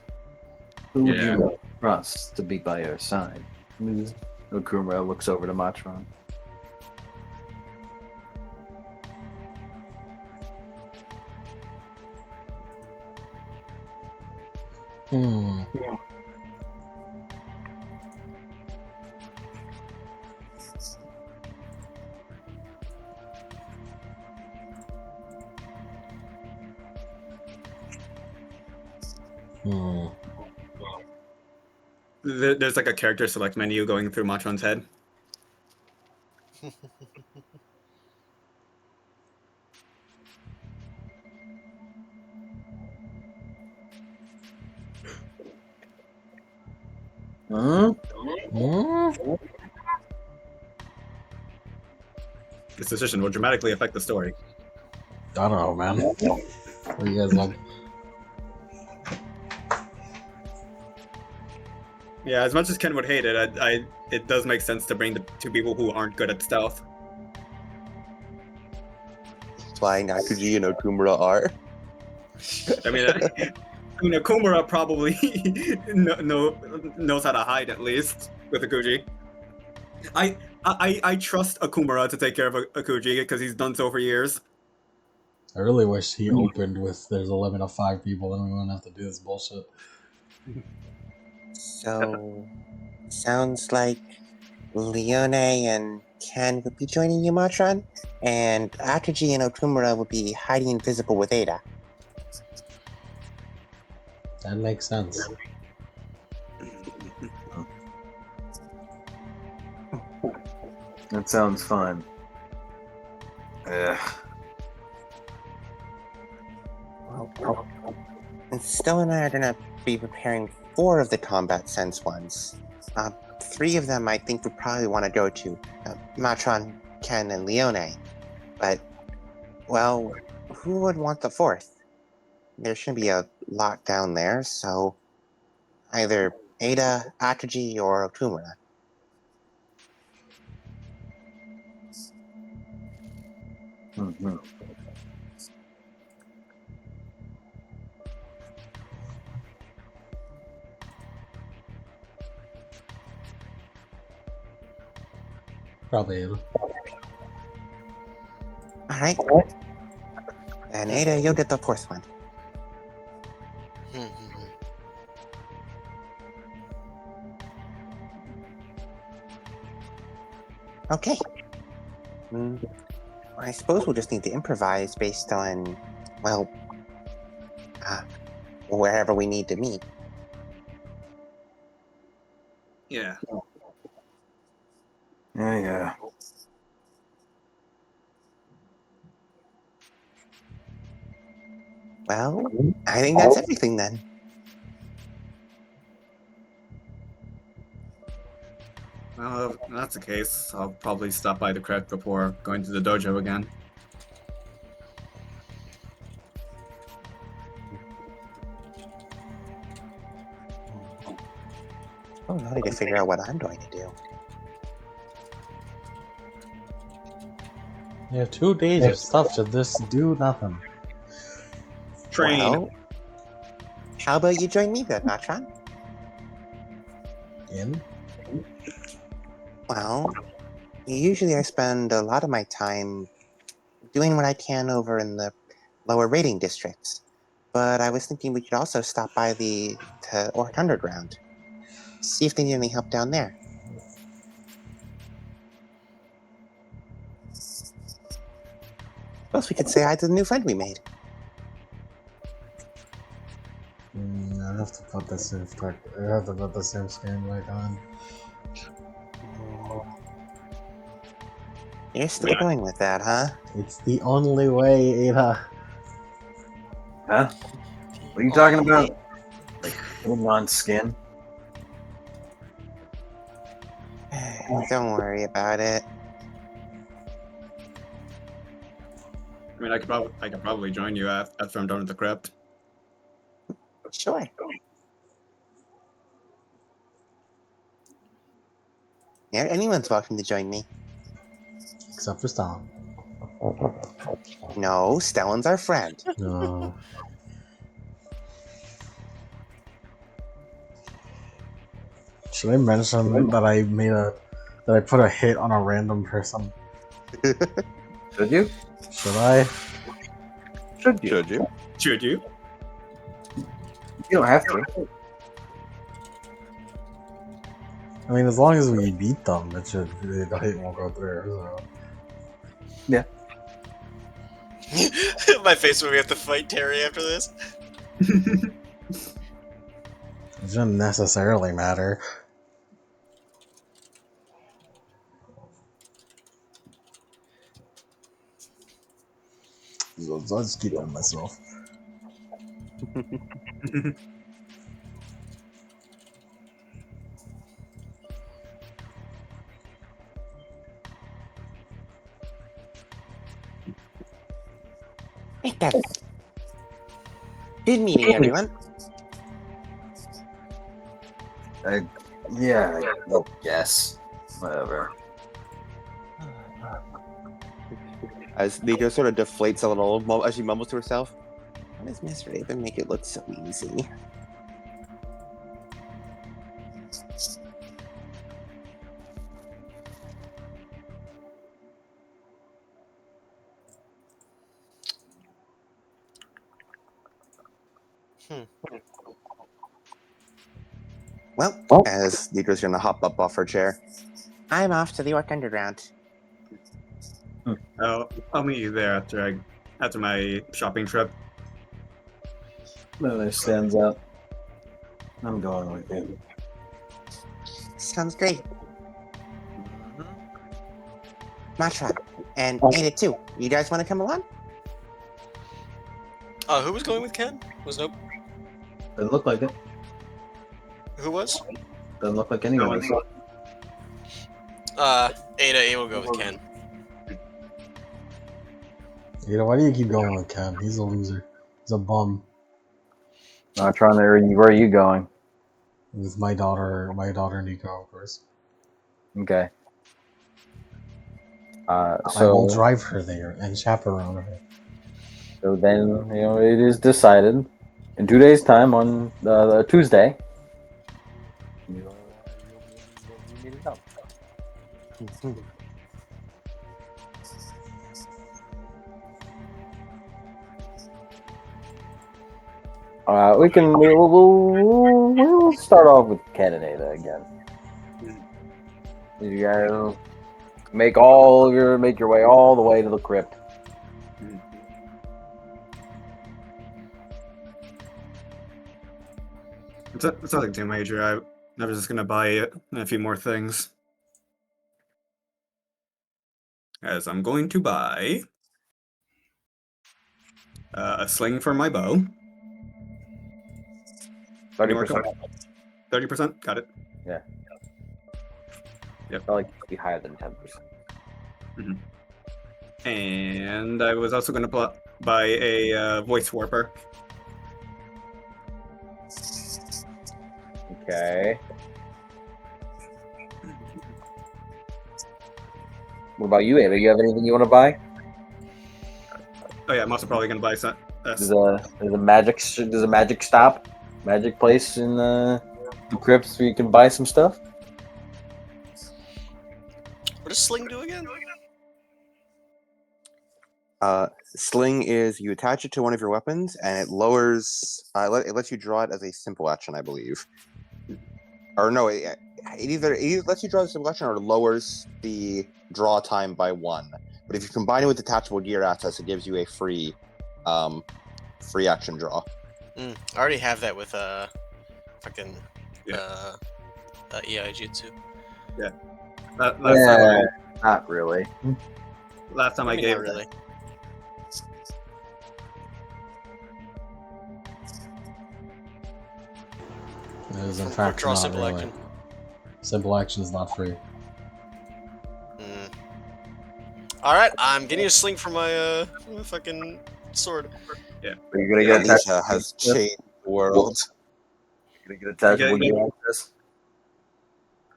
Who would Yeah. you trust to be by your side? Okumura looks over to Matron. There's like a character select menu going through Matron's head. This decision will dramatically affect the story. I don't know, man. What do you guys like? Yeah, as much as Ken would hate it, it does make sense to bring the 2 people who aren't good at stealth. That's why Nakuji and Okumura are. I mean, Okumura probably knows how to hide at least with Akuji. I trust Okumura to take care of Akuji because he's done so for years. I really wish he opened with there's a limit of 5 people, then we wouldn't have to do this bullshit. So, sounds like Leone and Ken would be joining you, Matron, and Akaji and Okumura would be hiding invisible with Ada. That makes sense. That sounds fun. Ugh. And Stella and I are gonna be preparing 4 of the combat sense ones. 3 of them I think would probably want to go to Matron, Ken, and Leone. But, well, who would want the 4th? There shouldn't be a lot down there, so either Ada, Akaji, or Okumura. Mhm. Probably Ada. Alright. And Ada, you'll get the 4th one. Okay. I suppose we'll just need to improvise based on, well, uh, wherever we need to meet. Yeah. Yeah. Well, I think that's everything then. Well, if that's the case, I'll probably stop by the crypt before going to the dojo again. Oh, I need to figure out what I'm going to do. Yeah, 2 days of stuff to just do nothing. Train. Well, how about you join me then, Matron? In? Well, usually I spend a lot of my time doing what I can over in the lower rating districts. But I was thinking we could also stop by the Orc Underground. See if they need any help down there. Plus, we could say hi to the new friend we made. I have to put the same I have to put the same skin back on. You're still going with that, huh? It's the only way, Ada. Huh? What are you talking about? Like full on skin? Don't worry about it. I mean, I could probably join you after I'm done with the crypt. Sure. Yeah, anyone's welcome to join me. Except for Stalin. No, Stellan's our friend. No. Should I mention that I put a hit on a random person? Should you? Should I? Should you? Should you? Should you? You don't have to. I mean, as long as we beat them, the hit won't go through. So. My face when we have to fight Terry after this. It doesn't necessarily matter. So I'll just keep it to myself. Right then. Good meeting, everyone. Yeah, I guess. Whatever. As Nito sort of deflates a little as she mumbles to herself. How does Miss Raven make it look so easy? Well, As Nito's gonna hop up off her chair. I'm off to the Orc Underground. I'll meet you there after my shopping trip. Lily stands up. I'm going with you. Sounds great. Matron, and Ada too. You guys want to come along? Who was going with Ken? Was nope. Doesn't look like it. Who was? Doesn't look like anyone. Ada will go with Ken. You know, why do you keep going with Ken? He's a loser. He's a bum. Not trying to. Where are you going? With my daughter Nico, of course. Okay. I So will drive her there and chaperone her. So then, it is decided in 2 days' time on Tuesday. You'll need help. We'll start off with Ken and Ada again. You guys Make your way all the way to the crypt. It's nothing too major. I was just gonna buy it and a few more things. As I'm going to buy a sling for my bow. 30%. 30%? Got it. Yeah. Yep. I like to be higher than 10%. And I was also going to buy a voice warper. Okay. What about you, Ava? You have anything you want to buy? Oh yeah, I'm also probably going to buy some. There's a magic stop, magic place in the crypts where you can buy some stuff. What does sling do again? Sling is you attach it to one of your weapons, and it lowers. It lets you draw it as a simple action, I believe. Or no, it either lets you draw the simple action or lowers the draw time by 1. But if you combine it with detachable gear access, it gives you a free action draw. I already have that with fucking Yeah. EI Jutsu. Yeah. Not really. Last time I mean, gave not really. It is in From fact quick draw not simple really. action. Simple action is not free. Alright, I'm getting a sling for my fucking sword. Are you gonna get attached? Alicia has changed the world. You're gonna get attachable Okay, gear access?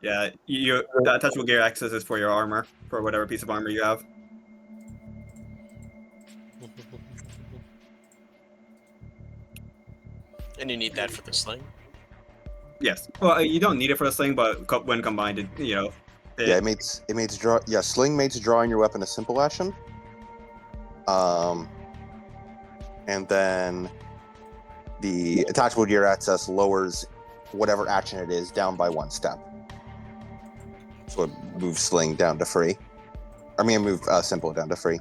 Yeah, that attachable gear access is for your armor, for whatever piece of armor you have. And you need that for the sling. Yes. Well, you don't need it for a sling, but when combined, It makes draw. Yeah, sling makes drawing your weapon a simple action. And then the attachable gear access lowers whatever action it is down by 1 step. So it moves sling down to free. I mean, move simple down to free.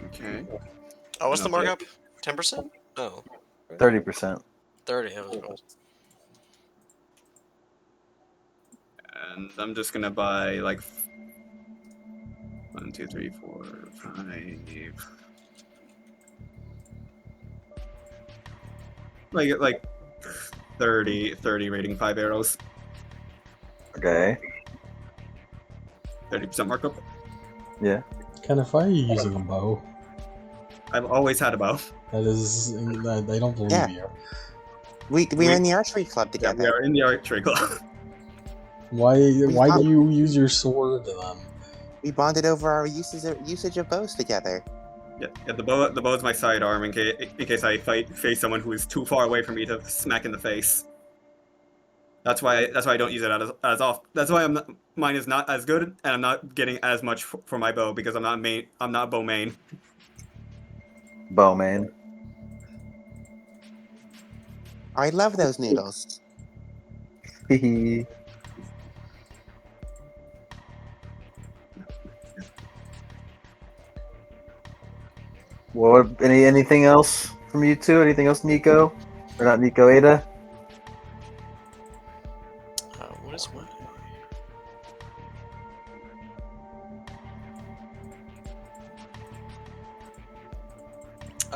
Okay. Oh, what's the Okay. markup? 10%? Oh, 30%. 30. That was good. And I'm just gonna buy like 1, 2, 3, 4, 5. Like 30 rating 5 arrows. Okay. 30% markup. Yeah. Kenneth, why are you using a bow? I've always had a bow. That is, I don't believe Yeah. you. We are in the archery club Yeah, we together. are in the archery club. Why do you use your sword then? We bonded over our usage of bows together. Yeah, the bow is my sidearm in case I face someone who is too far away from me to smack in the face. That's why I don't use it as often. That's why mine is not as good, and I'm not getting as much for my bow because I'm not bow main. Bowman. I love those noodles. Hehe. What? Anything else from you two? Anything else, Nico? Or not Nico, Ada? What is my...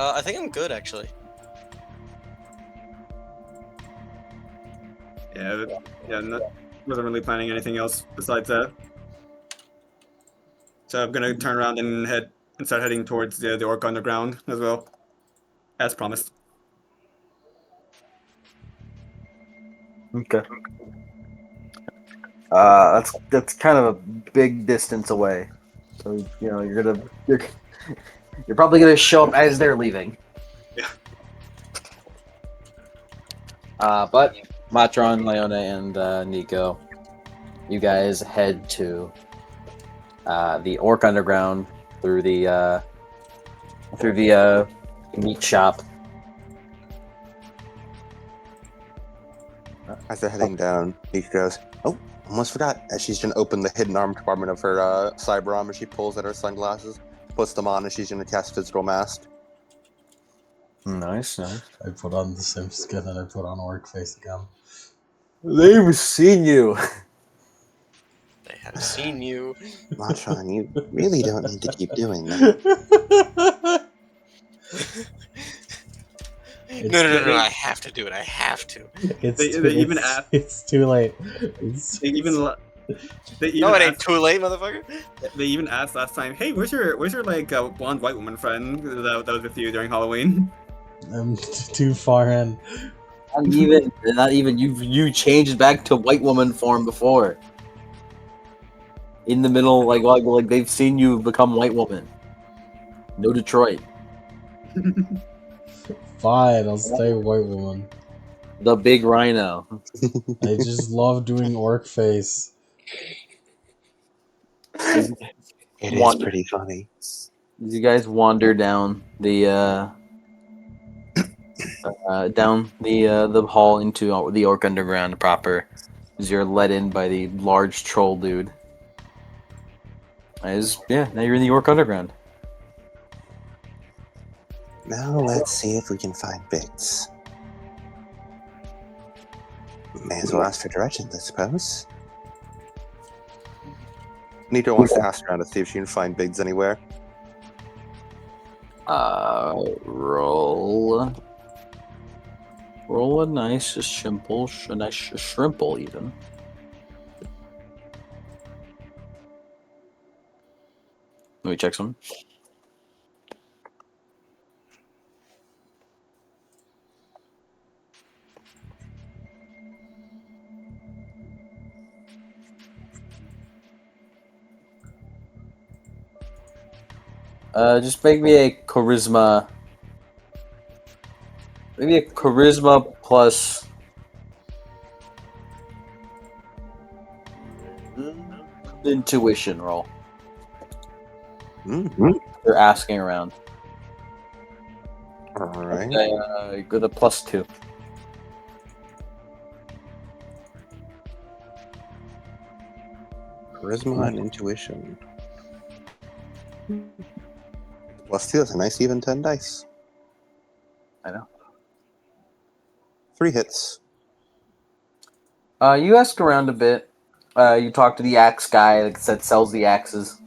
I think I'm good, actually. Yeah, wasn't really planning anything else besides that. So I'm gonna turn around and start heading towards the Orc Underground as well, as promised. Okay. That's kind of a big distance away, so you're probably gonna show up as they're leaving. Yeah. But Matron, Leona, and Nico, you guys head to the Orc Underground through the meat shop. As they're heading down, he goes, "Oh, almost forgot." As she's gonna open the hidden arm compartment of her cyber arm, and she pulls out her sunglasses, puts them on, and she's gonna cast physical mask. Nice. I put on the same skin and I put on orc face again. They've seen you. They have seen you. Matron, you really don't need to keep doing that. No, I have to do it. I have to. It's too late. It's, They even No, it ain't asked, too late, motherfucker. they even asked last time, "Hey, where's your like blonde white woman friend that was with you during Halloween?" I'm too far in. Not even. You changed back to white woman form before. In the middle, like they've seen you become white woman. No Detroit. Fine, I'll stay white woman. The big rhino. I just love doing orc face. It is Wander- pretty funny. You guys wander down the the hall into the Orc Underground proper, as you're led in by the large troll dude. Now you're in the Orc Underground. Now let's see if we can find bits. May as well ask for directions, I suppose. Nito wants to ask around to see if she can find Biggs anywhere. Roll a nice shrimple even. Let me check some. Just make me a charisma. Maybe a charisma plus. Intuition roll. Mm-hmm. They're asking around. Alright. With a +2. Charisma and intuition. +2, that's a nice even 10 dice. I know. 3 hits. You ask around a bit. You talk to the axe guy that sells the axes.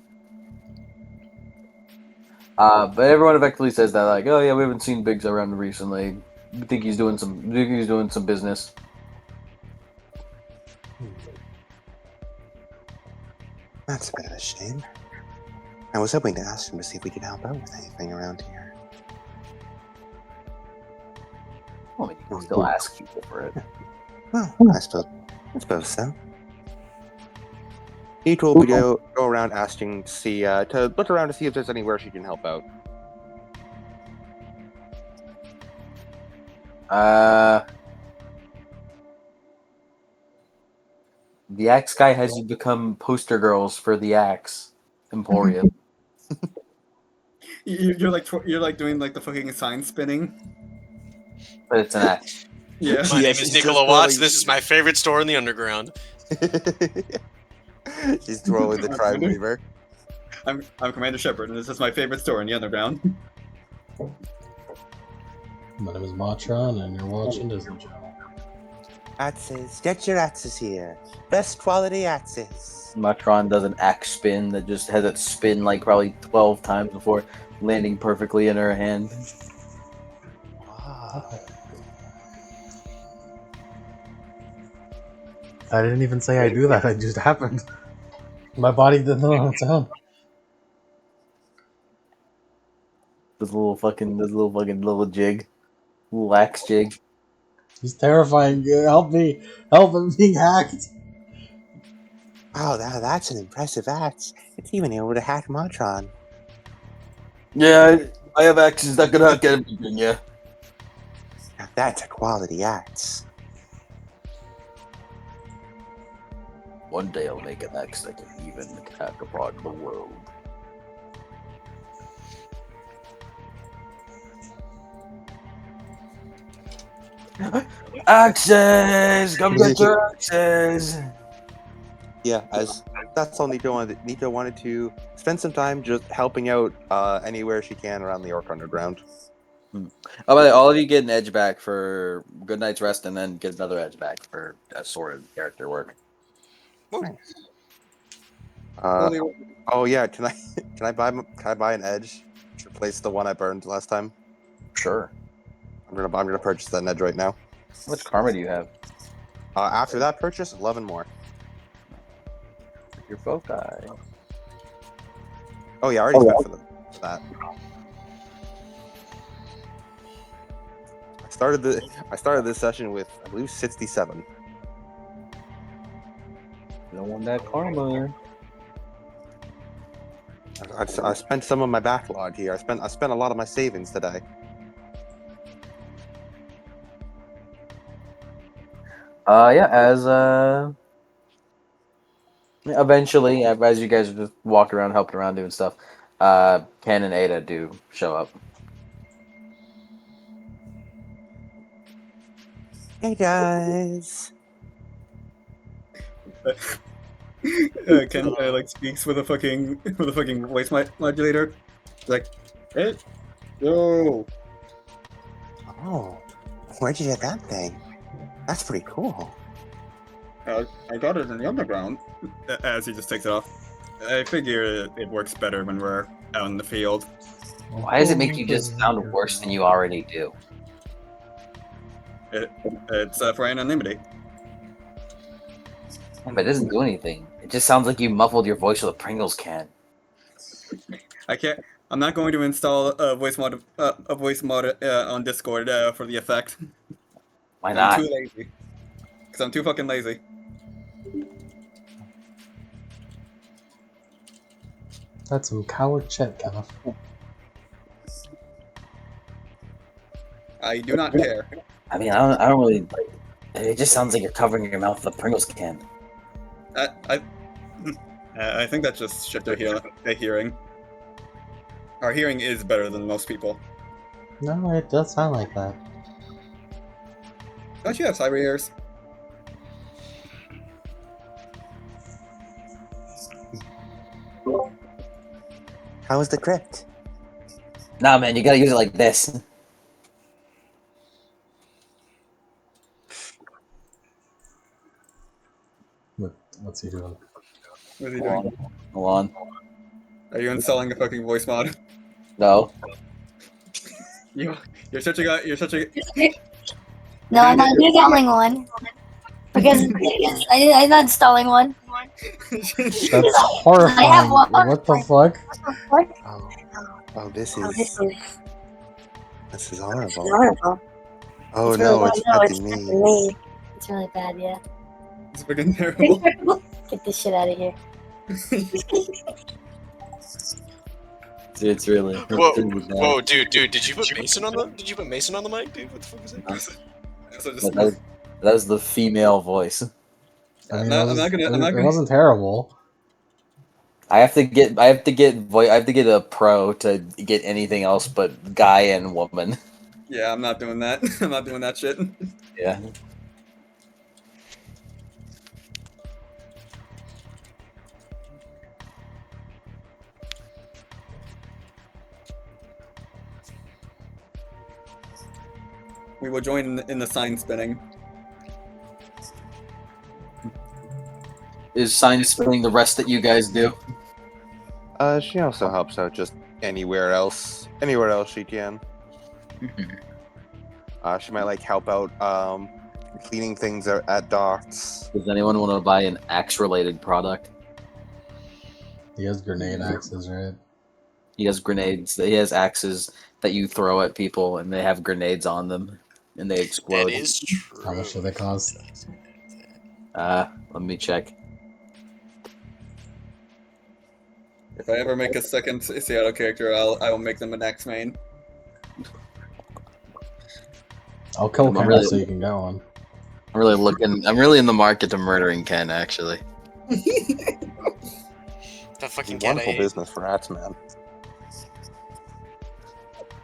But everyone effectively says that, like, oh yeah, we haven't seen Biggs around recently. We think he's doing some business. That's a bit of a shame. I was hoping to ask him to see if we could help out with anything around here. Well, I mean, you can still ask people for it. Well, I suppose so. Nito will go around asking to see, to look around to see if there's anywhere she can help out. The axe guy has you become poster girls for the axe Emporium. You're like doing like the fucking sign spinning. But it's an axe. Yeah. My Yeah, name she's is just Nicola Watts. throwing- This is my favorite store in the underground. She's throwing the Crime Weaver. I'm Commander Shepard, and this is my favorite store in the underground. My name is Matron, and you're watching Disney Channel. Axes, get your axes here. Best quality axes. Matron does an axe spin that just has it spin like probably 12 times before landing perfectly in her hand. Wow. I didn't even say I do that. It just happened. My body did that on its own. This little jig. Little axe jig. He's terrifying. Help me! Help! I'm being hacked. Wow, that's an impressive axe. It's even able to hack Matron. Yeah, I have axes that could hack anything, yeah. Now that's a quality axe. One day I'll make an axe that can even hack abroad the world. Axes! Come get your axes! Yeah, as that's all Nito wanted. Nito wanted to spend some time just helping out anywhere she can around the Orc Underground. Oh, by the way, all of you get an edge back for good night's rest, and then get another edge back for assorted character work. Holy- Oh yeah, can I can I buy an edge to replace the one I burned last time? Sure. I'm gonna purchase that edge right now. How much karma do you have? After that purchase, 11 more. Your foci. Oh yeah, I already spent for that. I started this session with I believe 67. You don't want that karma. I spent some of my backlog here. I spent a lot of my savings today. Yeah, as eventually, as you guys are just walking around, helping around, doing stuff, Ken and Ada do show up. Hey guys. Ken like speaks with a fucking voice modulator. Like, hey, yo. Oh, where'd you get that thing? That's pretty cool. I got it in the underground. As he just takes it off. I figure it works better when we're out in the field. Why does it make you just sound worse than you already do? It's for anonymity. Yeah, but it doesn't do anything. It just sounds like you muffled your voice with a Pringles can. I can't. I'm not going to install a voice mod on Discord for the effect. Why not? I'm too lazy. Because I'm too fucking lazy. That's some coward shit, Kenneth. I do not care. I mean, I don't really like. It just sounds like you're covering your mouth with a Pringles can. I think that's just shit their hearing. Our hearing is better than most people. No, it does sound like that. Don't you have cyber ears? How was the crypt? Nah, man, you gotta use it like this. What's he doing? What is he doing? Hold on. Are you installing a fucking voice mod? No. You're such a guy. You're such a. No, I'm not installing one. Because I'm not installing one. That's I horrifying. have one. What the fuck? Oh, this Oh, is horrible. It's horrible. Oh It's no, really it's bad. affecting It's me. affecting me. It's really bad, yeah. It's freaking terrible. Get this shit out of here. It's really. Whoa, dude, did you put Mason on the? Did you put Mason on the mic, dude? What the fuck is that? So just, That was the female voice. I mean, I'm not gonna. it wasn't terrible. I have to get a pro to get anything else but guy and woman. Yeah, I'm not doing that. I'm not doing that shit. Yeah. We will join in the sign spinning. Is sign spinning the rest that you guys do? She also helps out just anywhere else she can. She might like help out cleaning things at docks. Does anyone want to buy an axe-related product? He has grenade axes, right? He has grenades. He has axes that you throw at people, and they have grenades on them, and they explode. That is true. How much do they cost? Let me check. If I ever make a second Seattle character, I will make them an X main. I'll kill I'm Kenneth really- so you can go on. I'm really in the market to murdering Ken, actually. That fucking cat I Wonderful ate. business for rats, man.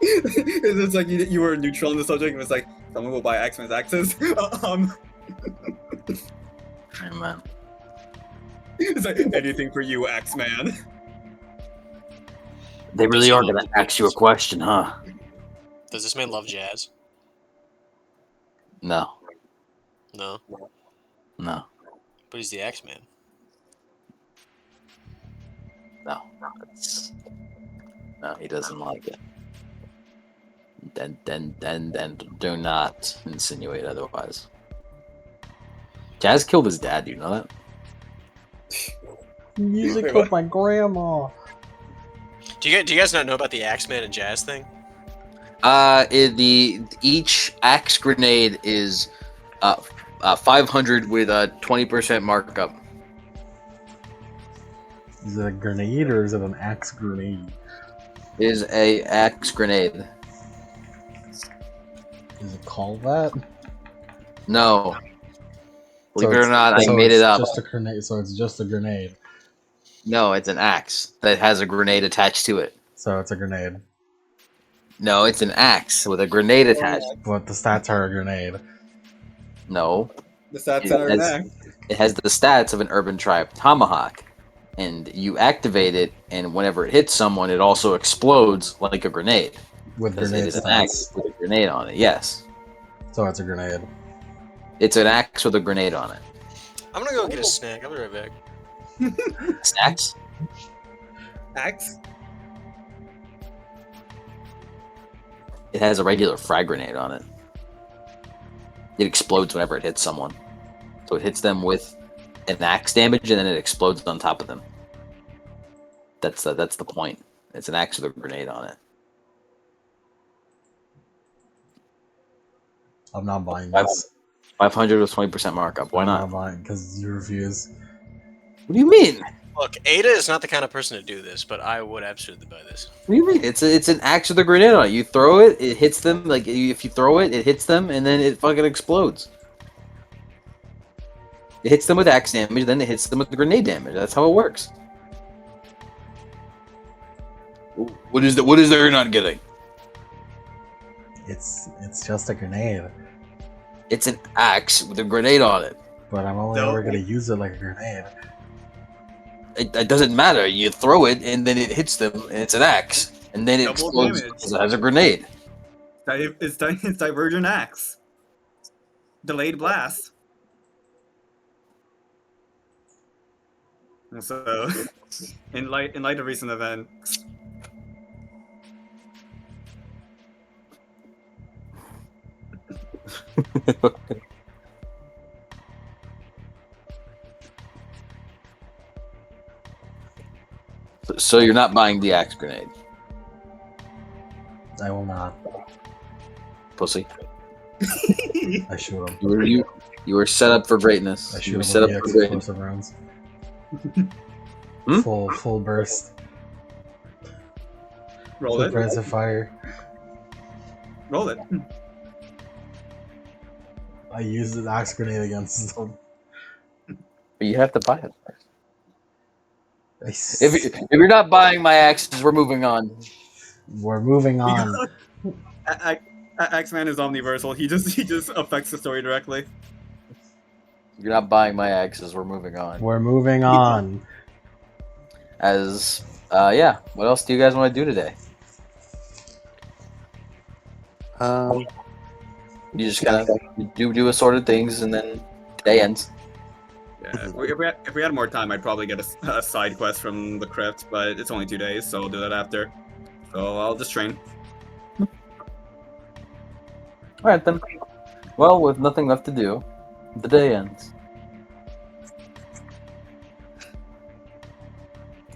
It's like you were neutral on the subject. It was like, Someone will buy Axeman's axes. Hey, man. It's like anything for you, Axeman. They Does really he are love gonna the ask you a jazz? question, huh? Does this man love jazz? No, No, no, but he's the Axeman. no. No, he doesn't like it. Then do not insinuate otherwise. Jazz killed his dad. Do you know that? Music Wait, killed what? my grandma. Do you guys not know about the Axeman and jazz thing? Each axe grenade is 500 with a 20% markup. Is it a grenade or is it an axe grenade? Is a axe grenade? Is it called that? No, believe So it or it's, not, I so made it's it up. just a grenade. So it's just a grenade. No, it's an axe that has a grenade attached to it. So it's a grenade. No, it's an axe with a grenade attached. But the stats are a grenade. No, The stats it center has, neck. it has the stats of an urban tribe tomahawk, and you activate it, and whenever it hits someone, it also explodes like a grenade. With Because it grenade is an axe stats. with a grenade on it. Yes, So it's a grenade. it's an axe with a grenade on it. I'm gonna go get a snack. I'll be right back. Snacks? Axe? It has a regular frag grenade on it. It explodes whenever it hits someone. So it hits them with an axe damage, and then it explodes on top of them. That's the point. It's an axe with a grenade on it. I'm not buying this. 500 with 20% markup. Why I'm not? not buying because you refuse. What do you mean? Look, Ada is not the kind of person to do this, but I would absolutely buy this. What do you mean? It's an axe with a grenade on it. You throw it, it hits them. Like if you throw it, it hits them, and then it fucking explodes. It hits them with axe damage, then it hits them with the grenade damage. That's how it works. What is there you're not getting? It's just a grenade. It's an axe with a grenade on it. But I'm only No. ever gonna use it like a grenade. It doesn't matter. You throw it, and then it hits them, and it's an axe, and then it Double explodes damage. because it has a grenade. It's Divergent Axe. Delayed Blast. And so, in light of recent events, So you're not buying the axe grenade, I will not. pussy. I shoot him. You were set up for greatness. I You shoot were him set with up the for greatness. explosive rounds. Hmm? Full burst. roll Full it. range of fire. Roll it. I use the axe grenade against them. But you have to buy it. I If you're not buying my axes, we're moving on. We're moving on. Axeman is omniversal. He just affects the story directly. If you're not buying my axes, we're moving on. We're moving on. Yeah. What else do you guys want to do today? You just kind of do assorted things, and then day ends. Yeah, if we had more time, I'd probably get a side quest from the crypt, but it's only 2 days, so I'll do that after. So I'll just train. All right then. Well, with nothing left to do, the day ends.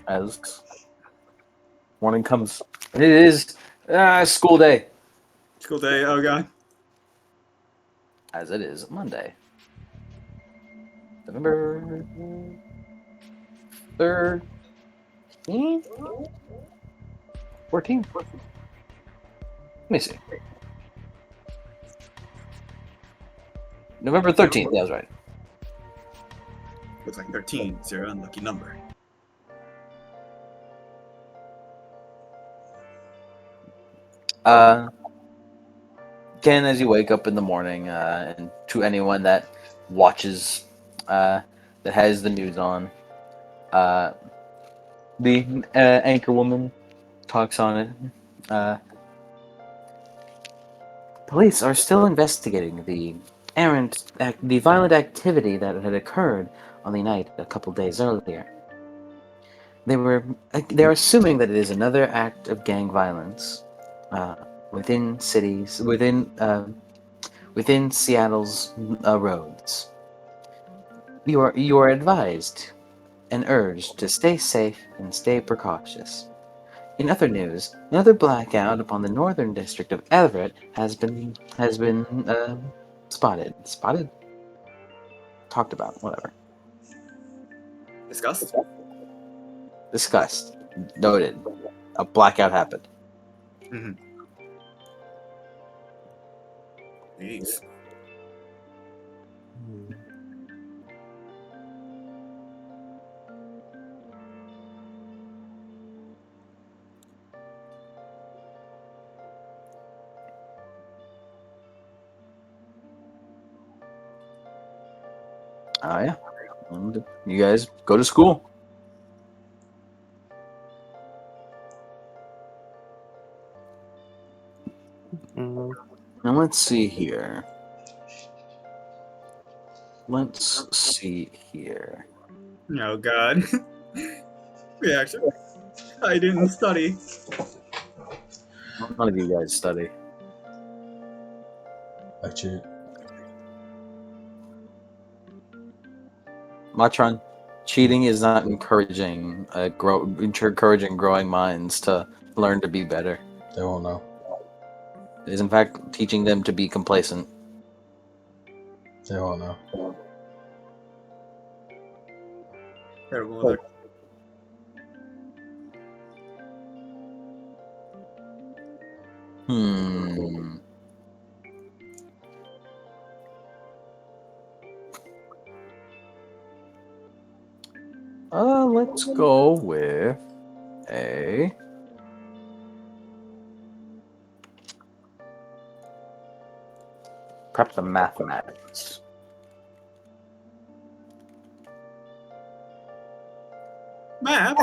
As morning comes, and it is school day, School day. Oh god. as it is Monday, November 13th, 14th. Let me see. November 13th. Yeah, I was right. Looks like 13 is your unlucky number. Ken, as you wake up in the morning, and to anyone that watches, that has the news on, uh, the anchor woman talks on it. Police are still investigating the violent activity that had occurred on the night a couple days earlier. They're assuming that it is another act of gang violence within cities, within Seattle's roads. You are advised and urged to stay safe and stay precautious. In other news, another blackout upon the northern district of Everett has been spotted. Spotted? Talked about. Whatever. Discussed? Discussed. Noted. A blackout happened. Mm-hmm. Jeez. Oh yeah. And you guys go to school. Mm, Now let's see here. Let's see here. Oh god. Reaction. I didn't study. None of you guys study. I cheat. Matron, cheating is not encouraging growing minds to learn to be better. They won't know. It is in fact teaching them to be complacent. They won't know. Terrible mother. Hmm. Let's go with a. Perhaps a mathematics. Math?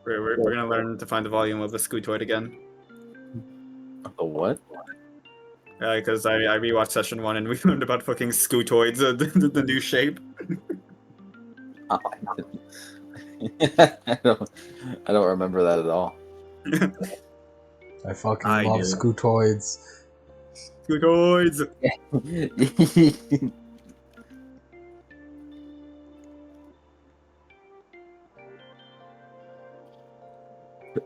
We're gonna learn to find the volume of the Scootoid again. A what? Because I rewatched session 1 and we learned about fucking Scootoids, the new shape. Oh, I don't remember that at all. I fucking I love do. Scootoids. Scootoids!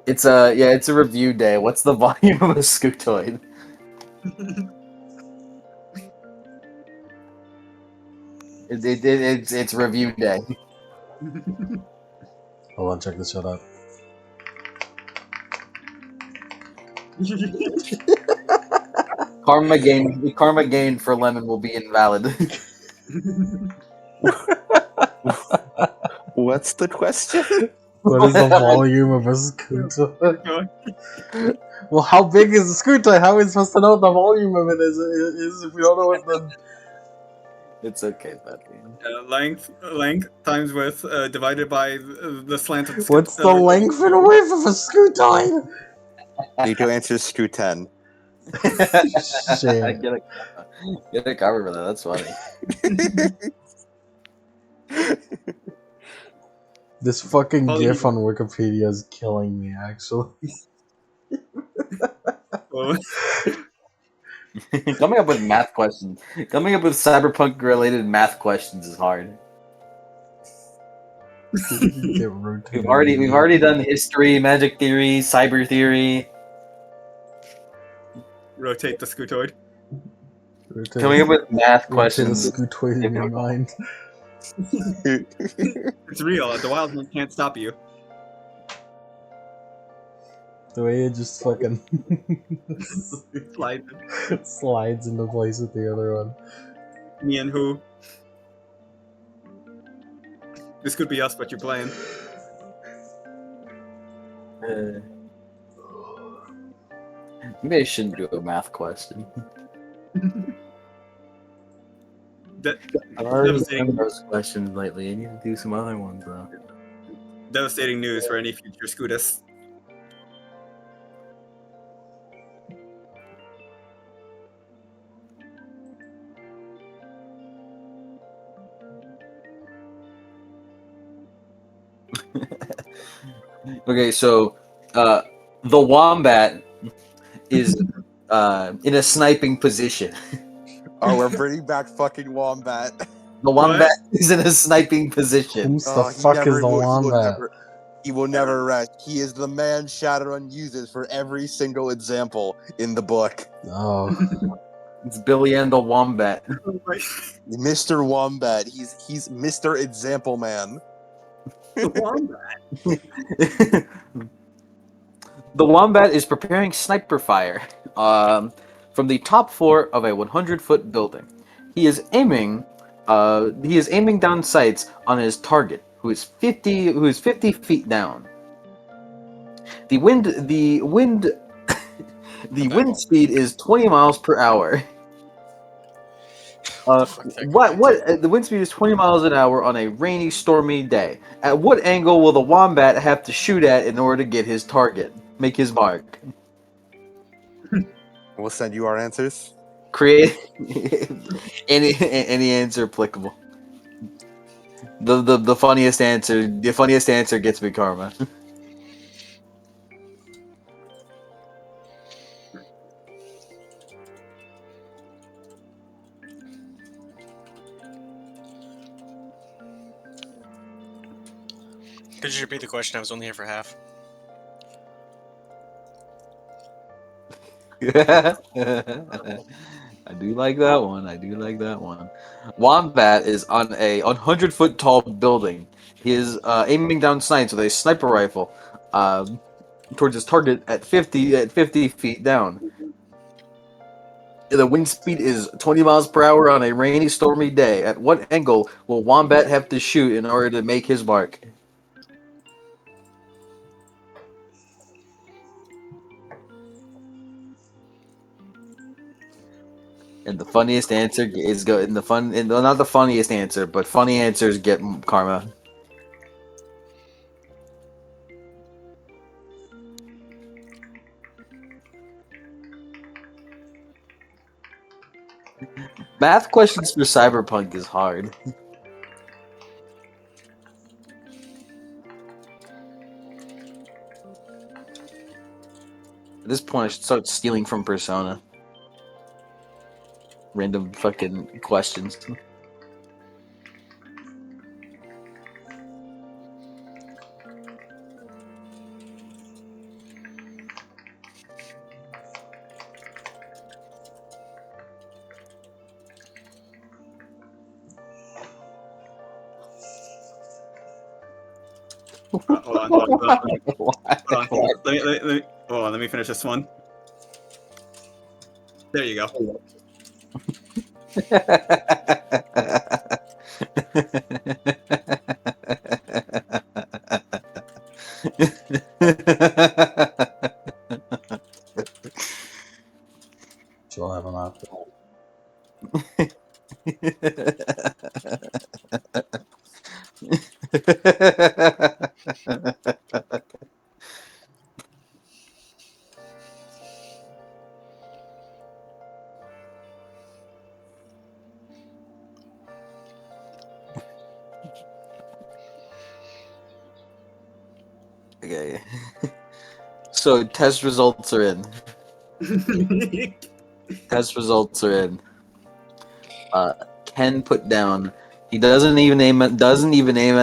It's a review day. What's the volume of a Scootoid? It's review day. Hold on, check this shit out. Karma gain for Lemon will be invalid. What's the question? What is the volume of a Scootoid? Well, how big is the Scootoid? How are we supposed to know what the volume of it is if we don't know what the... It's okay, buddy. Length times width divided by the slanted. What's the length and width of a Scootoid? Nito answers Scoot 10. Shit. Get a cover for that. That's funny. This fucking Volume. GIF on Wikipedia is killing me, actually. Coming up with math questions. Coming up with cyberpunk-related math questions is hard. Get rotated. We've already done history, magic theory, cyber theory. Rotate the Scootoid. Coming up with math Rotate a questions. Scootoid in your mind. It's real. The wild one can't stop you. The way it just fucking Slide. slides into place with the other one. Me and who? This could be us, but you're playing. Maybe I shouldn't do a math question. De- I've already devastating, done those questions lately. I need to do some other ones though. devastating news for any future Scudists. Okay, so the wombat is in a sniping position. Oh, we're bringing back fucking Wombat. The wombat is in a sniping position. Who's the Oh, he fuck never is the will- wombat? He will never rest. He is the man Shadowrun uses for every single example in the book. Oh, It's Billy and the wombat. Mr. Wombat. He's Mr. Example Man. The wombat. The wombat is preparing sniper fire from the top floor of a 100-foot building. He is aiming down sights on his target, who is 50 feet down. The wind speed is 20 miles per hour. The wind speed is 20 miles an hour on a rainy, stormy day. At what angle will the wombat have to shoot at in order to get his target? Make his mark. We'll send you our answers. Create any answer applicable. The funniest answer gets me karma. Could you repeat the question? I was only here for half. I do like that one. Wombat is on a 100-foot tall building. He is aiming down sights with a sniper rifle towards his target at 50 feet down. The wind speed is 20 miles per hour on a rainy, stormy day. At what angle will Wombat have to shoot in order to make his mark? And the funniest answer is not the funniest answer, but funny answers get karma. Math questions for Cyberpunk is hard. At this point, I should start stealing from Persona. Random fucking questions. Hold on. Hold on. Let me finish this one. There you go. she'll have an op. Okay. So test results are in. Ken put down. He doesn't even aim at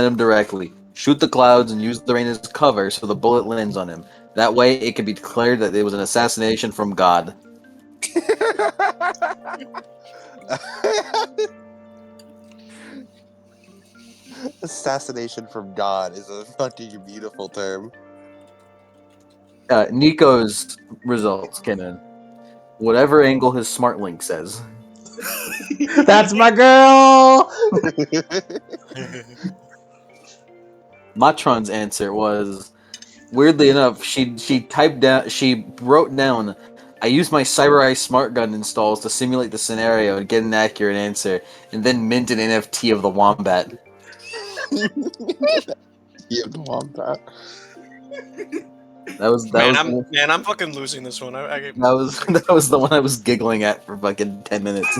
him directly. Shoot the clouds and use the rain as cover so the bullet lands on him. That way, it can be declared that it was an assassination from God. Assassination from God is a fucking beautiful term. Nico's results came in. Whatever angle his smart link says. That's my girl. Matron's answer was, weirdly enough, she wrote down, I used my Cyber Eye smart gun installs to simulate the scenario and get an accurate answer, and then mint an NFT of the wombat. You have the wombat. That was I'm fucking losing this one. that was the one I was giggling at for fucking 10 minutes.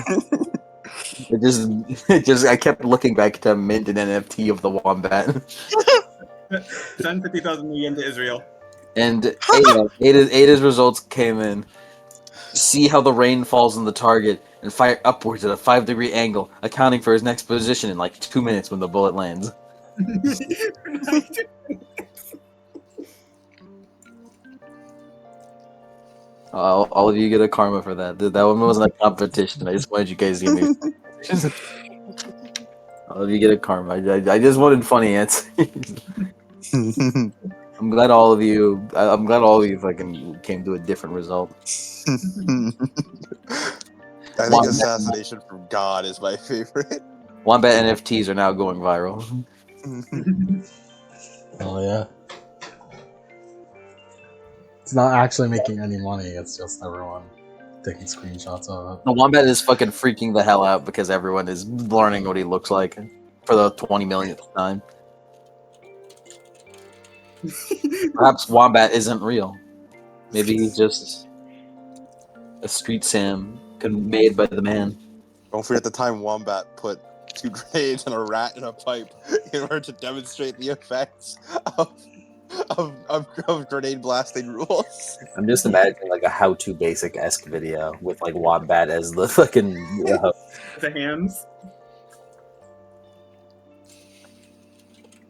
It just I kept looking back to mint an NFT of the wombat. Send 50,000 yen to Israel. And Ada's results came in. See how the rain falls on the target and fire upwards at a 5-degree angle, accounting for his next position in like 2 minutes when the bullet lands. All of you get a karma for that. That one wasn't a competition. I just wanted you guys to give me. All of you get a karma. I just wanted funny answers. I'm glad all of you. I'm glad all of you fucking came to a different result. I think assassination from God is my favorite. Wombat NFTs are now going viral. Oh yeah. It's not actually making any money. It's just everyone taking screenshots of The Wombat is fucking freaking the hell out because everyone is learning what he looks like for the 20 millionth time. Perhaps Wombat isn't real. Maybe he's just a street Sam made by the man. Don't forget the time Wombat put 2 grenades and a rat in a pipe in order to demonstrate the effects of grenade blasting rules. I'm just imagining like a how-to basic-esque video with like Wombat as the fucking The hands.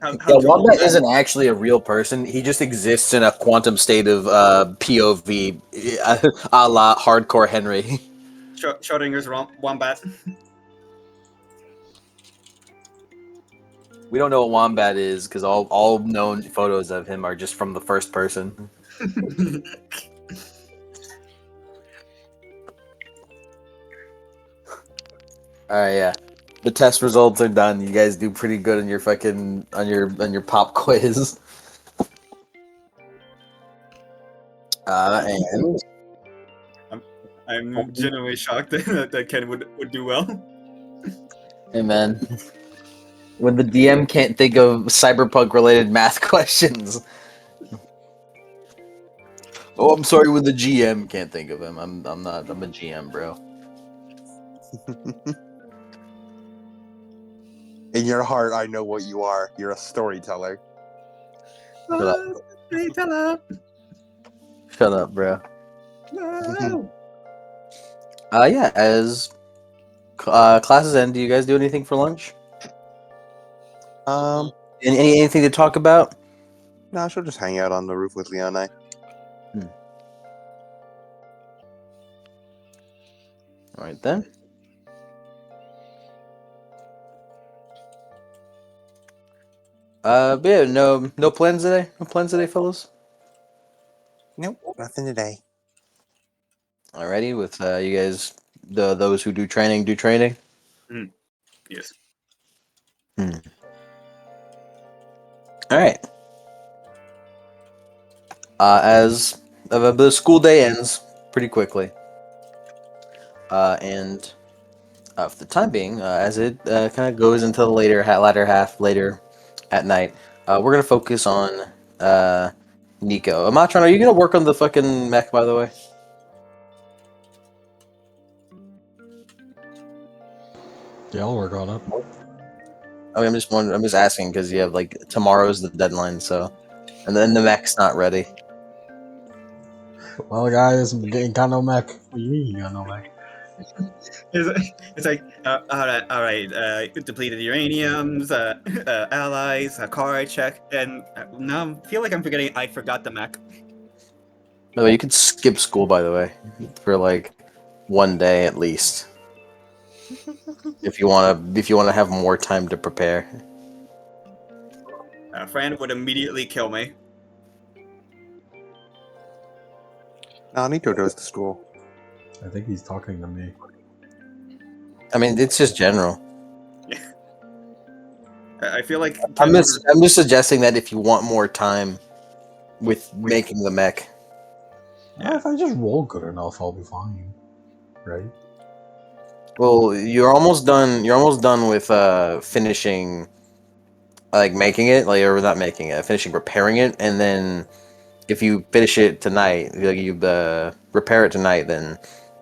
Yeah, Wombat isn't actually a real person. He just exists in a quantum state of POV, a la Hardcore Henry. Schrodinger's Wombat. We don't know what Wombat is because all known photos of him are just from the first person. Alright, yeah. The test results are done. You guys do pretty good on your fucking on your pop quiz. And I'm genuinely shocked that Ken would do well. hey man, when the DM can't think of cyberpunk related math questions. Oh, I'm sorry. When the GM can't think of him, I'm not. I'm a GM, bro. In your heart, I know what you are. You're a storyteller. Shut up, bro. No. Yeah. As classes end, do you guys do anything for lunch? Anything to talk about? No, she'll just hang out on the roof with Leon and I. All right then. But yeah, no plans today. No plans today, fellas. Nope, nothing today. Alrighty, with you guys, those who do training. Yes. All right. As the school day ends pretty quickly, and for the time being, as it kind of goes into the latter half later at night, we're gonna focus on Nico. Amatron, are you gonna work on the fucking mech, by the way? Yeah, I'll work on it. I mean, I'm just asking because you have like tomorrow's the deadline, so, and then the mech's not ready. Well, guys, ain't got no mech. What do you mean you got no mech? It's like, all right. Depleted uraniums, allies, a car check, and now I feel like I'm forgetting. I forgot the mech. By the way, you could skip school, by the way, for like one day at least, if you wanna have more time to prepare. A friend would immediately kill me. Nito goes to school. I think he's talking to me. I mean, it's just general. I feel like I'm just suggesting that if you want more time with making the mech, If I just roll good enough, I'll be fine. Right? well, you're almost done. You're almost done with finishing, like making it, like or not making it, finishing repairing it, and then if you finish it tonight, like you repair it tonight, then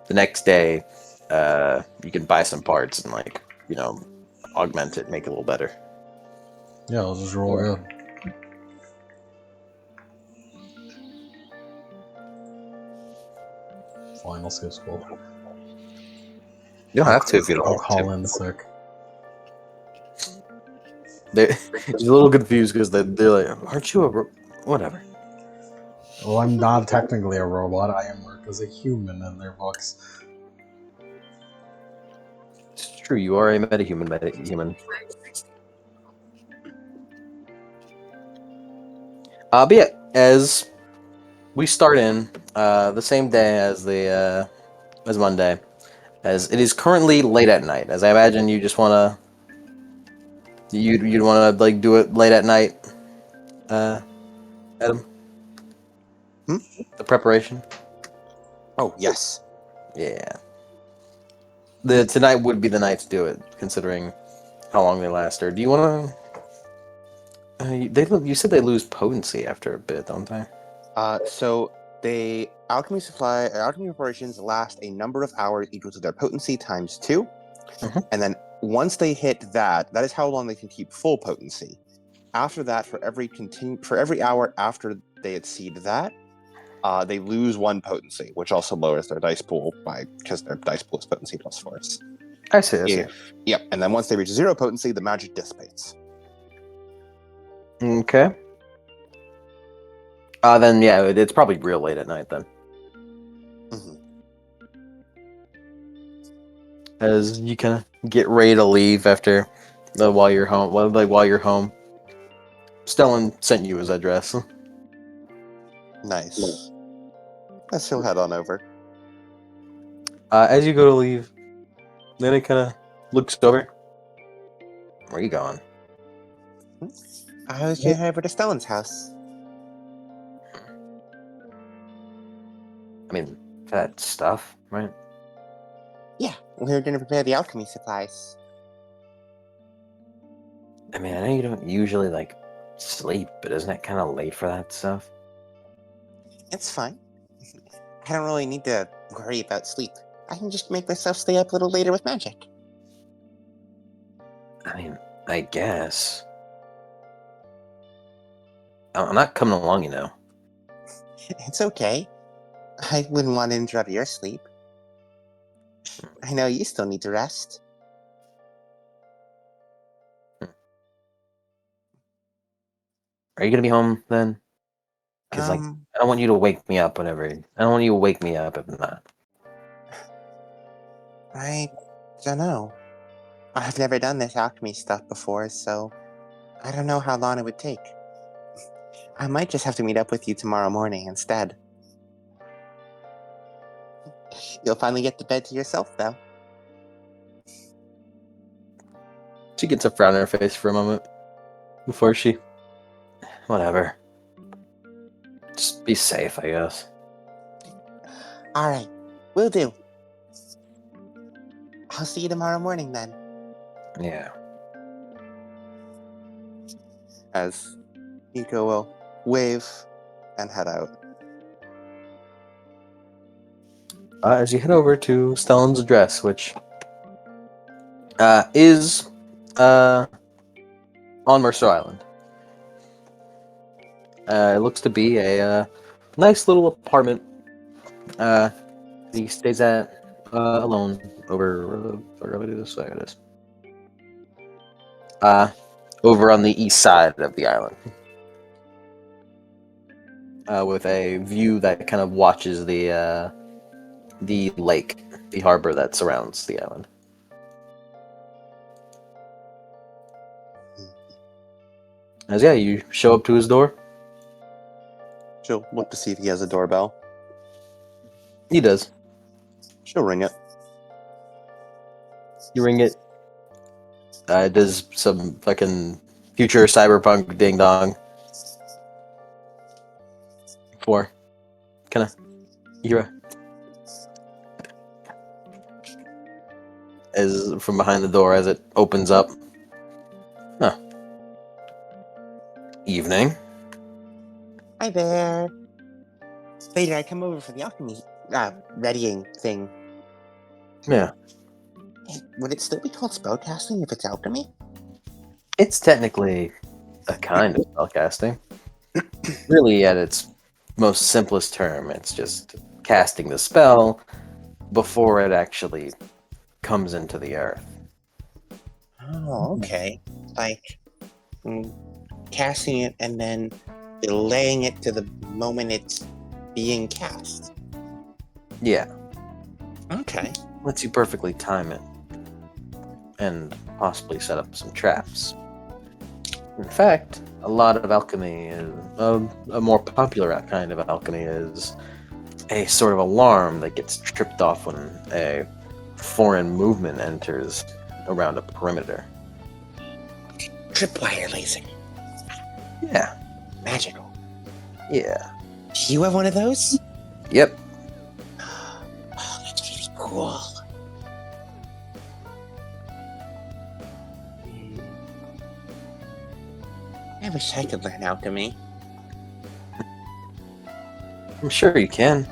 the next day, you can buy some parts and like augment it, make it a little better. Yeah, I'll just roll good. Fine, I'll skip school. You don't have to if you don't I'll want call to. in sick. He's a little confused because they're like, "Aren't you a whatever?" Well, I'm not technically a robot. I am marked as a human in their books. It's true. You are a metahuman. But yeah, as we start in the same day as the as Monday, as it is currently late at night. As I imagine, you just wanna you'd wanna like do it late at night, Adam. Hmm? The preparation. Oh, yes. Yeah. Tonight would be the night to do it, considering how long they last. Or do you want to? You said they lose potency after a bit, don't they? So they alchemy operations last a number of hours equal to their potency times 2. Mhm. And then once they hit that is how long they can keep full potency. After that, for every hour after they exceed that, they lose 1 potency, which also lowers their dice pool because their dice pool is potency plus force. I see. Yep, and then once they reach 0 potency, the magic dissipates. Okay. Then yeah, it's probably real late at night then. Mhm. As you kind of get ready to leave after while you're home. While you're home, Stellan sent you his address. Nice. Let's he'll head on over. As you go to leave, then it kind of looks over. Where are you going? I was going to head over to Stellan's house. I mean, that stuff, right? Yeah, we were going to prepare the alchemy supplies. I mean, I know you don't usually like sleep, but isn't it kind of late for that stuff? It's fine. I don't really need to worry about sleep. I can just make myself stay up a little later with magic. I mean, I guess. I'm not coming along, It's okay. I wouldn't want to interrupt your sleep. I know you still need to rest. Are you gonna be home then? Because I don't want you to wake me up whenever. I don't want you to wake me up if not. I don't know. I've never done this alchemy stuff before, so I don't know how long it would take. I might just have to meet up with you tomorrow morning instead. You'll finally get the bed to yourself, though. She gets a frown on her face for a moment before she. Whatever. Just be safe, I guess. Alright, will do. I'll see you tomorrow morning then. Yeah. As Nico will wave and head out. As you head over to Stellan's address, which is on Mercer Island. It looks to be a nice little apartment. He stays at alone over. This way it is. Over on the east side of the island, with a view that kind of watches the lake, the harbor that surrounds the island. As yeah, you show up to his door. She'll look to see if he has a doorbell. He does. She'll ring it. You ring it. It does some fucking future cyberpunk ding dong. 4. Kinda. Hira. As from behind the door as it opens up. Huh. Evening. Hi there. Later, I come over for the alchemy readying thing. Yeah. Hey, would it still be called spellcasting if it's alchemy? It's technically a kind of spellcasting. Really, at its most simplest term, it's just casting the spell before it actually comes into the earth. Oh, okay. Like casting it and then delaying it to the moment it's being cast. Yeah, Okay. lets you perfectly time it and possibly set up some traps. In fact, a lot of alchemy is a more popular kind of alchemy is a sort of alarm that gets tripped off when a foreign movement enters around a perimeter. Tripwire laser. Yeah, Magical. yeah, Do you have one of those? yep. Oh, that's really cool. I wish I could learn alchemy. I'm sure you can.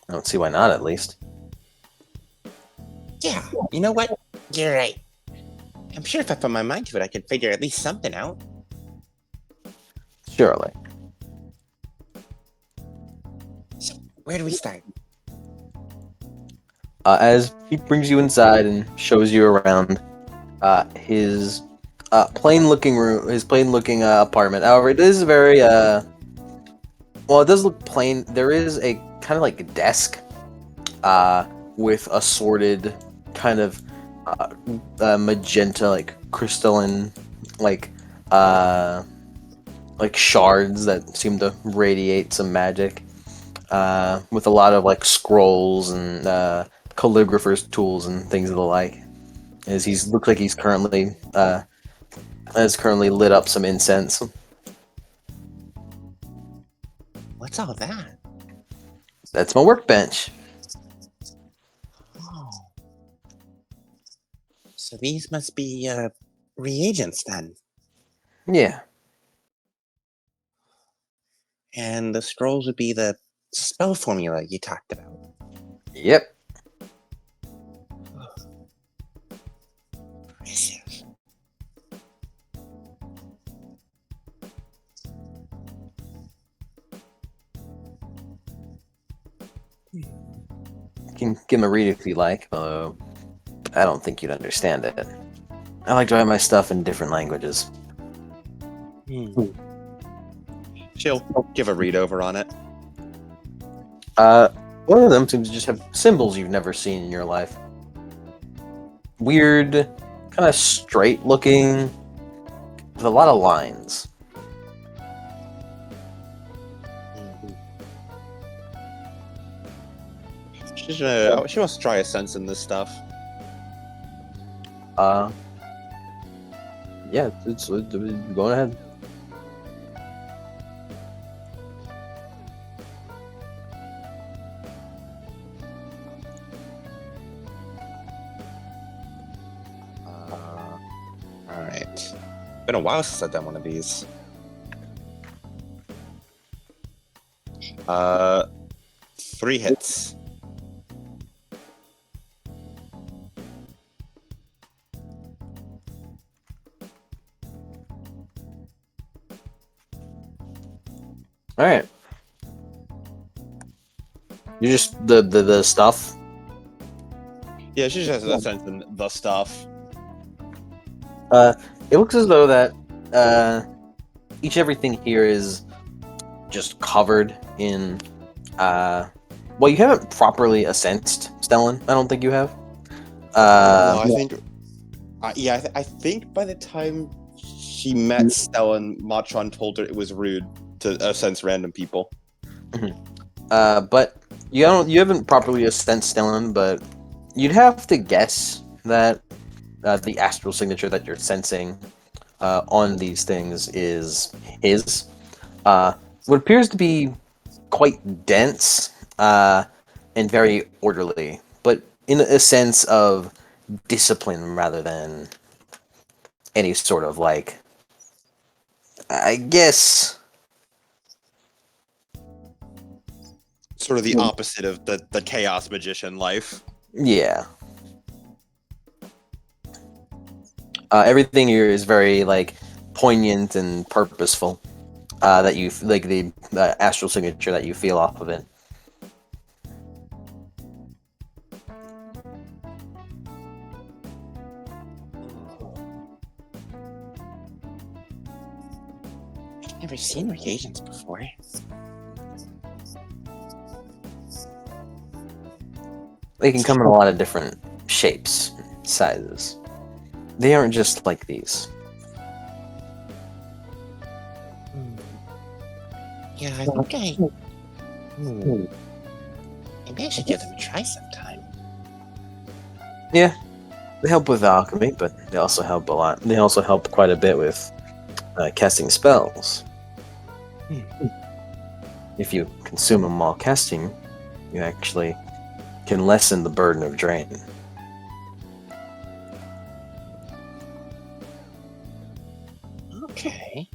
I don't see why not, at least. Yeah, you know what? You're right. I'm sure if I put my mind to it, I could figure at least something out. Surely. So, where do we start? As he brings you inside and shows you around his plain-looking room, his plain-looking apartment. However, it is very well, it does look plain. There is a kind of like desk with assorted kind of magenta, like crystalline, like shards that seem to radiate some magic. With a lot of like scrolls and calligrapher's tools and things of the like. As he looks like he's currently has currently lit up some incense. What's all that? That's my workbench. Oh. So these must be reagents then. Yeah. And the scrolls would be the spell formula you talked about. Yep. Impressive. You can give him a read if you like, although I don't think you'd understand it. I like to write my stuff in different languages. She'll give a read over on it. One of them seems to just have symbols you've never seen in your life. Weird, kind of straight looking, with a lot of lines. She wants to try a sense in this stuff. Yeah, it's going ahead. Alright. Been a while since I've done one of these. 3 hits. All right. You just the stuff. Yeah, she just has a sense in the stuff. It looks as though that each and everything here is just covered in. Well, you haven't properly assensed Stellan. I don't think you have. No, I think. I think by the time she met Stellan, Matron told her it was rude to sense random people. But you haven't properly sensed Stellan, but you'd have to guess that the astral signature that you're sensing on these things is his. What appears to be quite dense and very orderly, but in a sense of discipline rather than any sort of like, I guess. Sort of the opposite of the chaos magician life. Yeah. Everything here is very like poignant and purposeful. That you like the astral signature that you feel off of it. Never seen reagents before. They can come in a lot of different shapes, sizes. They aren't just like these. Yeah, I think maybe I should give them a try sometime. Yeah, they help with alchemy, but they also help a lot. They also help quite a bit with casting spells. If you consume them while casting, you actually can lessen the burden of drain. Okay.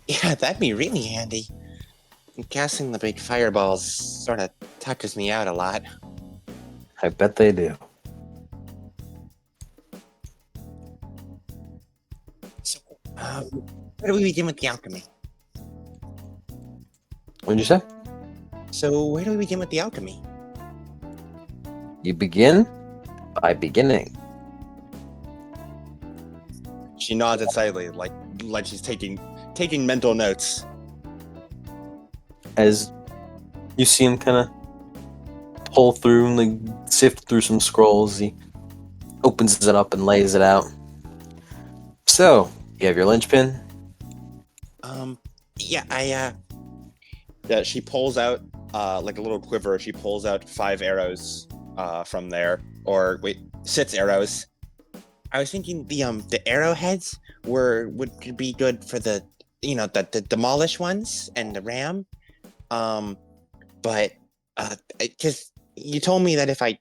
Yeah, that'd be really handy. Casting the big fireballs sort of touches me out a lot. I bet they do. So, where do we begin with the alchemy? What did you say? So, where do we begin with the alchemy? You begin by beginning. She nods excitedly, like she's taking mental notes. As you see him kind of pull through and like sift through some scrolls, he opens it up and lays it out. So, you have your linchpin. Yeah, Yeah, she pulls out like a little quiver. She pulls out 5 arrows from there, or wait, 6 arrows. I was thinking the arrowheads would be good for the the demolish ones and the ram. But because you told me that if I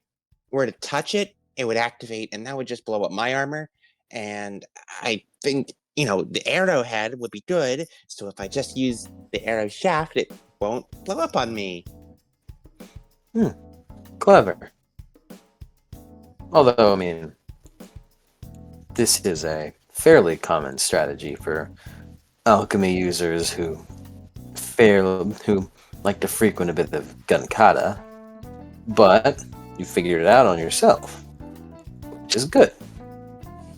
were to touch it, it would activate, and that would just blow up my armor. And I think the arrowhead would be good. So if I just use the arrow shaft, it won't blow up on me. Clever. Although, I mean, this is a fairly common strategy for alchemy users who like to frequent a bit of gunkata, but you figured it out on yourself, which is good.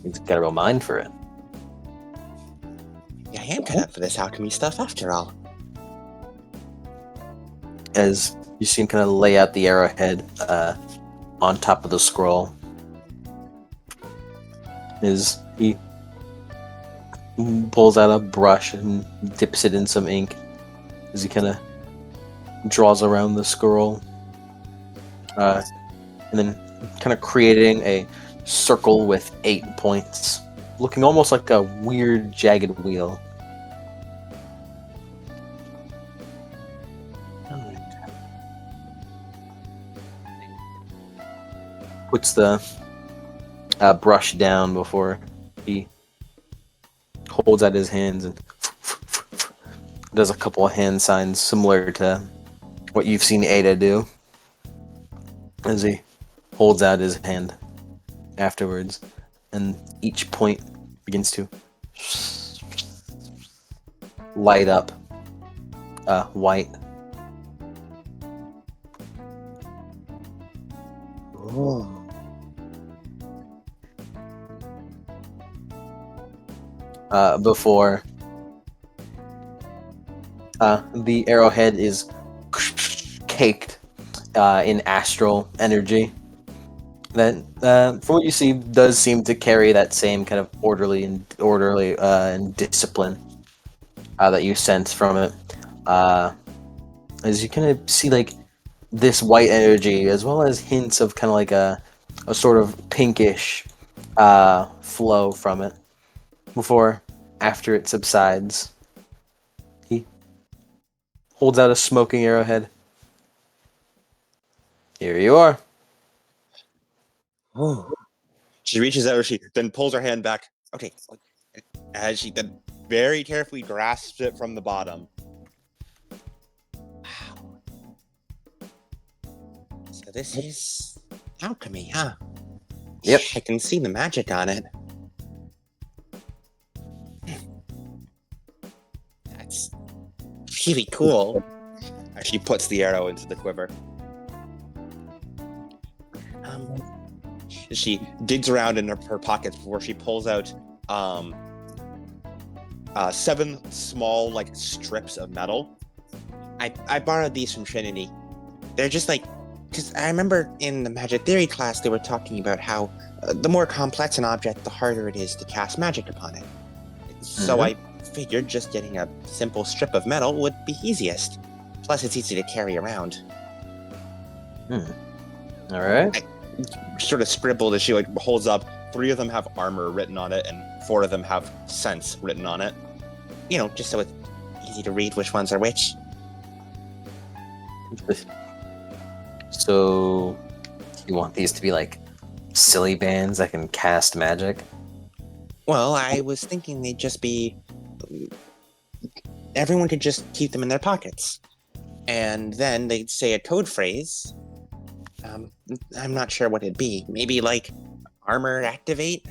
You've got a real mind for it. Yeah, I am cut out for this alchemy stuff after all. As you see him kind of lay out the arrowhead on top of the scroll, as he pulls out a brush and dips it in some ink, as he kind of draws around the scroll, and then kind of creating a circle with 8 points, looking almost like a weird jagged wheel. Puts the brush down before he holds out his hands and does a couple of hand signs similar to what you've seen Ada do, as he holds out his hand afterwards, and each point begins to light up white. Before the arrowhead is caked in astral energy that, from what you see, does seem to carry that same kind of orderly and discipline that you sense from it. as you kind of see like this white energy, as well as hints of kind of like a sort of pinkish flow from it. Before, after it subsides, he holds out a smoking arrowhead. Here you are. Oh. She reaches out, she then pulls her hand back. Okay. As she then very carefully grasps it from the bottom. Wow. So this is alchemy, huh? Yep. I can see the magic on it. That's really cool. As she puts the arrow into the quiver. She digs around in her pockets before she pulls out 7 small like strips of metal. I borrowed these from Trinity. They're just like, because I remember in the magic theory class they were talking about how the more complex an object, the harder it is to cast magic upon it. So I figured just getting a simple strip of metal would be easiest. Plus, it's easy to carry around. All right. Sort of scribbled as she like holds up. 3 of them have armor written on it, and 4 of them have sense written on it. You know, just so it's easy to read which ones are which. So, you want these to be like silly bands that can cast magic? Well, I was thinking they'd just be... Everyone could just keep them in their pockets. And then they'd say a code phrase. I'm not sure what it'd be. Maybe like armor activate?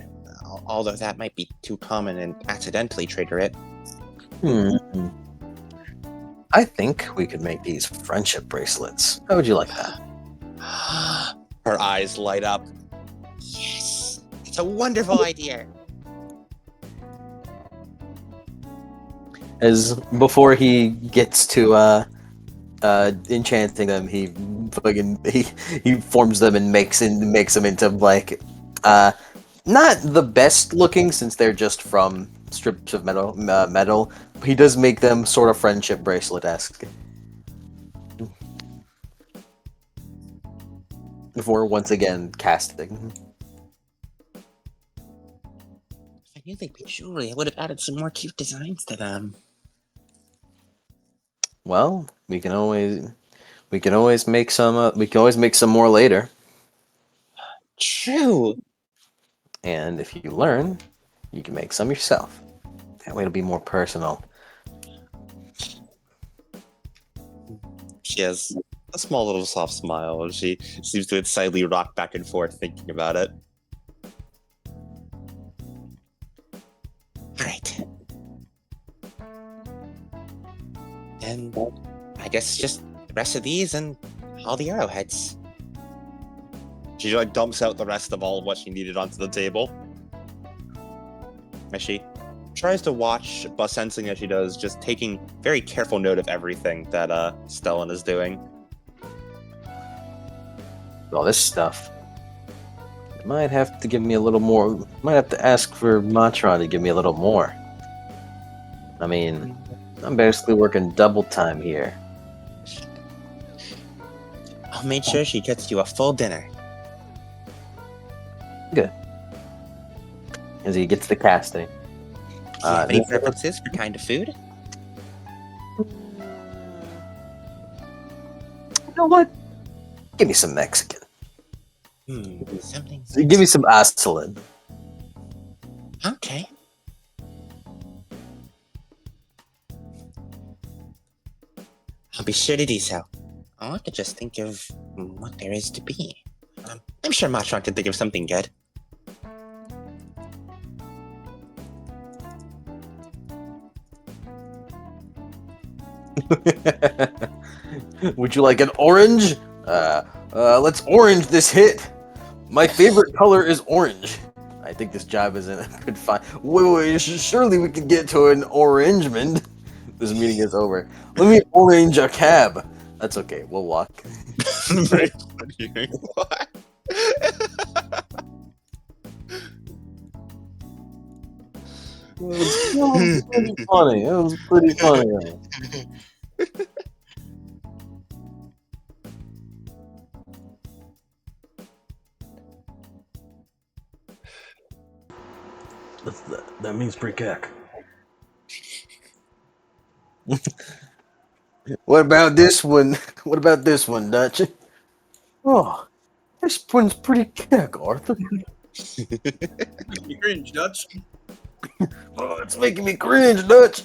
Although that might be too common and accidentally trigger it. I think we could make these friendship bracelets. How would you like that? Her eyes light up. Yes! It's a wonderful idea! As before he gets to enchanting them, he forms them and makes them into like not the best looking, since they're just from strips of metal. He does make them sort of friendship bracelet-esque. Before once again casting. If I knew they'd be jewelry, I would have added some more cute designs to them. Well, we can always make some. We can always make some more later. True! And if you learn, you can make some yourself. That way it'll be more personal. She has a small little soft smile and she seems to excitedly rock back and forth thinking about it. Alright. And I guess just the rest of these and all the arrowheads. She like dumps out the rest of all of what she needed onto the table. As she tries to watch, but sensing as she does, just taking very careful note of everything that Stellan is doing. All this stuff. You might have to give me a little more. Might have to ask for Matron to give me a little more. I mean, I'm basically working double time here. I'll make sure she gets you a full dinner. Good. As he gets the casting. Do you have any preferences for kind of food? You know what? Give me some Mexican. Something. Give me some Aztlan. Okay. I'll be sure to do so. I'll have to just think of what there is to be. I'm sure Matron can think of something good. Would you like an orange? Let's orange this hit. My favorite color is orange. I think this job is in a good find. Wait, surely we could get to an arrangement. This meeting is over. Let me arrange a cab. That's okay. We'll walk. What? It was pretty funny. It was pretty funny. That means pre-cack. What about this one? What about this one, Dutch? Oh, this one's pretty kick, Arthur. You cringe, Dutch. Oh, it's making me cringe, Dutch.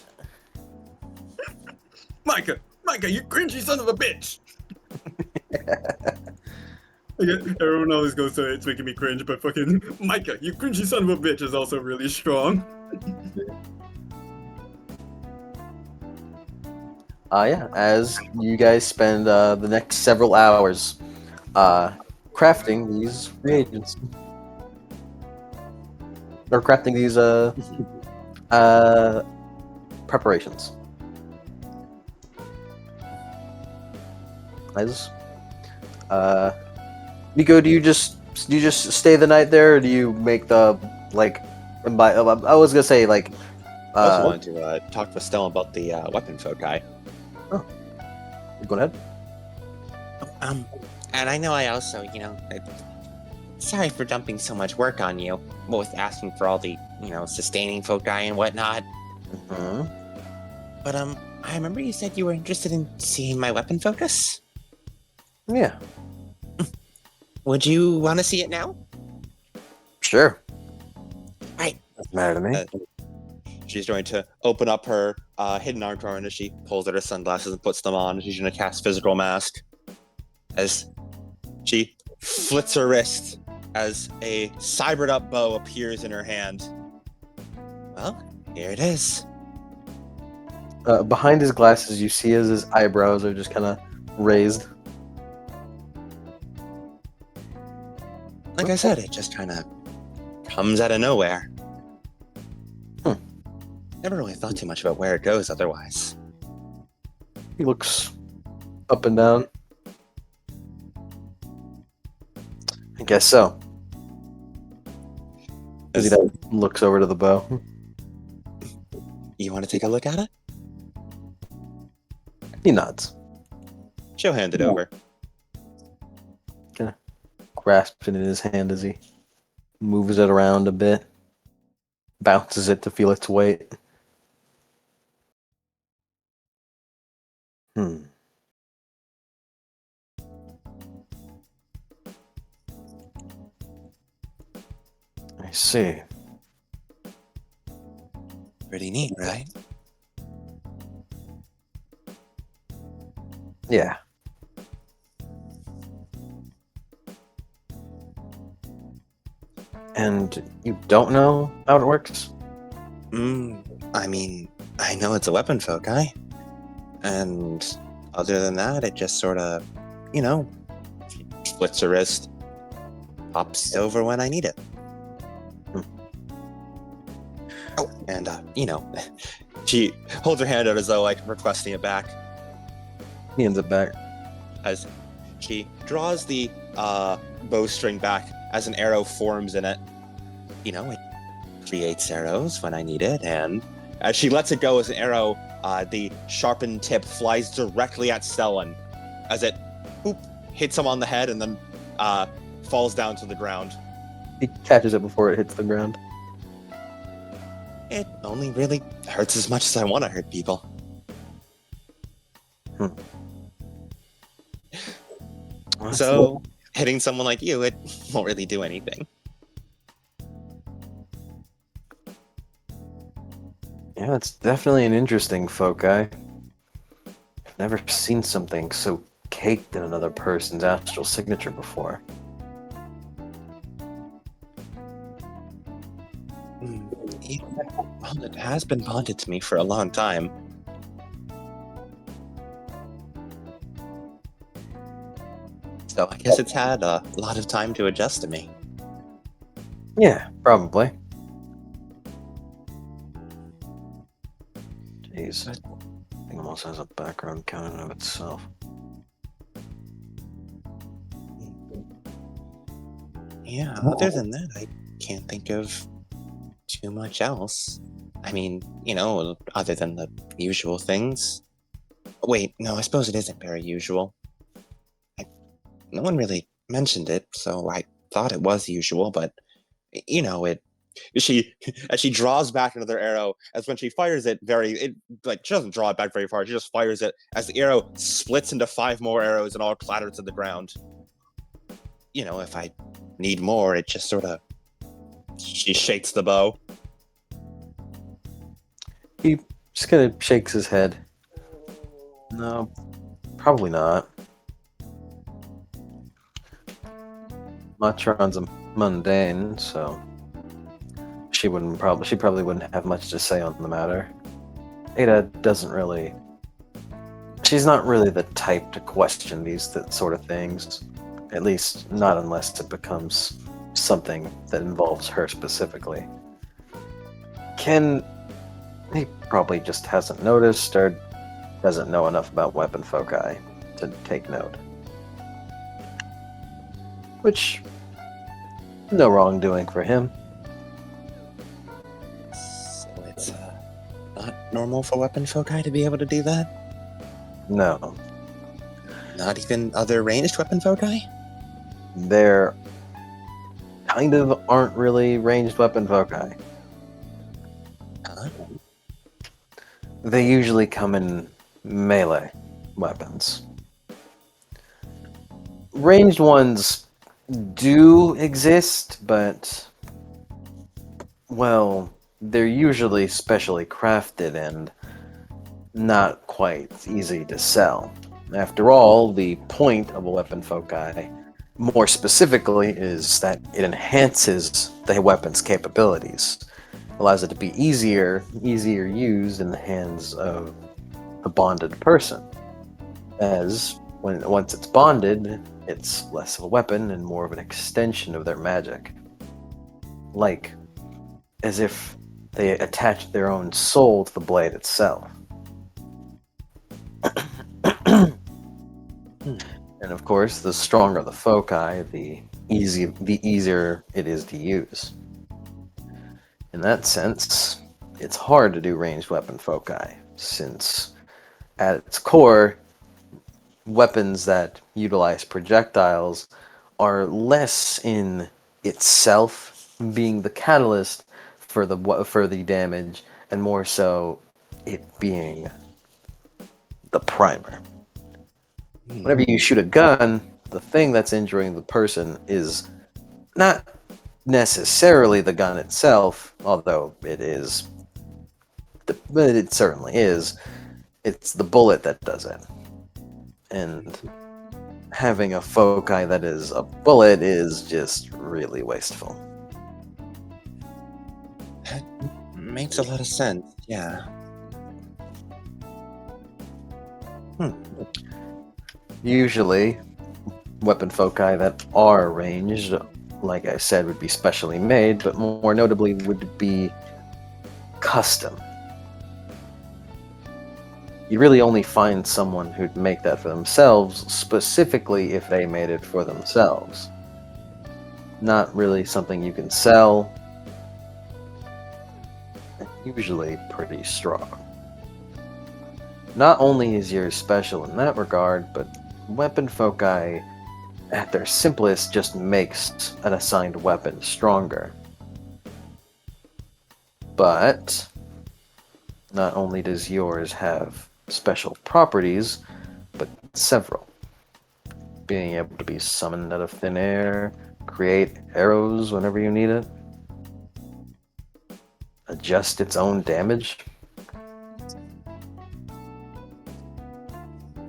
Micah, you cringy son of a bitch. Everyone always goes to it's making me cringe, but fucking Micah, you cringy son of a bitch is also really strong. Yeah, as you guys spend the next several hours crafting these reagents. Or crafting these preparations. As Nico, do you just stay the night there, or do you make the like? I was gonna say like. I also wanted to talk to Stella about the weapon folk guy. Go ahead. And I know I also, sorry for dumping so much work on you, with asking for all the, sustaining foci and whatnot. Mhm. But I remember you said you were interested in seeing my weapon focus. Yeah, Would you want to see it now? sure. Right. Doesn't matter to me. She's going to open up her hidden arm drawer, and as she pulls out her sunglasses and puts them on, she's going to cast Physical Mask. As she flits her wrist as a cybered up bow appears in her hand. Well, here it is. Behind his glasses, you see as his eyebrows are just kind of raised. Like I said, it just kind of comes out of nowhere. Never really thought too much about where it goes otherwise. He looks up and down. I guess so. As he then looks over to the bow. You want to take a look at it? He nods. She'll hand it over. Grasps it in his hand as he moves it around a bit. Bounces it to feel its weight. I see. Pretty neat, right? Yeah. And you don't know how it works? I mean, I know it's a weapon foci. And other than that, it just sort of, splits her wrist, pops over when I need it. Oh, and, she holds her hand out as though, requesting it back. He hands it back. As she draws the bowstring back as an arrow forms in it. It creates arrows when I need it, and as she lets it go as an arrow, the sharpened tip flies directly at Stellan as it hits him on the head and then falls down to the ground. He catches it before it hits the ground. It only really hurts as much as I want to hurt people. So, hitting someone like you, it won't really do anything. Yeah, it's definitely an interesting foci. I've never seen something so caked in another person's astral signature before. Well, it has been bonded to me for a long time. So I guess it's had a lot of time to adjust to me. Yeah, probably. Jeez. That thing almost has a background count in and of itself. Yeah, other than that, I can't think of too much else. I mean, other than the usual things. Wait, no, I suppose it isn't very usual. No one really mentioned it, so I thought it was usual, but it. She as she draws back another arrow, as when she fires it, she doesn't draw it back very far. She just fires it as the arrow splits into 5 more arrows and all clatter to the ground. If I need more, it just sort of. She shakes the bow. He just kind of shakes his head. No, probably not. Matron's a mundane, so she probably wouldn't have much to say on the matter. Ada doesn't really. She's not really the type to question these sort of things. At least not unless it becomes something that involves her specifically. Ken, he probably just hasn't noticed or doesn't know enough about weapon foci to take note. Which, no wrongdoing for him. So it's not normal for weapon foci to be able to do that? No. Not even other ranged weapon foci? There kind of aren't really ranged weapon foci. Huh? They usually come in melee weapons. Ranged ones do exist, but, well, they're usually specially crafted and not quite easy to sell. After all, the point of a weapon foci, more specifically, is that it enhances the weapon's capabilities, allows it to be easier used in the hands of a bonded person. As once it's bonded, it's less of a weapon and more of an extension of their magic. Like as if they attach their own soul to the blade itself. And of course, the stronger the foci, the easier it is to use. In that sense, it's hard to do ranged weapon foci, since at its core, weapons that utilize projectiles are less in itself being the catalyst for the damage, and more so it being the primer. Whenever you shoot a gun, the thing that's injuring the person is not necessarily the gun itself, although it is. But it certainly is. It's the bullet that does it. And having a foci that is a bullet is just really wasteful. That makes a lot of sense, yeah. Usually, weapon foci that are ranged, like I said, would be specially made, but more notably would be custom. You really only find someone who'd make that for themselves, specifically if they made it for themselves. Not really something you can sell. Usually pretty strong. Not only is yours special in that regard, but weapon foci, at their simplest, just makes an assigned weapon stronger. But not only does yours have special properties, but several. Being able to be summoned out of thin air, create arrows whenever you need it, adjust its own damage.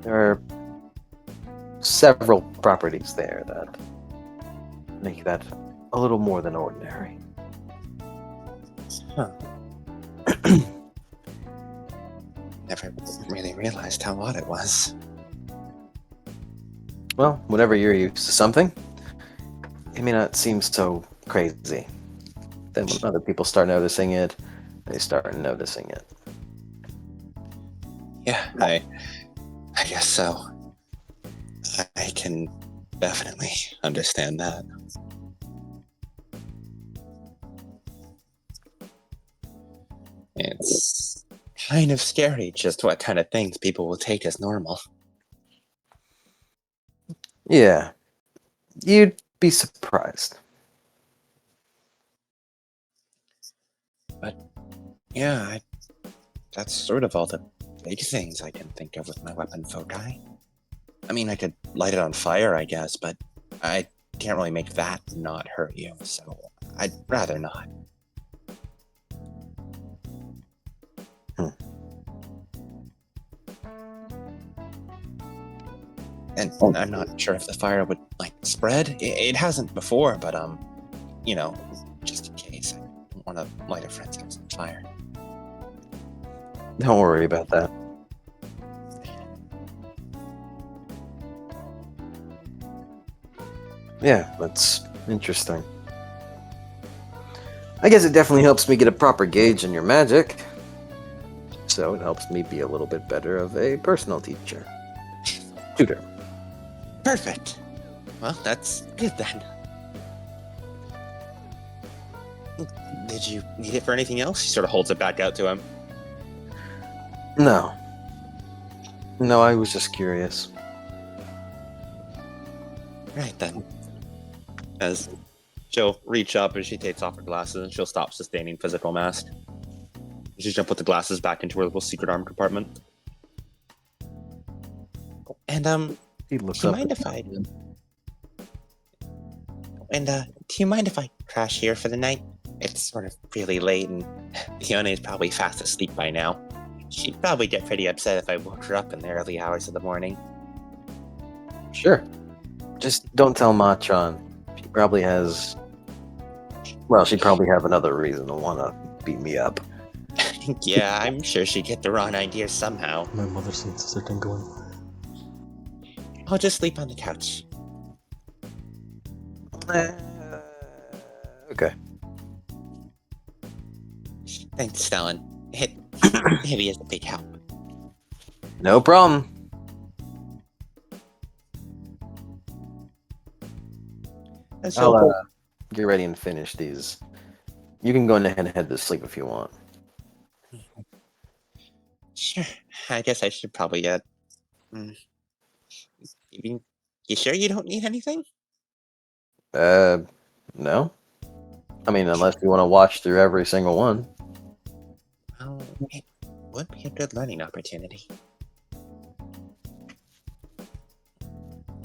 There are several properties there that make that a little more than ordinary. Huh. Never really realized how odd it was. Well, whenever you're used to something, it may not seem so crazy. Then when other people start noticing it, they start noticing it. Yeah, I guess so. I can definitely understand that. It's kind of scary just what kind of things people will take as normal. Yeah, you'd be surprised. Yeah, that's sort of all the big things I can think of with my weapon foci. I mean, I could light it on fire, I guess, but I can't really make that not hurt you, so I'd rather not. And I'm not sure if the fire would, like, spread. It hasn't before, but, just in case. I don't want to light a friend's house on fire. Don't worry about that. Yeah, that's interesting. I guess it definitely helps me get a proper gauge on your magic. So it helps me be a little bit better of a personal teacher. Tutor. Perfect. Well, that's good then. Did you need it for anything else? She sort of holds it back out to him. No. No, I was just curious. Right then. As she'll reach up and she takes off her glasses and she'll stop sustaining physical mask. She's gonna put the glasses back into her little secret arm compartment. And He looks do you up. mind if I do you mind if I crash here for the night? It's sort of really late and Fiona is probably fast asleep by now. She'd probably get pretty upset if I woke her up in the early hours of the morning. Sure. Just don't tell Ma-chan. She probably has... Well, she'd probably have another reason to want to beat me up. Yeah, I'm sure she'd get the wrong idea somehow. My mother senses are tingling. I'll just sleep on the couch. Okay. Thanks, Stellan. It really is a big help. No problem. I'll get ready and finish these. You can go ahead and head to sleep if you want. Sure. I guess I should probably you sure you don't need anything? No. I mean, unless you want to watch through every single one. Well, it would be a good learning opportunity.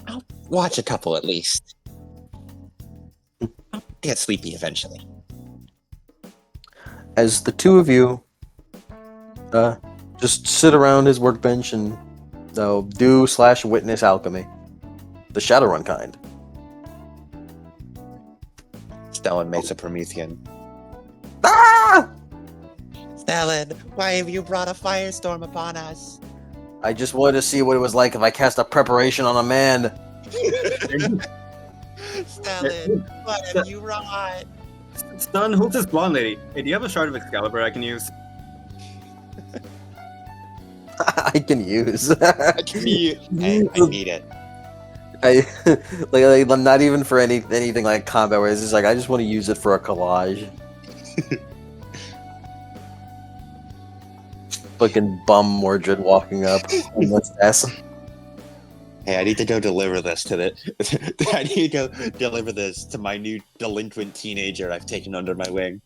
I'll watch a couple at least. I'll get sleepy eventually. As the two of you just sit around his workbench and do/witness alchemy. The Shadowrun kind. Stellan makes a Promethean. Ah! Stellan, why have you brought a firestorm upon us? I just wanted to see what it was like if I cast a preparation on a man. Stellan, what have you wrought? Stun, who's this blonde lady? Hey, do you have a shard of Excalibur I can use? I can use. I need it. I like not even for anything like combat where it's just like I just want to use it for a collage. Fucking bum Mordred walking up on this ass. Hey, I need to go deliver this to I need to go deliver this to my new delinquent teenager I've taken under my wing.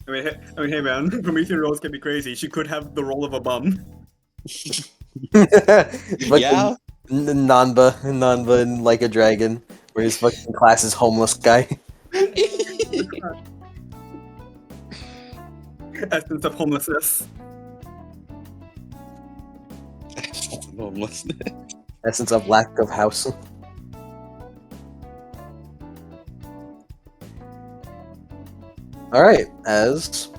I mean, hey man, Promethean roles can be crazy. She could have the role of a bum. Yeah. Nanba and Like a Dragon, where his fucking class is homeless guy. Essence of homelessness. Homelessness. Essence of lack of house. Alright, as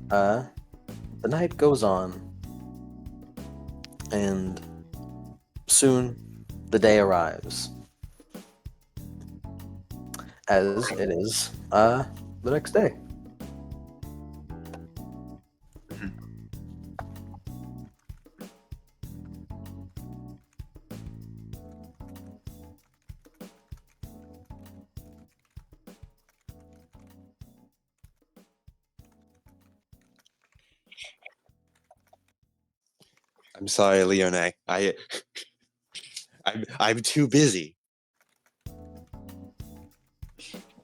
the night goes on, and soon the day arrives. As it is the next day. I'm sorry, Leone. I'm too busy.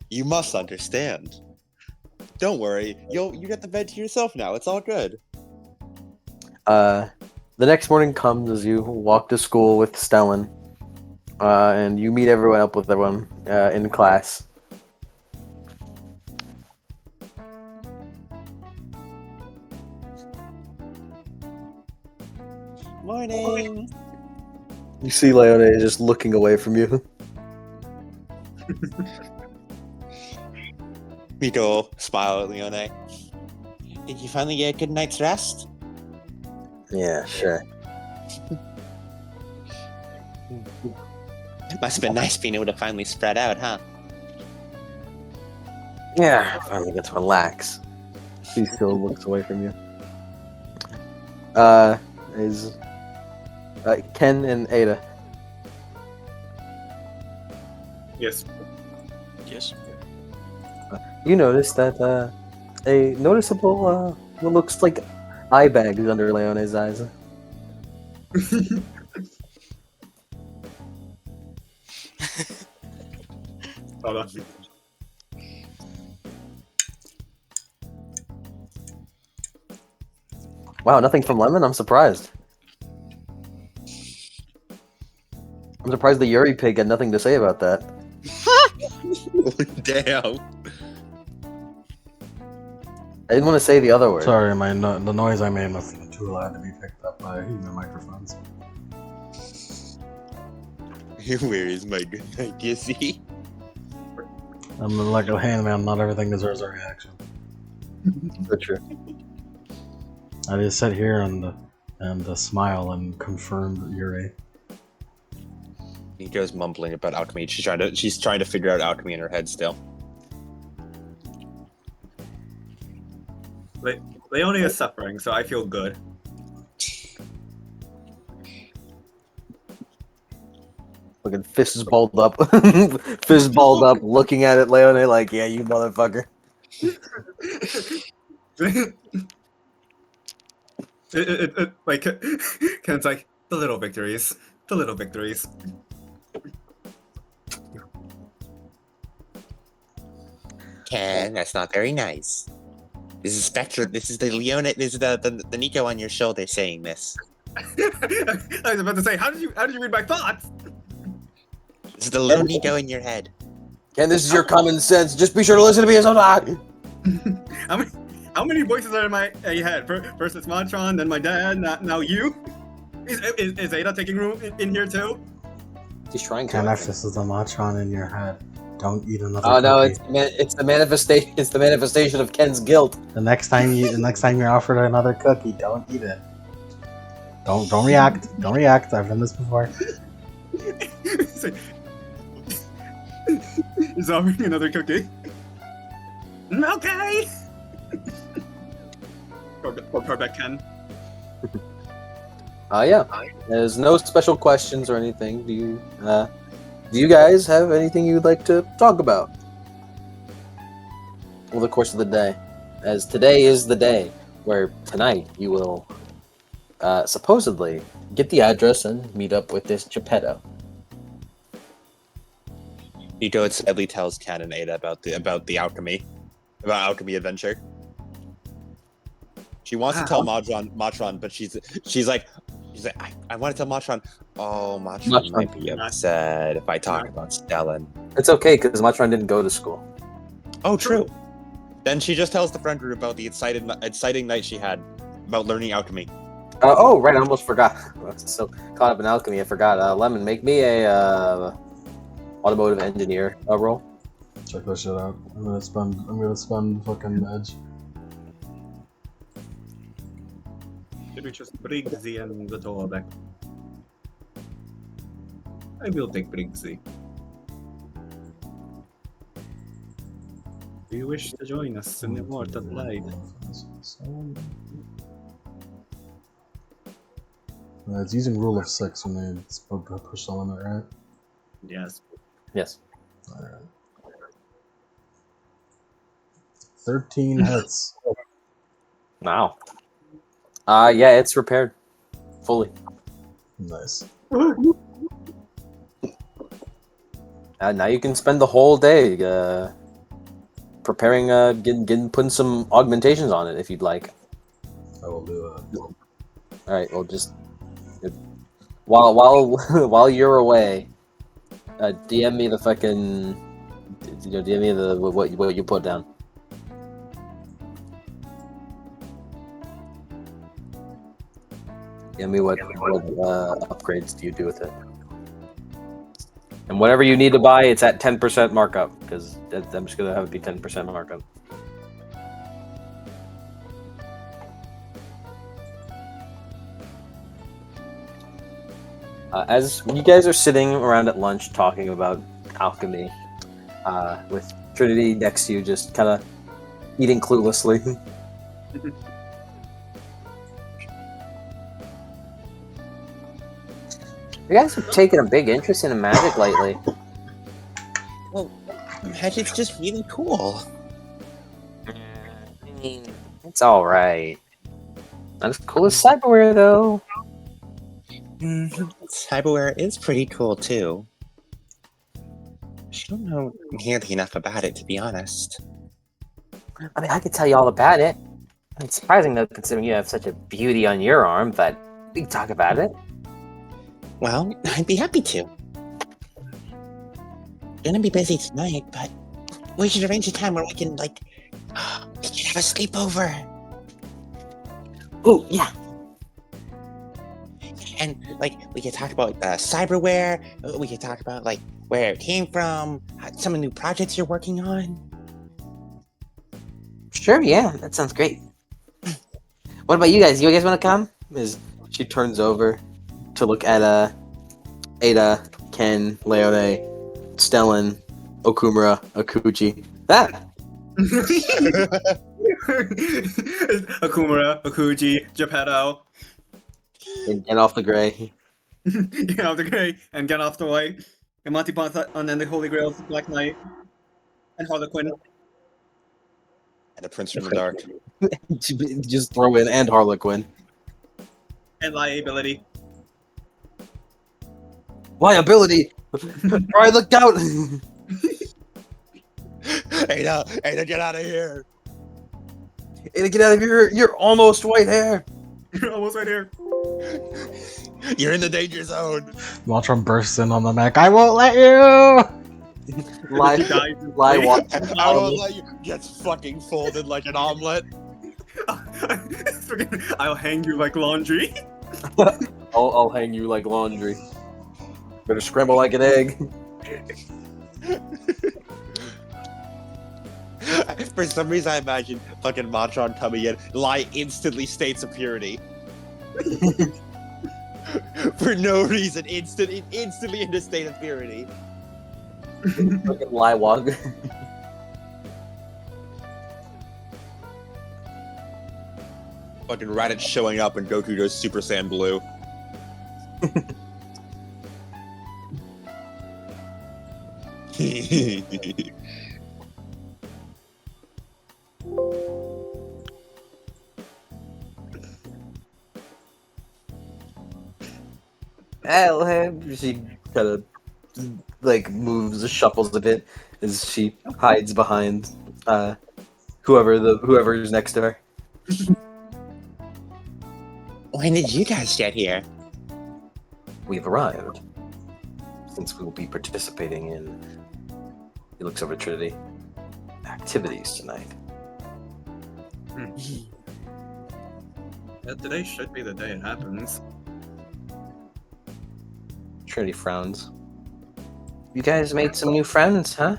You must understand. Don't worry, you get the bed to yourself now. It's all good. The next morning comes as you walk to school with Stellan, and you meet everyone up with everyone in class. Morning. You see Leone just looking away from you. Miko smile at Leone. Did you finally get a good night's rest? Yeah, sure. Must have been nice being able to finally spread out, huh? Yeah, I finally get to relax. He still looks away from you. Is Ken and Ada. Yes. Yes. You notice that a noticeable what looks like eye bags under Leone's eyes. Hold on. Wow, nothing from Lemon? I'm surprised. I'm surprised the Yuri pig had nothing to say about that. Damn. I didn't want to say the other word. Sorry, the noise I made must have been too loud to be picked up by human microphones. Where is my good night, Dizzy? I'm like a handman, not everything deserves a reaction. So true. I just sit here and smile and confirm Yuri. Miko's mumbling about alchemy. She's trying to figure out alchemy in her head still. Leone is suffering, so I feel good. Fucking fists balled up. Fists balled up, looking at it, Leone, like, yeah, you motherfucker. Like, Ken's like, the little victories. The little victories. Ken, that's not very nice. This is Spectre. This is the Leone. This is the Nico on your shoulder saying this. I was about to say, how did you read my thoughts? This is the little Nico in your head. Ken, this is your common sense. Just be sure to listen to me as I'm not. How many voices are in my head? First it's Matron, then my dad, now you. Is Ada taking room in here too? He's trying to. Ken, if this is the Matron in your head, don't eat another Oh no, cookie. it's the manifestation. It's the manifestation of Ken's guilt. The next time you're offered another cookie, don't eat it. Don't react. Don't react. I've done this before. He's offering another cookie. Okay. Or back Ken. Yeah. There's no special questions or anything. Do you guys have anything you'd like to talk about over the course of the day? As today is the day where tonight you will supposedly get the address and meet up with this GEPPETO. Nico sadly tells Ken and Ada about the alchemy adventure. She wants to tell Matron, but she's like, I want to tell Matron. Oh, Matron might be upset if I talk about Stellan. It's okay because Matron didn't go to school. Oh, true. Then she just tells the friend group about the exciting night she had about learning alchemy. Oh, right, I almost forgot. I was so caught up in alchemy, I forgot. Lemon, make me a automotive engineer role. Check this shit out. I'm gonna spend fucking edge. Should we just Briggsy and the door back? I will take Briggsy. Do you wish to join us in the Immortal Light? It's using rule of 6 when they push the limit, right? Yes. Yes. Alright. 13 hits. Wow. Yeah, it's repaired. fully. Nice. Now you can spend the whole day preparing, putting some augmentations on it if you'd like. I will do that. All right. Well, just while while you're away, DM me the fucking, DM me the what you put down. DM me what upgrades do you do with it. And whatever you need to buy, it's at 10% markup, because I'm just gonna have it be 10% markup. As you guys are sitting around at lunch talking about alchemy, with Trinity next to you, just kind of eating cluelessly. You guys have taken a big interest in magic lately. Well, magic's just really cool. I mean, it's all right. Not as cool as cyberware, though. Cyberware is pretty cool too. I don't know nearly enough about it, to be honest. I mean, I could tell you all about it. It's surprising, though, considering you have such a beauty on your arm, but we can talk about it. Well, I'd be happy to. Gonna be busy tonight, but we should arrange a time where we can, like, we can have a sleepover. Oh, yeah. And, like, we could talk about cyberware. We could talk about, like, where it came from, some of the new projects you're working on. Sure, yeah, that sounds great. What about you guys? You guys want to come? As she turns over to look at Ada, Ken, Leone, Stellan, Okumura, Akuchi. That. Akumura, Akuji, Geppetto. And get off the gray. Get off the gray and get off the way. And Monty Python and then the Holy Grail, Black Knight, and Harlequin. And a Prince from the Dark. Just throw in and Harlequin. And liability. Liability! Alright, look out! Ada, get out of here! Ada, get out of here! You're almost right here! You're almost right here. You're in the danger zone! Maltron bursts in on the mech. I won't let you! Lie, watch. I won't let you. Gets fucking folded like an omelet. I'll hang you like laundry. I'll hang you like laundry. Better scramble like an egg. For some reason, I imagine fucking Matron coming in, lie instantly states of purity. For no reason, instantly into state of purity. Fucking lie walk. Fucking Raditz showing up and Goku goes Super Saiyan Blue. She kind of like moves, shuffles a bit as she hides behind whoever's next to her. When did you guys get here? We've arrived. Since we will be participating in, he looks over at Trinity, activities tonight. Yeah, today should be the day it happens. Trinity frowns. You guys made some new friends, huh?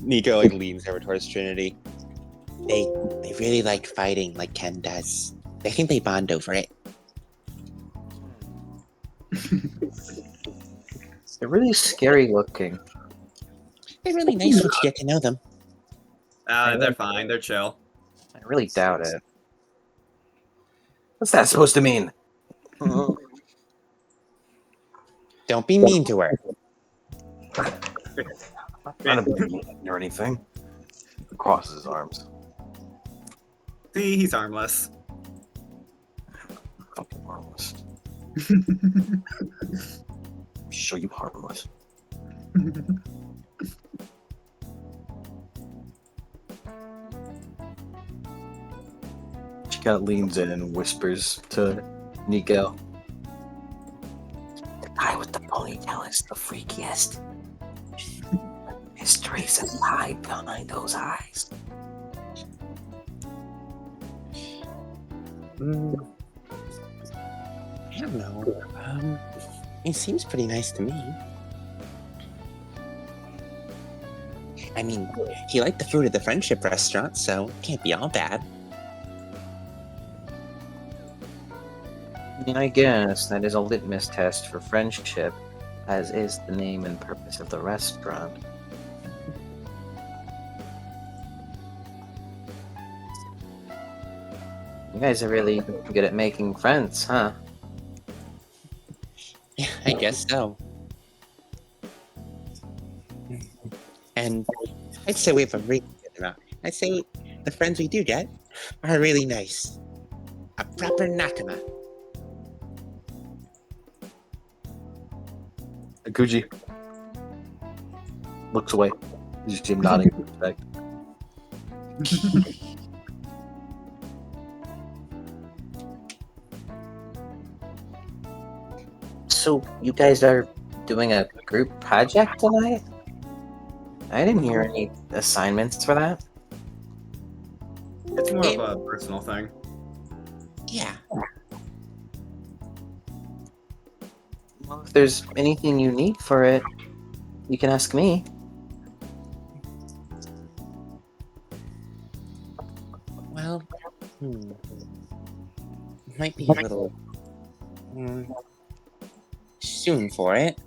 Nico like leans over towards Trinity. They really like fighting like Ken does. I think they bond over it. They're really scary looking. They're really nice once you get to know them. They're fine. They're chill. I really doubt it. What's that supposed to mean? Don't be mean to her. I'm not being mean or anything. He crosses his arms. See, he's harmless. Fucking harmless. Show you harmless. She kind of leans in and whispers to Nico. The guy with the ponytail is the freakiest. Mysteries that lie behind those eyes. I don't know. It seems pretty nice to me. I mean, he liked the food at the Friendship restaurant, so it can't be all bad. I guess that is a litmus test for friendship, as is the name and purpose of the restaurant. You guys are really good at making friends, huh? Yeah, I guess so. And I'd say we have a really good amount. I'd say the friends we do get are really nice. A proper nakama. Akuji looks away. You just see him nodding in respect. So, you guys are doing a group project tonight? I didn't hear any assignments for that. It's more of a personal thing. Yeah. Well, if there's anything you need for it, you can ask me. Well, might be a little soon for it.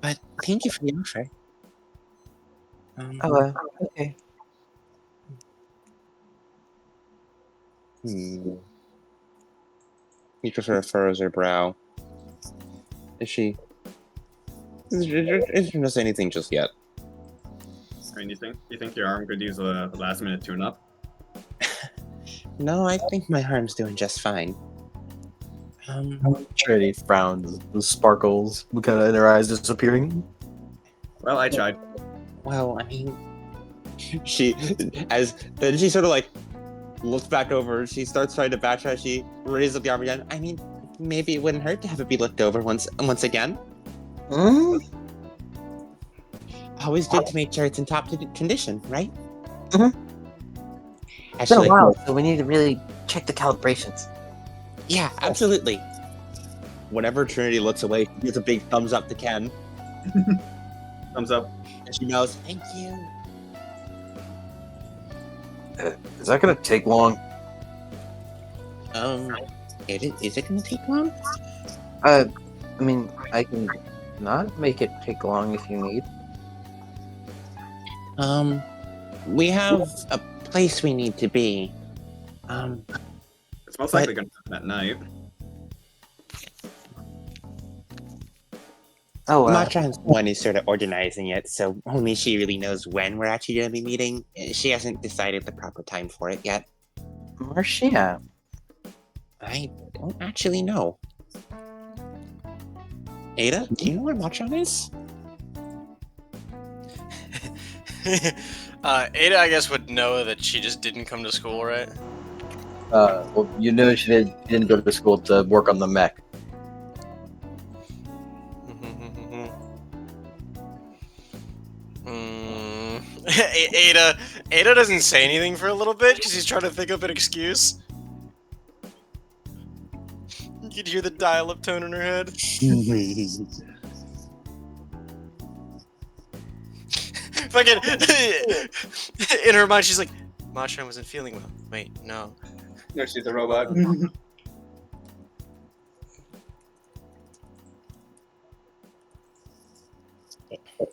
But thank you for the offer. Okay. He just sort of furrows her brow. Is she? Isn't going to say anything just yet. I mean, you think your arm could use a last minute tune up? No, I think my arm's doing just fine. Trinity frowns, the sparkles kind of in her eyes disappearing. Well, I tried. Well, I mean, She sort of like looks back over. She starts trying to backtrack. She raises up the arm again. I mean, maybe it wouldn't hurt to have it be looked over once again. Always good to make sure it's in top condition, right? Mhm. It's been a Actually, while, so we need to really check the calibrations. yeah, absolutely. Whenever Trinity looks away, she gives a big thumbs up to Ken, Thumbs up. and she knows. Thank you. Is that gonna take long? Is it gonna take long? I mean, I can not make it take long if you need. We have a place we need to be. It's most likely going to happen at night. Oh, Matron's the one who's sort of organizing it, so only she really knows when we're actually going to be meeting. She hasn't decided the proper time for it yet. where's she at? I don't actually know. Ada, do you know where Matron is? Ada, I guess, would know that she just didn't come to school, right? Well, you know she didn't go to school to work on the mech. Ada doesn't say anything for a little bit because he's trying to think of an excuse. You could hear the dial-up tone in her head. Fucking in her mind, she's like, Matron wasn't feeling well. Wait, no. No, she's a robot.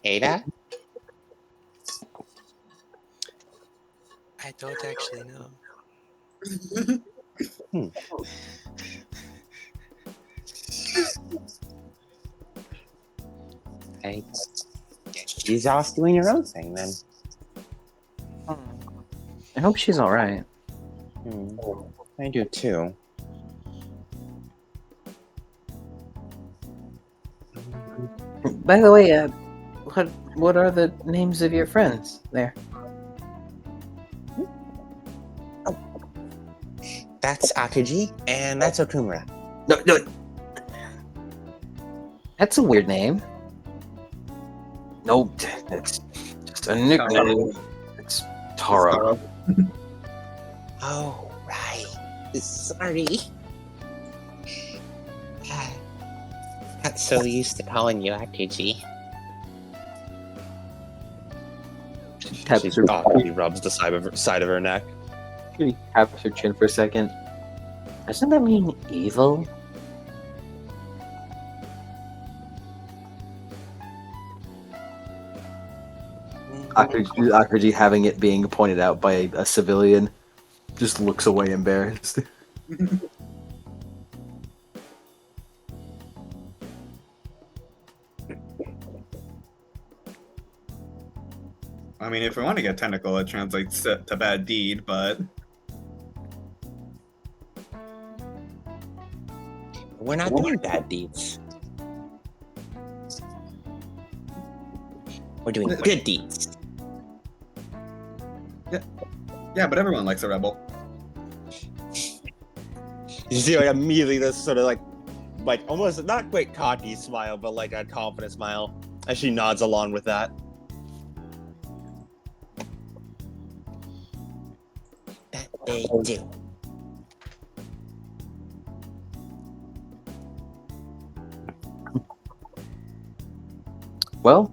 Ada? I don't actually know. I guess she's off doing her own thing then. I hope she's all right. I do too. By the way, what are the names of your friends there? That's Akuji, and that's Okumura. No. That's a weird name. No, it's just a nickname. It's Taro. Oh, right. Sorry. Got so used to calling you Akuji. He rubs the side of her neck. She taps her chin for a second. Doesn't that mean evil? Akurji, having it being pointed out by a civilian, just looks away embarrassed. I mean, if we want to get technical, it translates to bad deed, but We're not doing bad deeds. We're doing good deeds. yeah, but everyone likes a rebel. You see, like immediately this sort of like almost not quite cocky smile, but like a confident smile as she nods along with that. That they do. Well,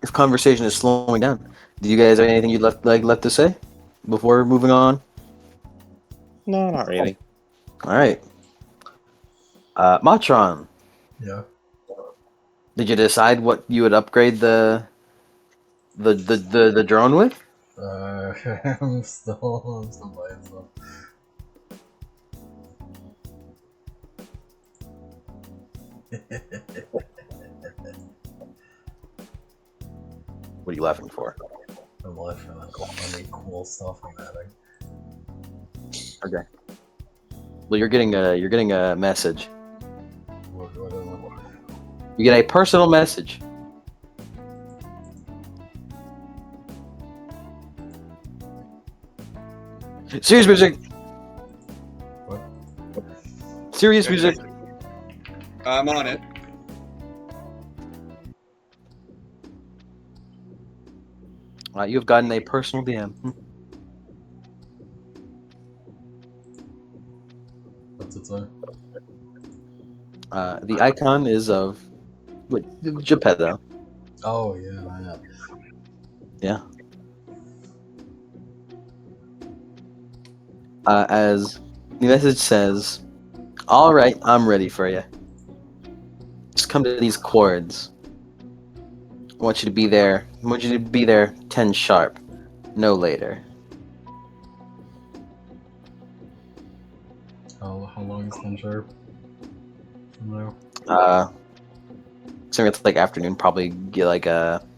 if conversation is slowing down, do you guys have anything you'd left to say before moving on? No, not really. All right. Matron, Yeah. did you decide what you would upgrade the drone with? I'm still buying stuff. What are you laughing for? I'm laughing at all funny, cool stuff I'm adding. Okay. Well, you're getting a message. What You get a personal message. Serious music. What? Serious music. I'm on it. You have gotten a personal DM. What's it say? The icon is of GEPPETO. Oh yeah. Yeah. As the message says, "All right, I'm ready for you. Just come to these chords. I want you to be there. I want you to be there 10 sharp, no later." How long is 10 sharp? No. So it's like afternoon, probably get like about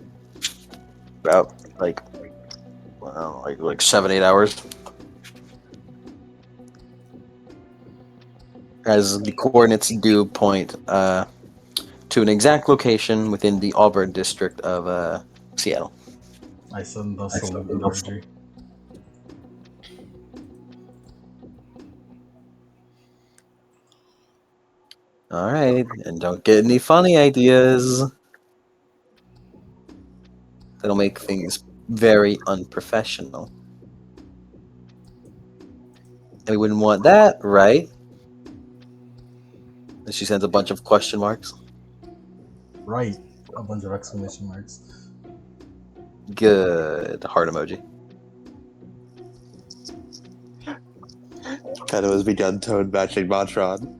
like 7-8 hours. As the coordinates do point to an exact location within the Auburn district of Seattle. I send the salute emoji. All right, and don't get any funny ideas. That'll make things very unprofessional. And we wouldn't want that, right? And she sends a bunch of question marks. Right. A bunch of exclamation marks. Good. Heart emoji. Geppetto has begun tone matching Matron.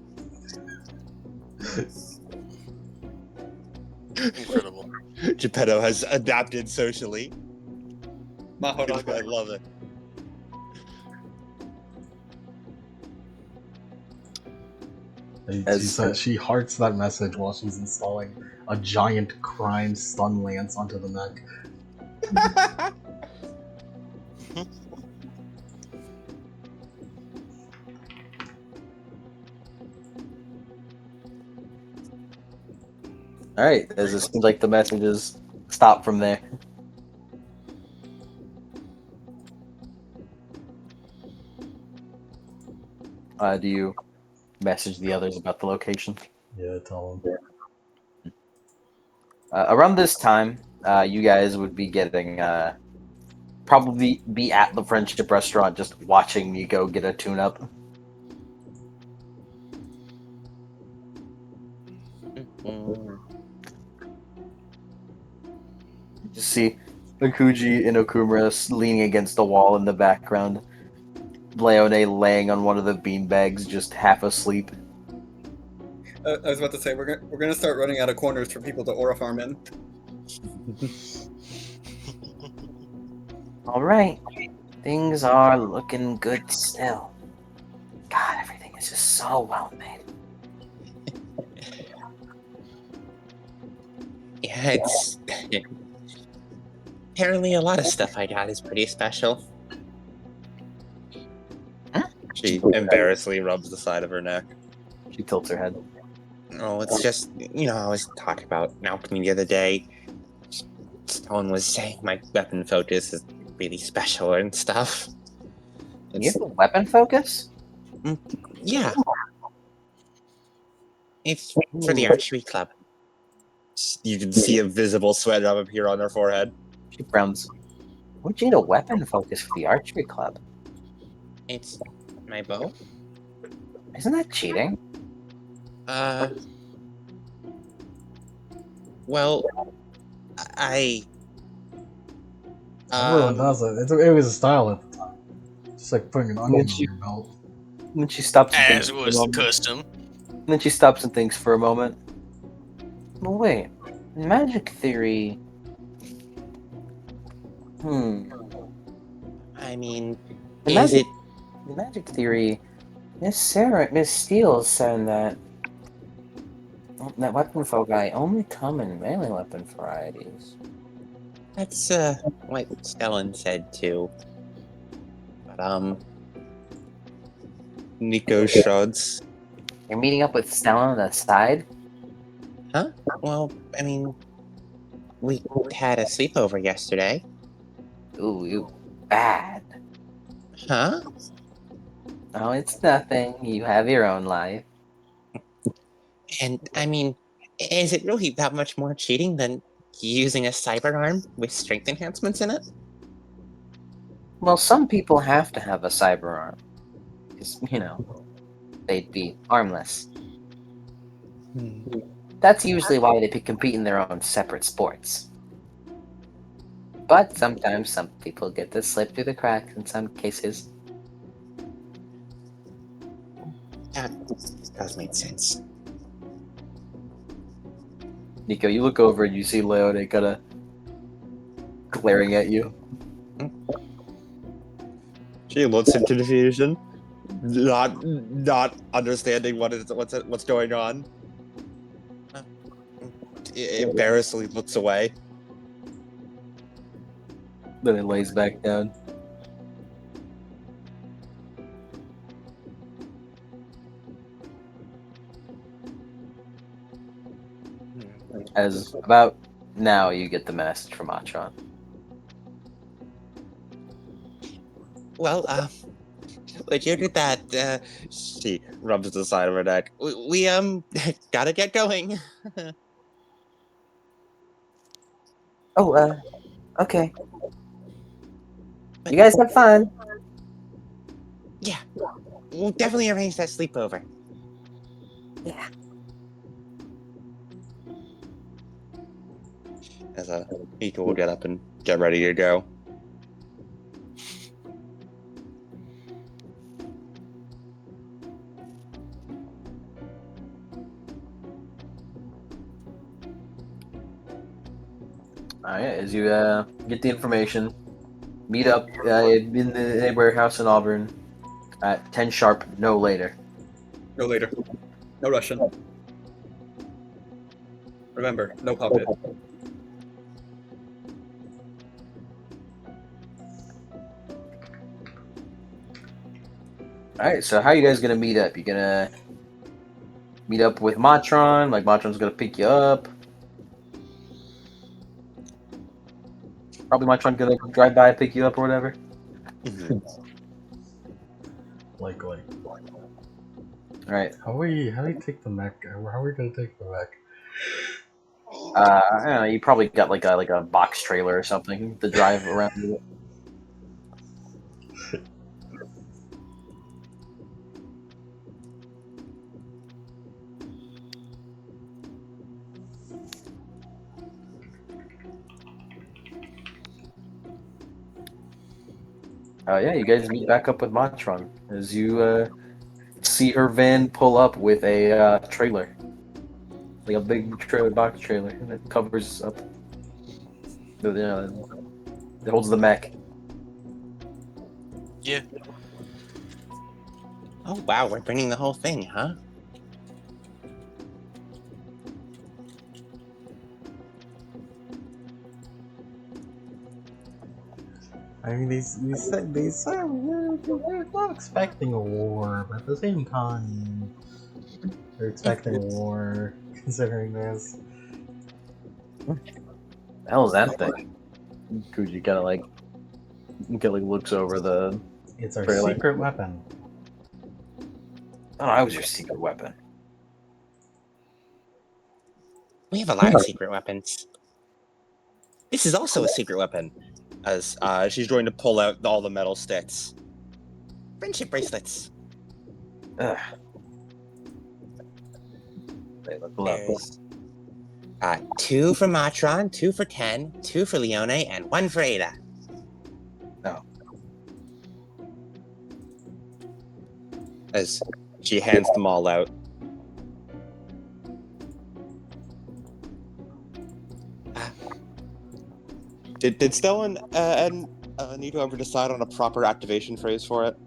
Incredible. Geppetto has adapted socially. I love it. She hearts that message while she's installing a giant crime stun lance onto the neck. All right, as it seems like the messages stop from there. Do you message the others about the location? Yeah, tell him. Around this time, you guys would be getting probably be at the Friendship Restaurant, just watching me go get a tune-up. Mm. Just see Akuji and Okumura leaning against the wall in the background. Leone laying on one of the beanbags, just half asleep. I was about to say we're gonna start running out of corners for people to aura farm in. All right, things are looking good still. God, everything is just so well made. Yeah, it's apparently a lot of stuff I got is pretty special. She embarrassingly rubs the side of her neck. She tilts her head. Oh, it's just, I was talking about alchemy the other day. Someone was saying my weapon focus is really special and stuff. You have a weapon focus? Yeah, it's for the archery club. You can see a visible sweat drop appear on her forehead. She frowns. Would you need a weapon focus for the archery club? It's my bow. Isn't that cheating? Well, I. Everyone does it. It was a style at the time. Just like putting an onion on you- your belt. And then she stops and As thinks for a was the moment. custom. And then she stops and thinks for a moment. Well, wait. Magic theory. I mean, The is magic, it? the magic theory. Miss Steele said that weapon foci only come in melee weapon varieties. That's what Stellan said too. But Nico shrugs. You're meeting up with Stella on the side? huh? Well, I mean, we had a sleepover yesterday. Ooh, you bad. Huh? Oh, it's nothing. You have your own life. And I mean, is it really that much more cheating than using a cyber arm with strength enhancements in it? Well, some people have to have a cyber arm. Because, they'd be armless. That's usually why they compete in their own separate sports. But sometimes some people get to slip through the cracks in some cases. That does make sense. Nico, you look over and you see Leone kind of glaring at you. She looks into confusion, not understanding what's going on. Embarrassingly looks away. Then it lays back down. As about now, you get the message from Atron. Well, would you do that? She rubs the side of her neck. We gotta get going. Oh, okay. You guys have fun. Yeah, we'll definitely arrange that sleepover. Yeah. As Nico will get up and get ready to go. Alright, as you get the information, meet up in the warehouse in Auburn at 10 sharp, no later. No later. No Russian. Remember, no puppet. Alright, so how are you guys gonna meet up? You gonna meet up with Matron? Like Matron's gonna pick you up? Probably my trunk gonna drive by, pick you up, or whatever. Mhm. Like, All right. how do we take the mech? How are we gonna take the mech? I don't know. You probably got like a box trailer or something to drive around with. Yeah, you guys meet back up with Matron as you see her van pull up with a trailer, like a big trailer, box trailer that covers up. It holds the mech. Yeah. Oh wow, we're bringing the whole thing, huh? I mean, they said we're not expecting a war, but at the same time, they're expecting a war. Considering this, The hell is that thing? Kuji kind of like looks over the it's our trailer. secret weapon. Oh, I was your secret weapon. We have a lot of secret weapons. This is also a secret weapon. As she's going to pull out all the metal sticks. Friendship bracelets. Ugh. They look lovely. There's 2 for Matron, 2 for Ken, 2 for Leone, and 1 for Ada. Oh. As she hands them all out. Did Stellan and Nito ever decide on a proper activation phrase for it?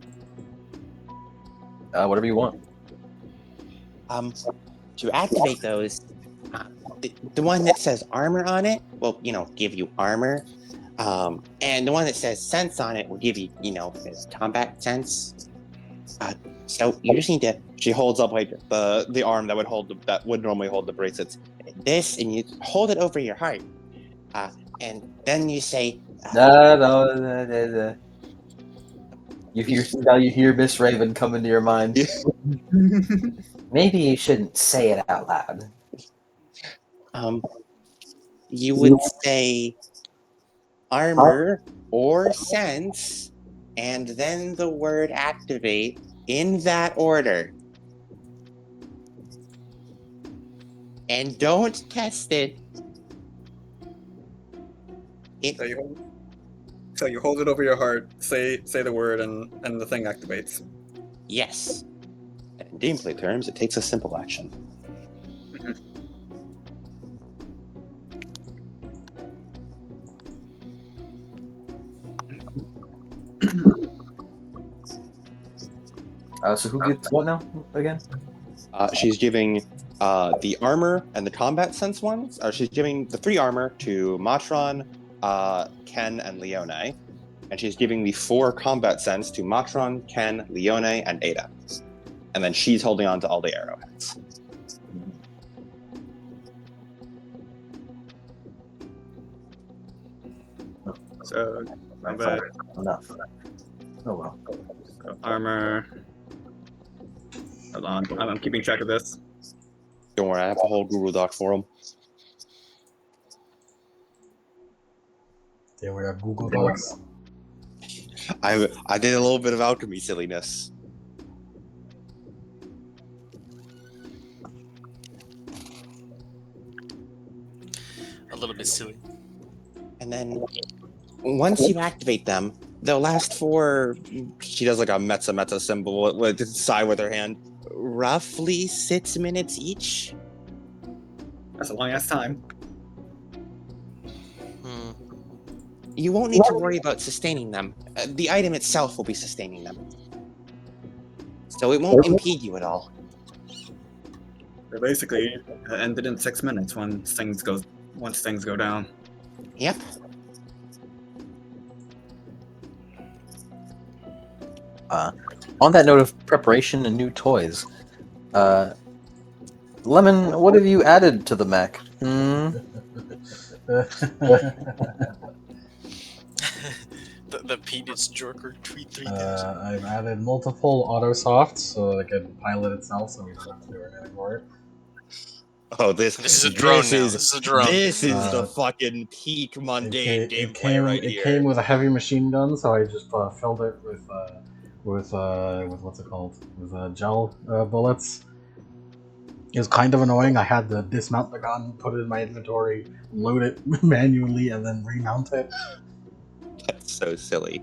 Whatever you want. To activate those, the one that says armor on it will, give you armor. And the one that says sense on it will give you, his combat sense. So you just need to. She holds up like the arm that would normally hold the bracelets. This, and you hold it over your heart. And then you say, No. You hear Miss Raven come into your mind. Maybe you shouldn't say it out loud. you would say armor or sense, and then the word activate in that order. And don't test it. So you hold it over your heart, say the word, and the thing activates. Yes. In gameplay terms, it takes a simple action. So who gets what now again? She's giving the armor and the combat sense ones. She's giving the 3 armor to Matron, Ken, and Leone. And she's giving the 4 combat sense to Matron, Ken, Leone, and Ada. And then she's holding on to all the arrowheads. So Right, but enough. Oh well. armor. Hold on, I'm keeping track of this. Don't worry, I have a whole Google Doc for them. Then we got Google Docs. I did a little bit of alchemy silliness. A little bit silly. And then once you activate them, they'll last for, She does like a meta symbol with the side with her hand. roughly 6 minutes each. That's a long ass time. Hmm. You won't need to worry about sustaining them. The item itself will be sustaining them. So it won't impede you at all. They're basically ended in 6 minutes once things go down. Yep. On that note of preparation and new toys, Lemon, what have you added to the mech? the Peanuts Joker tweet 3000. I've added multiple auto softs so that it can pilot itself, so we don't have to do anything for it. Oh, this This is a drone now. This is a drone. This is the Uh, fucking peak mundane It gameplay came. right It here. came with a heavy machine gun, so I just filled it with what's it called? With gel bullets. It was kind of annoying. I had to dismount the gun, put it in my inventory, load it manually, and then remount it. That's so silly.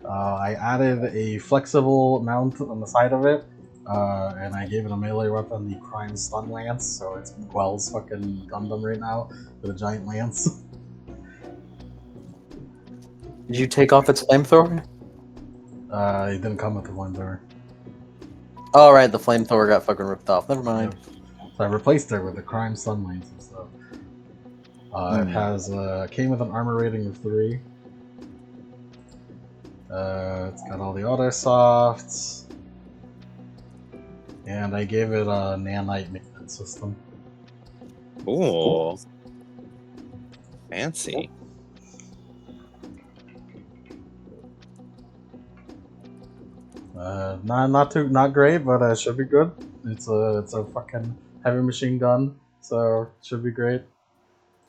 I added a flexible mount on the side of it, and I gave it a melee weapon, the Crime Stun Lance, so it's Gwell's fucking Gundam right now with a giant lance. Did you take off its flamethrower? It didn't come with the flamethrower. Oh, right, the flamethrower got fucking ripped off. Never mind. So I replaced it with the Crime Stun Lance and stuff. It has came with an armor rating of 3. It's got all the auto softs, and I gave it a nanite maintenance system. Ooh. Fancy. Not great, but should be good. It's a fucking heavy machine gun, so it should be great.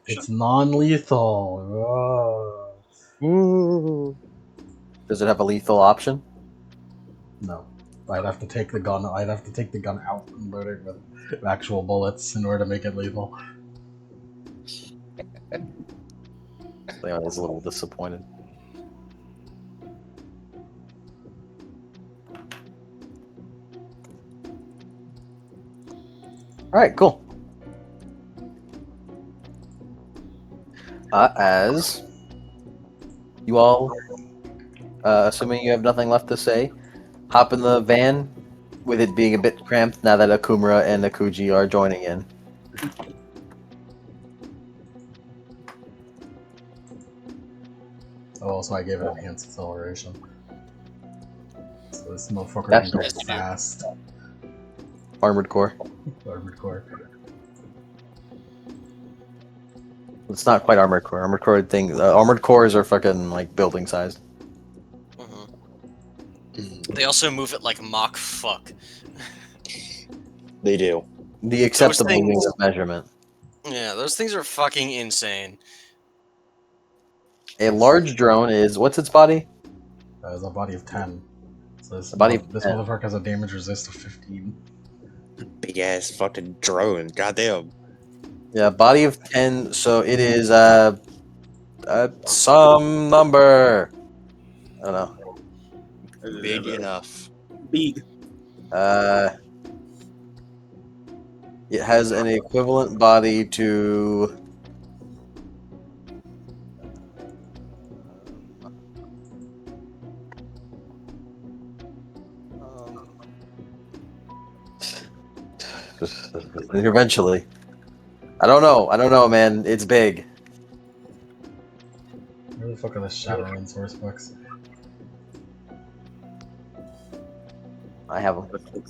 It's non-lethal. Oh. Ooh. Does it have a lethal option? No, I'd have to take the gun. I'd have to take the gun out and load it with actual bullets in order to make it lethal. Leon is a little disappointed. Alright, cool. As you all, assuming you have nothing left to say, hop in the van, with it being a bit cramped now that Akumura and Akuji are joining in. Oh, also I gave it enhanced acceleration. So this motherfucker That's can go nice. fast. Armored Core. Armored core. It's not quite Armored Core. Armored Cores are fucking like building sized. They also move it like Mach fuck. They do. The acceptable things- unit of measurement. Yeah, those things are fucking insane. A large drone is what's its body? It's a body of 10. So this, A body of this 10. motherfucker has a damage resist of 15. Big ass fucking drone. Goddamn. Yeah, body of 10. So it is some number. I don't know. Big enough. Big. It has an equivalent body to. Eventually. I don't know, man. It's big. Where the fuck are the Shadowrun source books? I have them.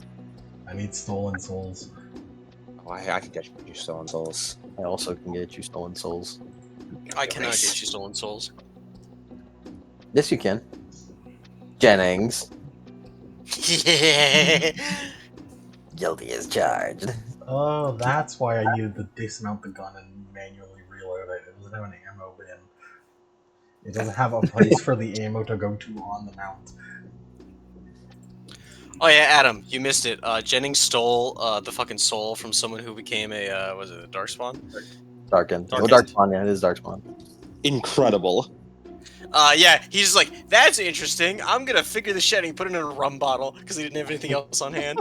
I need stolen souls. Oh, I can get you stolen souls. I also can get you stolen souls. I cannot get you stolen souls. Yes, you can. Jennings. Yeah. Guilty as charged. Oh, that's why I needed to dismount the gun and manually reload it. It doesn't have an ammo bin. It doesn't have a place for the ammo to go to on the mount. Oh yeah, Adam, you missed it. Jennings stole the fucking soul from someone who became a was it a Darkspawn? Darkened. Oh, Darkened. Darkspawn, yeah, it is Darkspawn. Incredible. Yeah, he's like, that's interesting. I'm gonna figure this shit out and he put it in a rum bottle because he didn't have anything else on hand.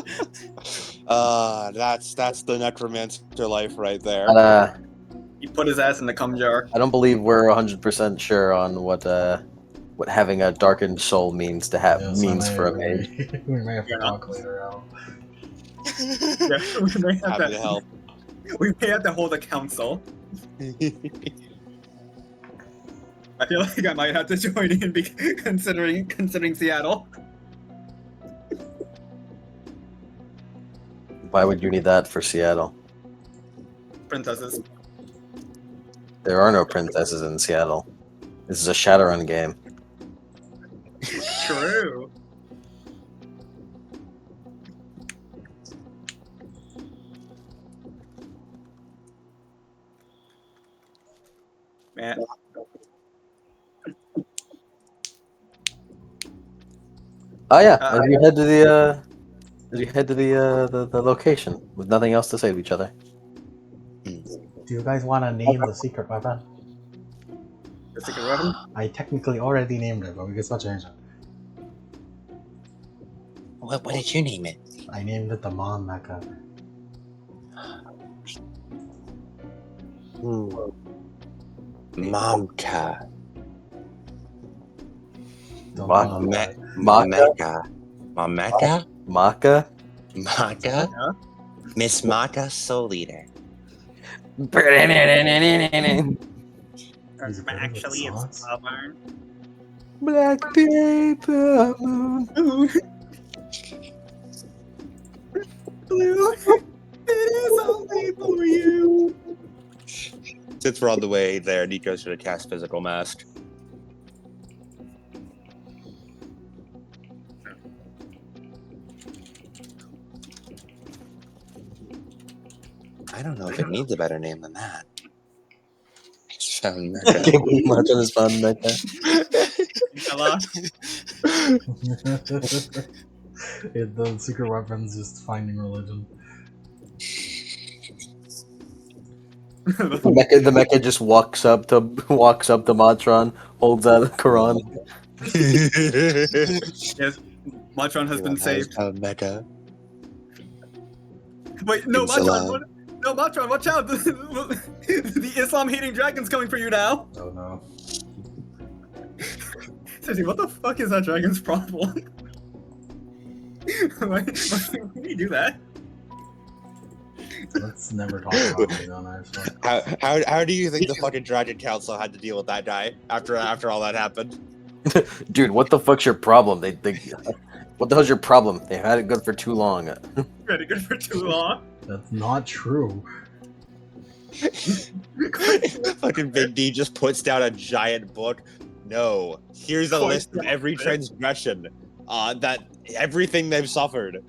That's the necromancer life right there. But, He put his ass in the cum jar. I don't believe we're 100% sure on what having a darkened soul means to have Yeah, so means for a mage. We may have to Yeah. talk later, Al. Yeah, we may have Happy to help. We may have to hold a council. I feel like I might have to join in, considering Seattle. Why would you need that for Seattle? Princesses. There are no princesses in Seattle. This is a Shadowrun game. True. Man, Oh yeah, Uh, as you head to the location with nothing else to say to each other. Do you guys want to name the secret weapon? the secret weapon. I technically already named it, but we can still change it. What did you name it? I named it the Mon Mecha. Mamka. Don't Ma- call it that. Mameka. Mameka? Maka. Maka? Huh? Miss Maka, Soul Eater. He's good with Actually, it's songs. Iron. Black paper moon. Blue. It is only for you. Since we're on the way there, Nico should have cast Physical Mask. I don't know if it needs a better name than that. It's found I Mecca. can't believe much on this fun Mecca. Hello. The secret weapon's just finding religion. The Mecha just walks up to Matron, holds out the Quran. Yes, Matron has been saved. Mecca. Wait, no, It's Matron. allowed. No, Matron, watch out! The Islam-hating dragon's coming for you now. Oh no. Seriously, what the fuck is that dragon's problem? why did he do that? Let's never talk about it on our show. How do you think the fucking Dragon Council had to deal with that guy after all that happened? Dude, what the fuck's your problem? They what the hell's your problem? They had it good for too long. Pretty good for too long. That's not true. Fucking Big D just puts down a giant book. No, here's a list of every transgression, that everything they've suffered.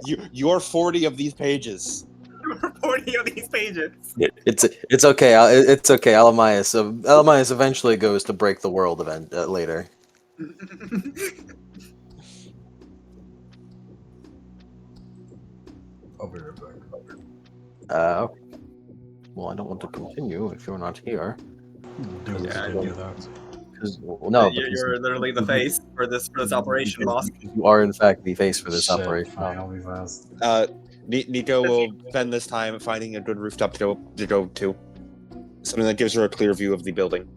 You're 40 of these pages. You're 40 of these pages. It's okay. It's okay. Alamias eventually goes to break the world event later. I'll be right back. Well, I don't want to continue if you're not here. Do Yeah, I do that. You're literally the face for this operation, boss. You are in fact the face for this Shit, operation. fine, I'll be fast. Nico will spend this time finding a good rooftop to go to. Something that gives her a clear view of the building.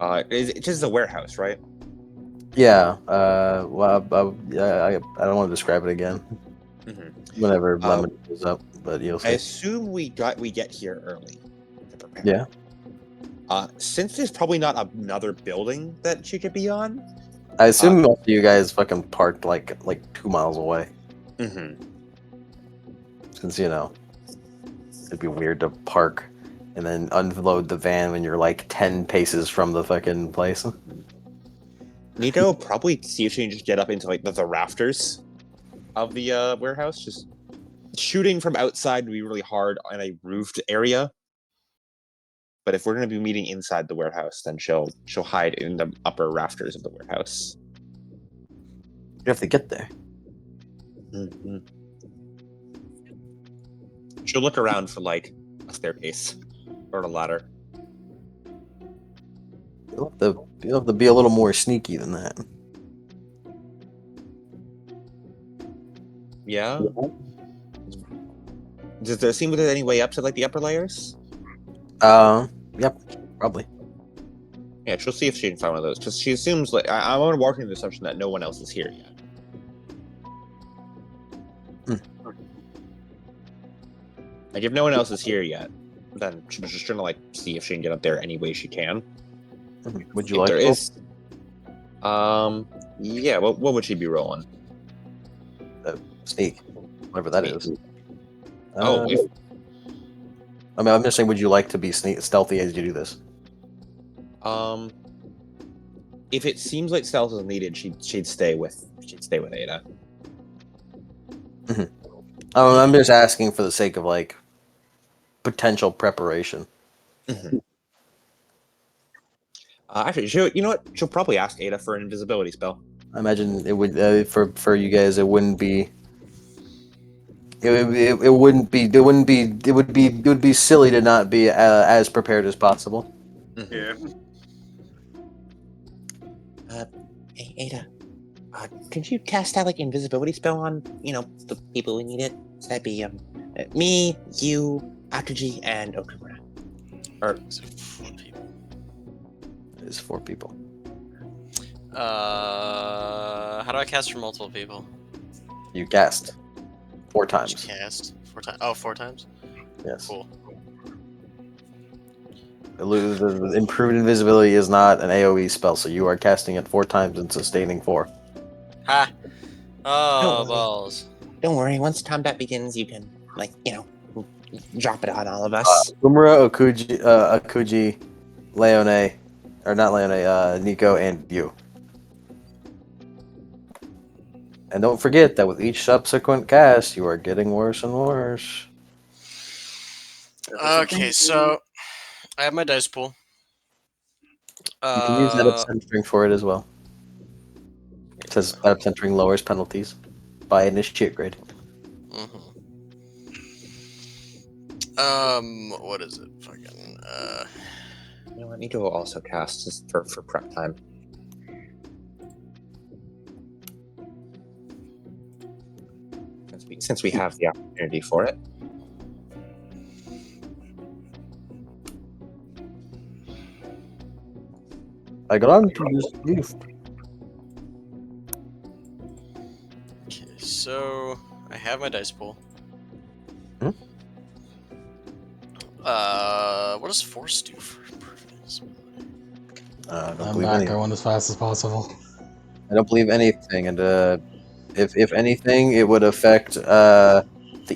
It's just a warehouse, right? Yeah. Well, I don't want to describe it again. Mm-hmm. Whenever Lemon goes up, but you'll I see. assume we get here early to prepare. Yeah. Since there's probably not another building that she could be on. I assume most of you guys fucking parked like 2 miles away. Mm-hmm. Since it'd be weird to park and then unload the van when you're like 10 paces from the fucking place. Nico will probably see if she can just get up into like the rafters of the warehouse. Just shooting from outside would be really hard on a roofed area. But if we're going to be meeting inside the warehouse, then she'll hide in the upper rafters of the warehouse. You have to get there. Mm-hmm. She'll look around for like a staircase or a ladder. You'll have to be a little more sneaky than that. Yeah. Does there seem there's any way up to like the upper layers? Yep, probably. Yeah, she'll see if she can find one of those because she assumes like I want to walk in the assumption that no one else is here yet. Like if no one else is here yet, then she's just trying to like see if she can get up there any way she can. Would you If like there to? is, yeah. What would she be rolling? Sneak, whatever that is. If I mean, I'm just saying, would you like to be stealthy as you do this? if it seems like stealth is needed, she'd stay with Ada. I'm just asking for the sake of like potential preparation. Mm-hmm. Actually, you know what? She'll probably ask Ada for an invisibility spell. I imagine it would for you guys. It wouldn't be. It wouldn't be. It wouldn't be. It would be. It would be silly to not be as prepared as possible. Mm-hmm. Yeah. Hey, Ada, could you cast that like invisibility spell on the people who need it? So that'd be me, you, Akaji, and Okumura. Or So 4 people. It's 4 people. How do I cast for multiple people? You cast 4 Just times. cast 4 times. Oh, 4 times. Yes. Cool. The improved invisibility is not an AOE spell, so you are casting it 4 times and sustaining 4. Ha! Oh, Don't worry. balls. Don't worry. Once combat begins, you can drop it on all of us. Umura, Akuji, Leone, or not Leone, Nico, and you. And don't forget that with each subsequent cast, you are getting worse and worse. Okay, so I have my dice pool. You can use that centering for it as well. It says that centering lowers penalties by initiate grade. What is it? Fucking, you know what? Nico will also cast just for prep time. Since we have the opportunity for it. I got on to this gift. okay, so I have my dice pool. What does force do for improvements? I don't I'm believe back anything. going as fast as possible. I don't believe anything, and if anything, it would affect the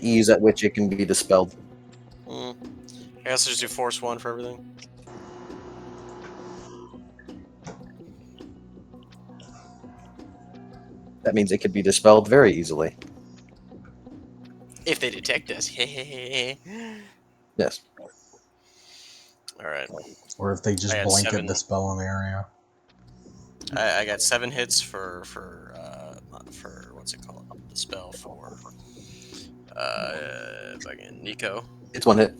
ease at which it can be dispelled. I guess I just do force 1 for everything. That means it could be dispelled very easily. If they detect us. Yes. Alright. Or if they just I had blanket 7. the spell in the area. I got 7 hits for what's it called? The spell for fucking Nico. It's 1 hit.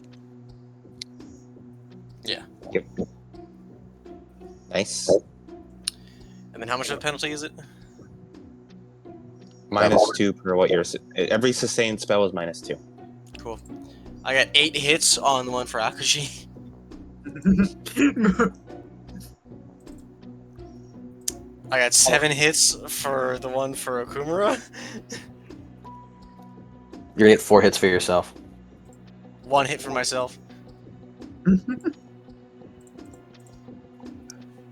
Yeah. Yep. Nice. And then how much of a penalty is it? -2 per what you're. Every sustained spell is -2. Cool. I got 8 hits on the one for Akashi. I got 7 hits for the one for Okumura. You're gonna get 4 hits for yourself. 1 hit for myself.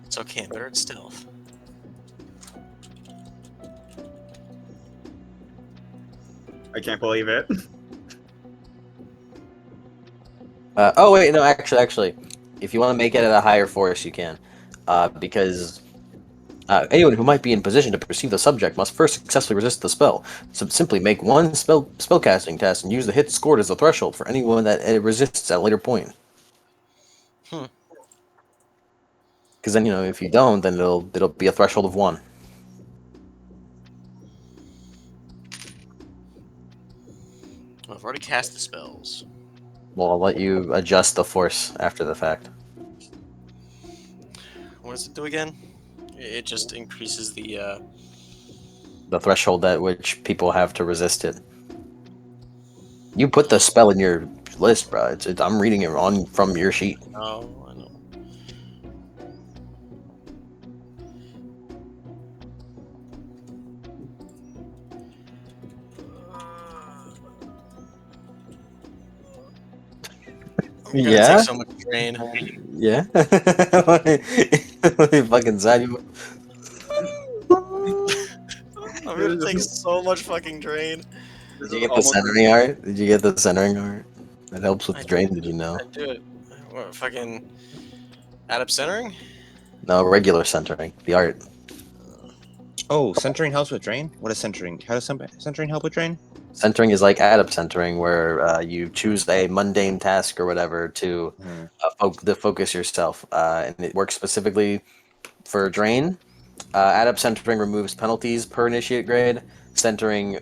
It's okay, I'm better at stealth. I can't believe it. Oh wait, no, actually, if you want to make it at a higher force, you can, because anyone who might be in position to perceive the subject must first successfully resist the spell. So simply make 1 spellcasting test and use the hit scored as a threshold for anyone that it resists at a later point. Because then if you don't, then it'll be a threshold of 1. Well, I've already cast the spells. Well, I'll let you adjust the force after the fact. What does it do again? It just increases the threshold at which people have to resist it. You put the spell in your list, bro. I'm reading it from your sheet. Oh, I know. I'm gonna take so much drain. Yeah. Fucking sad. I'm gonna take so much fucking drain. Did you get the centering art? Did you get the centering art? That helps with the drain. Did you know? I do it. What, fucking add up centering? No, regular centering. The art. Oh, centering helps with drain. What is centering? How does centering help with drain? Centering is like adept centering, where you choose a mundane task or whatever to focus yourself, and it works specifically for drain. Adept centering removes penalties per initiate grade. Centering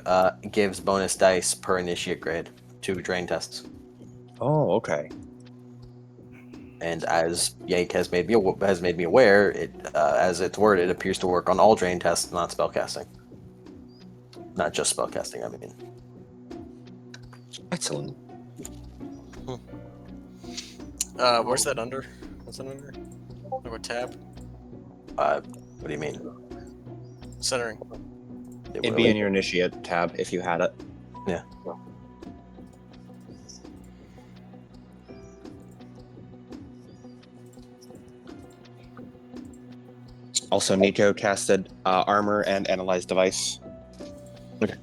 gives bonus dice per initiate grade to drain tests. Oh, okay. And as Yank has made me aware, it as it's worded, it appears to work on all drain tests, not spellcasting. Not just spellcasting, I mean. Excellent. Where's that under? What's that under? Like what tab? What do you mean? Centering. It'd be in your initiate tab if you had it. Yeah. Also, Nico casted armor and analyze device. Okay.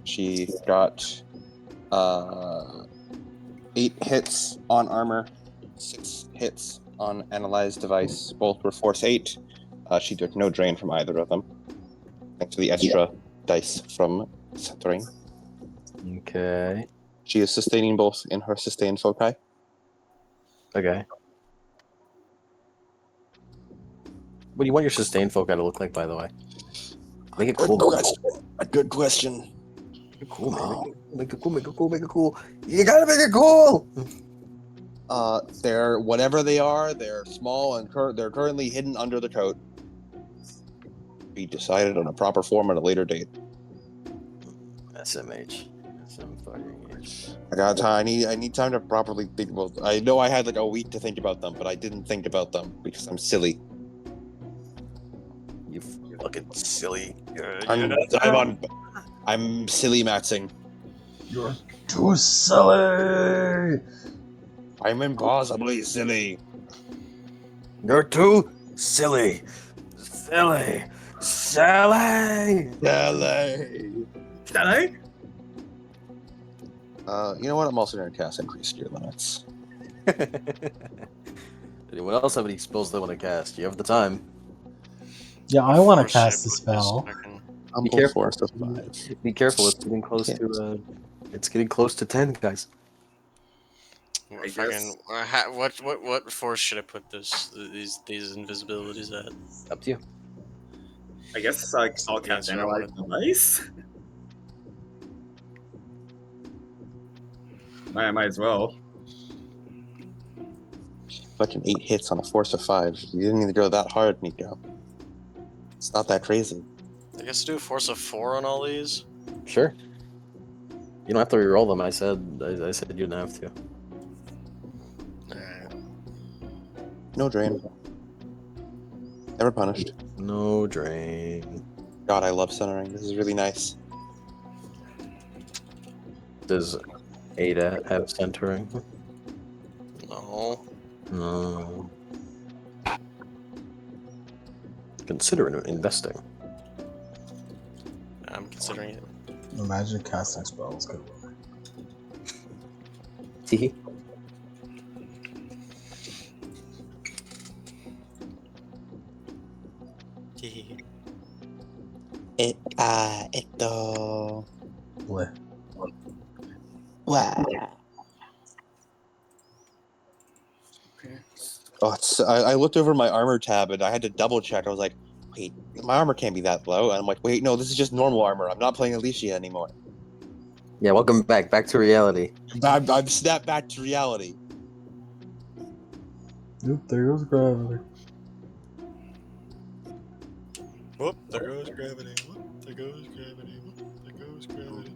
She got 8 hits on armor, 6 hits on analyze device. Both were force 8. She took no drain from either of them, thanks to the extra dice from centering. Okay. She is sustaining both in her sustained foci. Okay. What do you want your sustained foci to look like, by the way? Make it cool. A good question. Make it cool, man. Make it cool, make it cool, make it cool. You gotta make it cool! They're whatever they are. They're small and they're currently hidden under the coat. Be decided on a proper form at a later date. SMH. SMH. I got time. I need time to properly think about. I know I had like a week to think about them, but I didn't think about them because I'm silly. You fucking silly. I'm silly maxing. You're too silly. I'm impossibly silly. You're too silly. Silly. Silly. Silly. Silly? You know what? I'm also going to cast increase gear limits. Anyone else have any spells they want to cast? You have the time. Yeah, I want to Or should I cast the put this spell. fucking- I'm careful. force of 5. Be careful. It's getting close to. It's getting close to 10, guys. I Fucking, what force should I put these invisibilities at? Up to you. I guess I'll cast Yeah, analyze device. I might as well. Fucking 8 hits on a force of 5. You didn't even go that hard, Nico. It's not that crazy. I guess do a force of 4 on all these. Sure. You don't have to reroll them. I said you didn't have to. Alright. No drain. Never punished. No drain. God, I love centering. This is really nice. Does Ada have centering? No. No. Consider investing. I'm considering it. Imagine casting spells could work. Teehee. Bleh. Oh, I looked over my armor tab and I had to double check. I was like, wait, my armor can't be that low. And I'm like, wait, no, this is just normal armor. I'm not playing Alicia anymore. Yeah, welcome back. Back to reality. I've snapped back to reality. Oop, there goes gravity. Whoop, there goes gravity. Whoop, there goes gravity. Whoop, there goes gravity.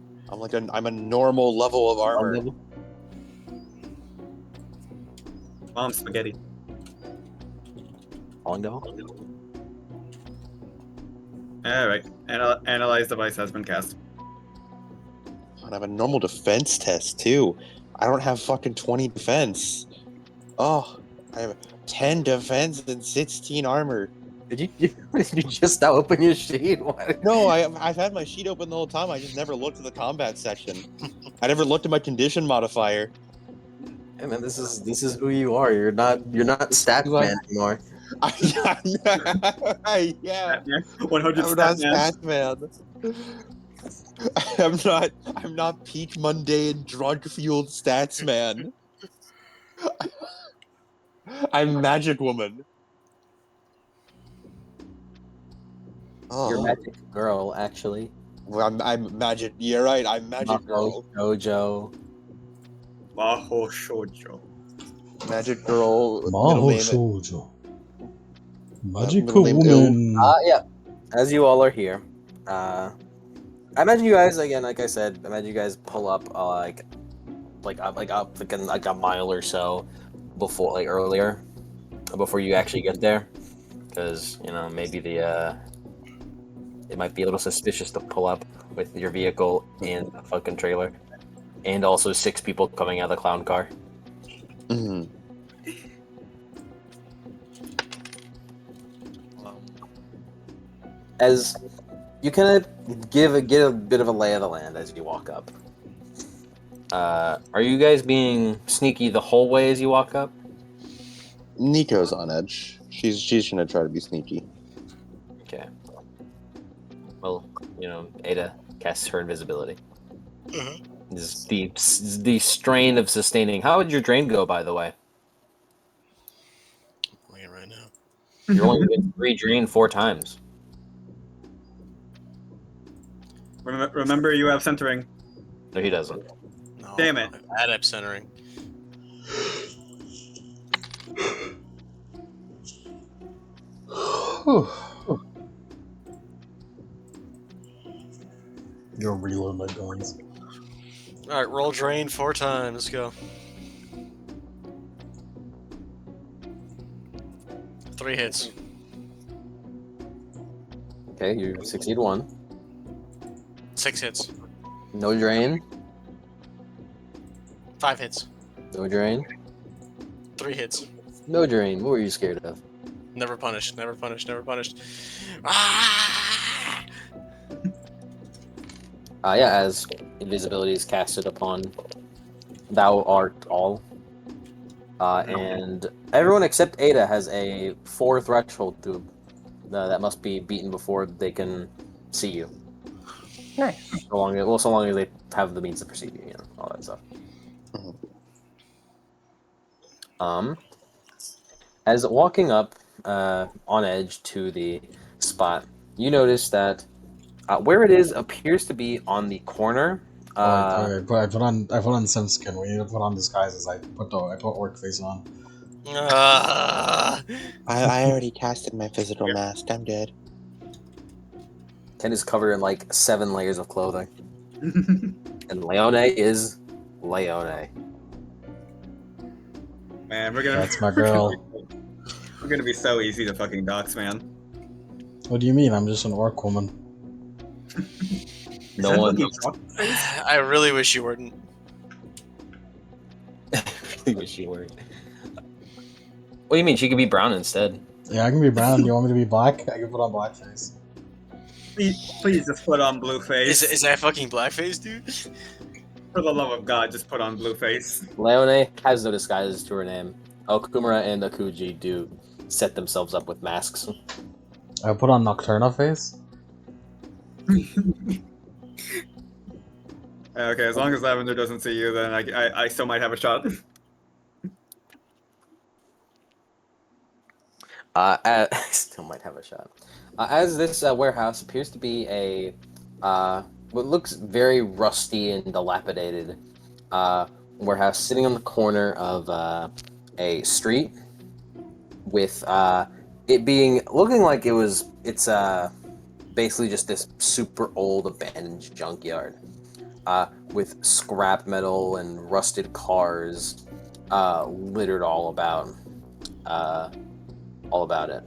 I'm a normal level of armor. Mom spaghetti. Falling devil? Alright. Analyze device has been cast. And I have a normal defense test too. I don't have fucking 20 defense. Oh, I have 10 defense and 16 armor. Did you just now open your sheet? What? No, I've had my sheet open the whole time. I just never looked at the combat section. I never looked at my condition modifier. Hey man, this is who you are. You're not stats You like- man anymore. Yeah, Batman, 100 I'm stat not man. stat man. I'm not peak mundane drug fueled stats man. I'm magic woman. You're Oh, magic girl, actually. well, I'm magic. You're right. I'm magic girl. Jojo. Maho Shoujo. Magic girl. Middle Maho name. Shoujo. Middle Magical name ill. woman. Yeah. As you all are here, I imagine you guys again. Like I said, imagine you guys pull up up like a mile or so before earlier before you actually get there, because maybe it might be a little suspicious to pull up with your vehicle and a fucking trailer, and also 6 people coming out of the clown car. Mhm. As you kind of get a bit of a lay of the land as you walk up. Are you guys being sneaky the whole way as you walk up? Nico's on edge. She's gonna try to be sneaky. Okay. Well, Ada casts her invisibility. Mhm. This is the strain of sustaining. How would your drain go, by the way? I'm looking right now. You're only getting 3 drain 4 times. Remember, you have centering. No, he doesn't. No, Damn it. Adept centering. You're reload my guns. Alright, roll drain 4 times. Let's go. 3 hits. Okay, you succeed 1. 6 hits. No drain. 5 hits. No drain. 3 hits. No drain. What were you scared of? Never punished. Never punished. Never punished. Ah! Yeah, as invisibility is casted upon thou art all. And everyone except Ada has a 4 threshold to that must be beaten before they can see you. Nice. So long as they have the means to perceive you, all that stuff. Mhm. As walking up on edge to the spot, you notice that where it is appears to be on the corner. I put on some skin. We need to put on disguises. I put orc face on. Ah! I already casted my physical mask. I'm good. Ken is covered in like 7 layers of clothing, and Leone is Leone. Man, we're gonna. That's my girl. We're gonna be so easy to fucking dox, man. What do you mean? I'm just an orc woman. No one. I really wish you weren't. I wish you were. What do you mean? She could be brown instead. Yeah, I can be brown. Do you want me to be black? I can put on blackface. Please just put on blue face. Is that fucking blackface, dude? For the love of God, just put on blue face. Leone has no disguises to her name. Okumura and Akuji do set themselves up with masks. I put on Nocturna face. Okay, as long as Lavender doesn't see you, then I still might have a shot. I still might have a shot. As this warehouse appears to be a what looks very rusty and dilapidated warehouse sitting on the corner of a street, with it looking like it's basically just this super old abandoned junkyard with scrap metal and rusted cars littered all about it.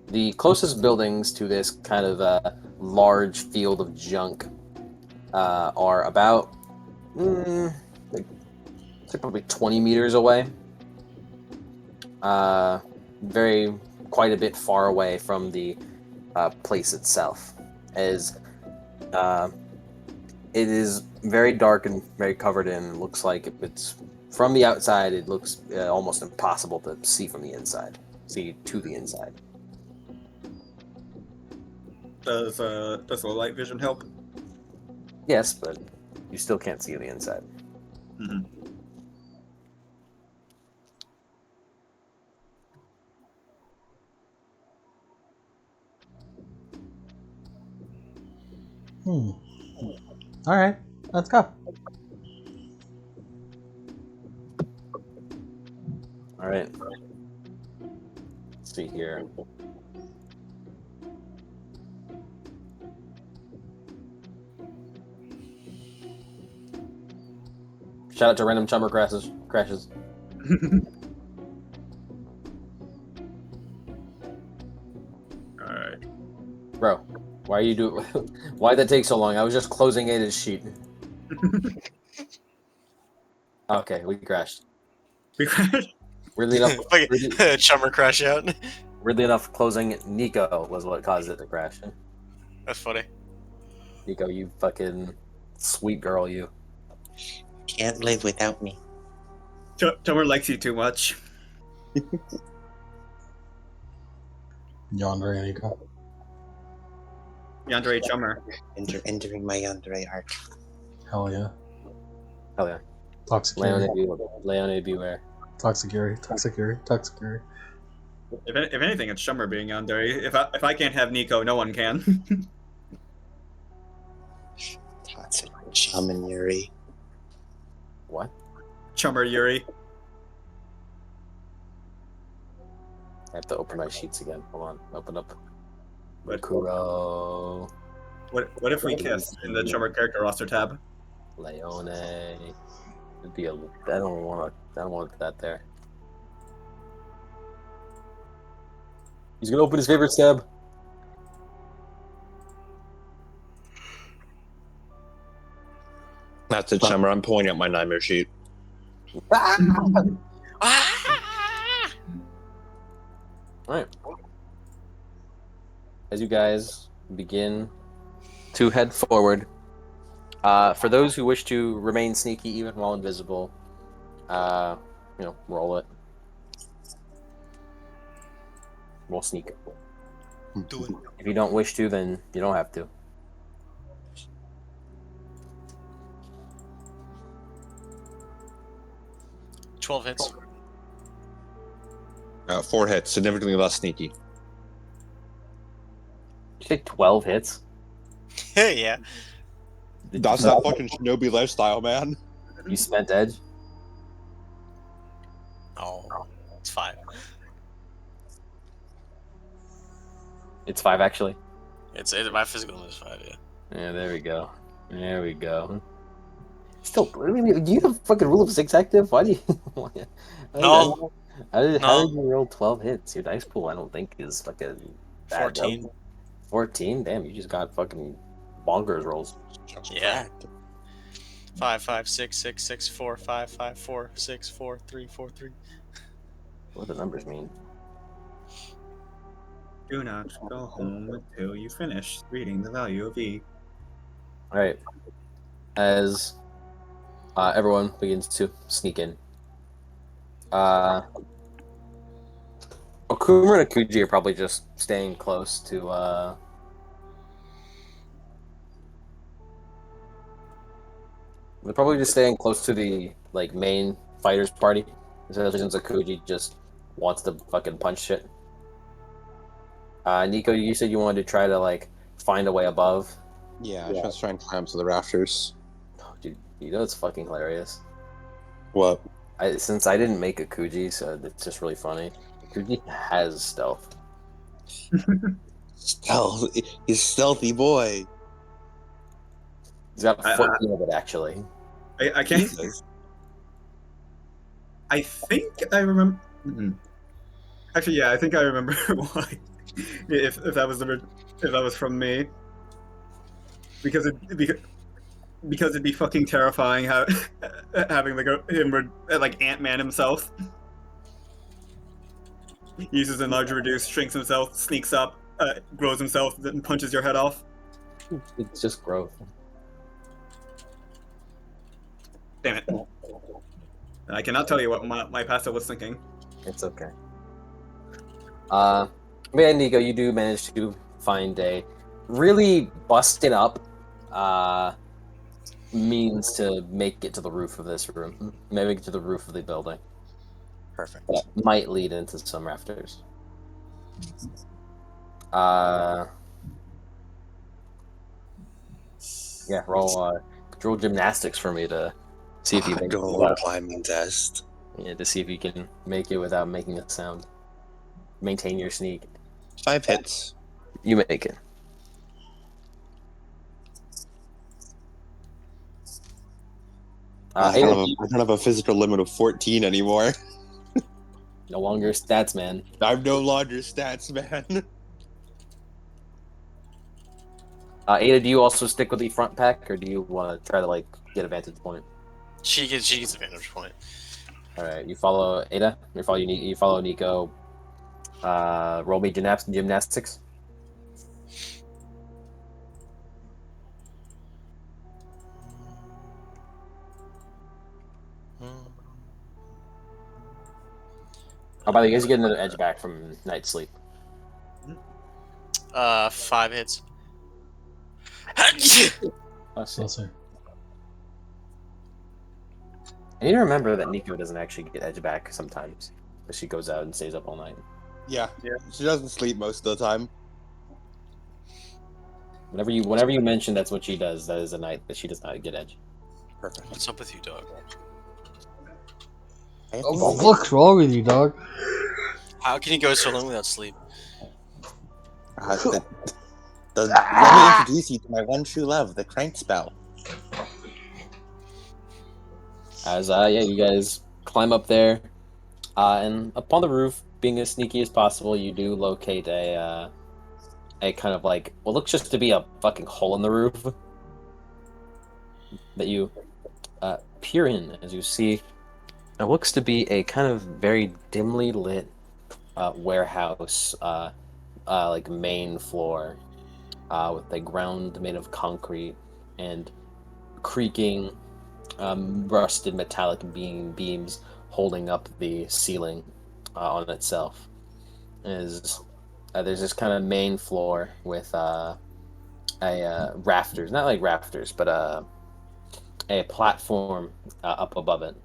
The closest buildings to this kind of large field of junk are about probably 20 meters away. Quite a bit far away from the place itself, as it is very dark and very covered in. Looks like it's from the outside, it looks almost impossible to see from the inside. See to the inside. Does the light vision help? Yes, but you still can't see the inside. Mm-hmm. All right, let's go. All right. Let's see here. Shout out to random chummer crashes. Alright. Bro, why are you do? Why'd that take so long? I was just closing Ada's sheet. Okay, we crashed. We crashed. Weirdly enough, Fucking Chummer crash out. weirdly enough, closing Nico was what caused it to crash. That's funny. Nico, you fucking sweet girl, you. Can't live without me. Tomer likes you too much. Yandere and Nico. Yandere Chummer. Entering my Yandere arc. Hell yeah. Hell yeah. Toxic Yuri. Leone, beware. Toxic Yuri. Toxic Yuri. Toxic Yuri. If anything, it's Chummer being Yandere. If I can't have Nico, no one can. Toxic Shaman Yuri. What? Chummer Yuri. I have to open my sheets again. Hold on. Open up. What? Kuro. What if we kiss in the Chummer character roster tab? Leone. It'd be a. I don't want that there. He's gonna open his favorite tab. That's it, Shimmer. I'm pulling up my nightmare sheet. Alright. As you guys begin to head forward, for those who wish to remain sneaky even while invisible, roll it. Roll sneak. Do it. If you don't wish to, then you don't have to. $12 hits. 4 hits, significantly less sneaky. Did you take 12 hits? Yeah. That's that fucking shinobi lifestyle, man. You spent edge? Oh, it's 5. It's 5 actually. My physical is 5. Yeah. Yeah, there we go. There we go. Still, do you have fucking rule of 6 active? Why do you? No. How did you roll 12 hits? Your dice pool, I don't think, is fucking bad. 14. 14? Damn, you just got fucking bonkers rolls. Yeah. 5, 5, 6, 6, 6, 4, 5, 5, 4, 6, 4, 3, 4, 3. What do the numbers mean? Do not go home until you finish reading the value of E. Alright. As everyone begins to sneak in. Okuma and Akuji are probably just staying close to they're probably just staying close to the main fighters party. Especially since Akuji just wants to fucking punch shit. Nico, you said you wanted to try to find a way above. Yeah, I was trying to climb to the rafters. Oh, dude, you know it's fucking hilarious. What? Since I didn't make Akuji, so it's just really funny. Akuji has stealth. Stealth. He's a stealthy boy. He's got 14 of it actually. I can't. I think I remember. Actually, yeah, I think I remember why. If that was from me, because it'd be fucking terrifying having him Ant-Man himself. Uses enlarge, reduce, shrinks himself, sneaks up, grows himself, then punches your head off. It's just growth. Damn it. I cannot tell you what my passive was thinking. It's okay. Man, Nico, you do manage to find a really busted up means to make it to the roof of this room. Maybe to the roof of the building. Perfect. That might lead into some rafters. Yeah, roll gymnastics for me to see if you make Go climbing test. yeah, to see if you can make it without making a sound. Maintain your sneak. 5 hits. You make it. I don't have a physical limit of 14 anymore. No longer stats, man. I'm no longer stats, man. Ada, do you also stick with the front pack, or do you want to try to like get a vantage point? She gets a vantage point. All right, you follow Ada. You follow Nico. Roll me gymnastics. Oh, by the way, you guys get another edge back from night sleep. 5 hits. Bless her. I need to remember that Nico doesn't actually get edge back sometimes, because she goes out and stays up all night. Yeah. She doesn't sleep most of the time. Whenever you mention that's what she does, that is a night that she does not get edge. Perfect. What's up with you, dog? What's wrong with you, dog? How can you go so long without sleep? Let me introduce you to my one true love, the crank spell. As you guys climb up there, and up on the roof, being as sneaky as possible, you do locate a kind of like what looks just to be a fucking hole in the roof that you peer in as you see. It looks to be a kind of very dimly lit warehouse, like main floor, with a ground made of concrete and creaking, rusted metallic beams holding up the ceiling on itself. There's this kind of main floor with rafters, not like rafters, but a platform up above it.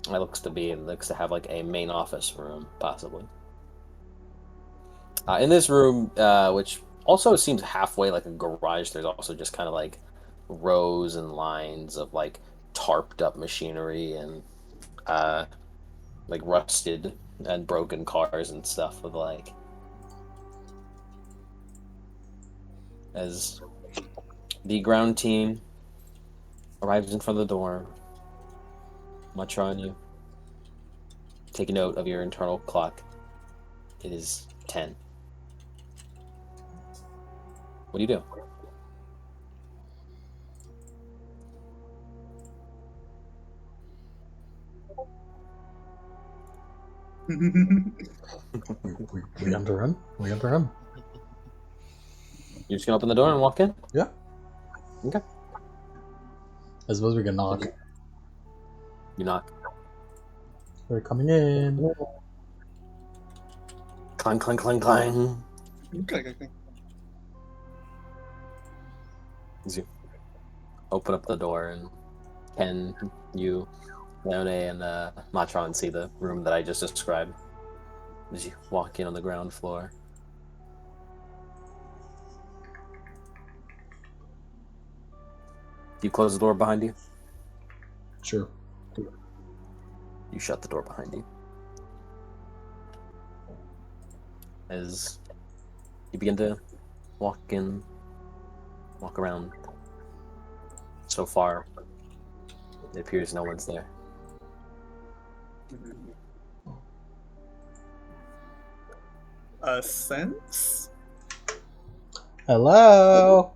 It looks to have like a main office room, possibly. In this room, which also seems halfway like a garage, there's also just kind of like rows and lines of like tarped up machinery and like rusted and broken cars and stuff with like as the ground team arrives in front of the door. Much on you. Take a note of your internal clock. It is 10. What do you do? We enter in. We enter in. You're just gonna open the door and walk in? Yeah. Okay. I suppose we can knock. You knock. They're coming in. Clang, clang, clang, clang. Okay. As you open up the door and Ken, you, Leone, and Matron see the room that I just described as you walk in on the ground floor. You close the door behind you? Sure. You shut the door behind you. As you begin to walk around. So far, it appears no one's there. A sense? Hello.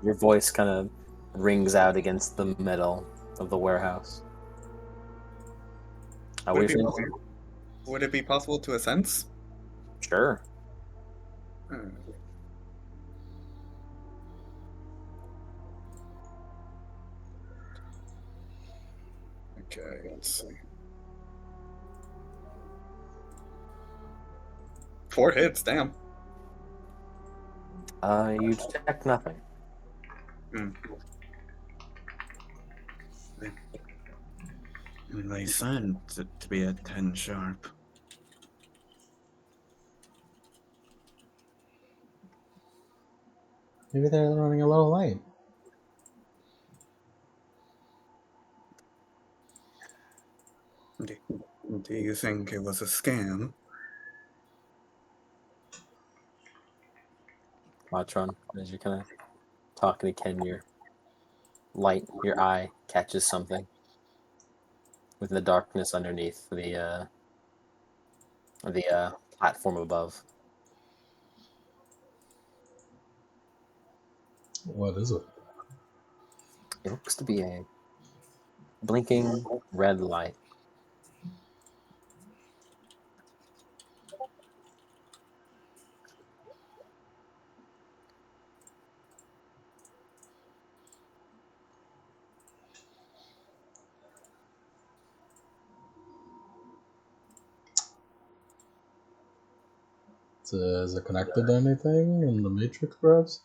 Your voice kind of rings out against the metal of the warehouse. Would it be possible to a sense? Sure. Okay, let's see. 4 hits, damn. You detect nothing. They said it to be at 10 sharp. Maybe they're running a little late. Do you think it was a scam? Matron, as you're kind of talking to Ken, your eye catches something within the darkness underneath the platform above. What is it? It looks to be a blinking red light. Is it connected to anything in the Matrix, perhaps?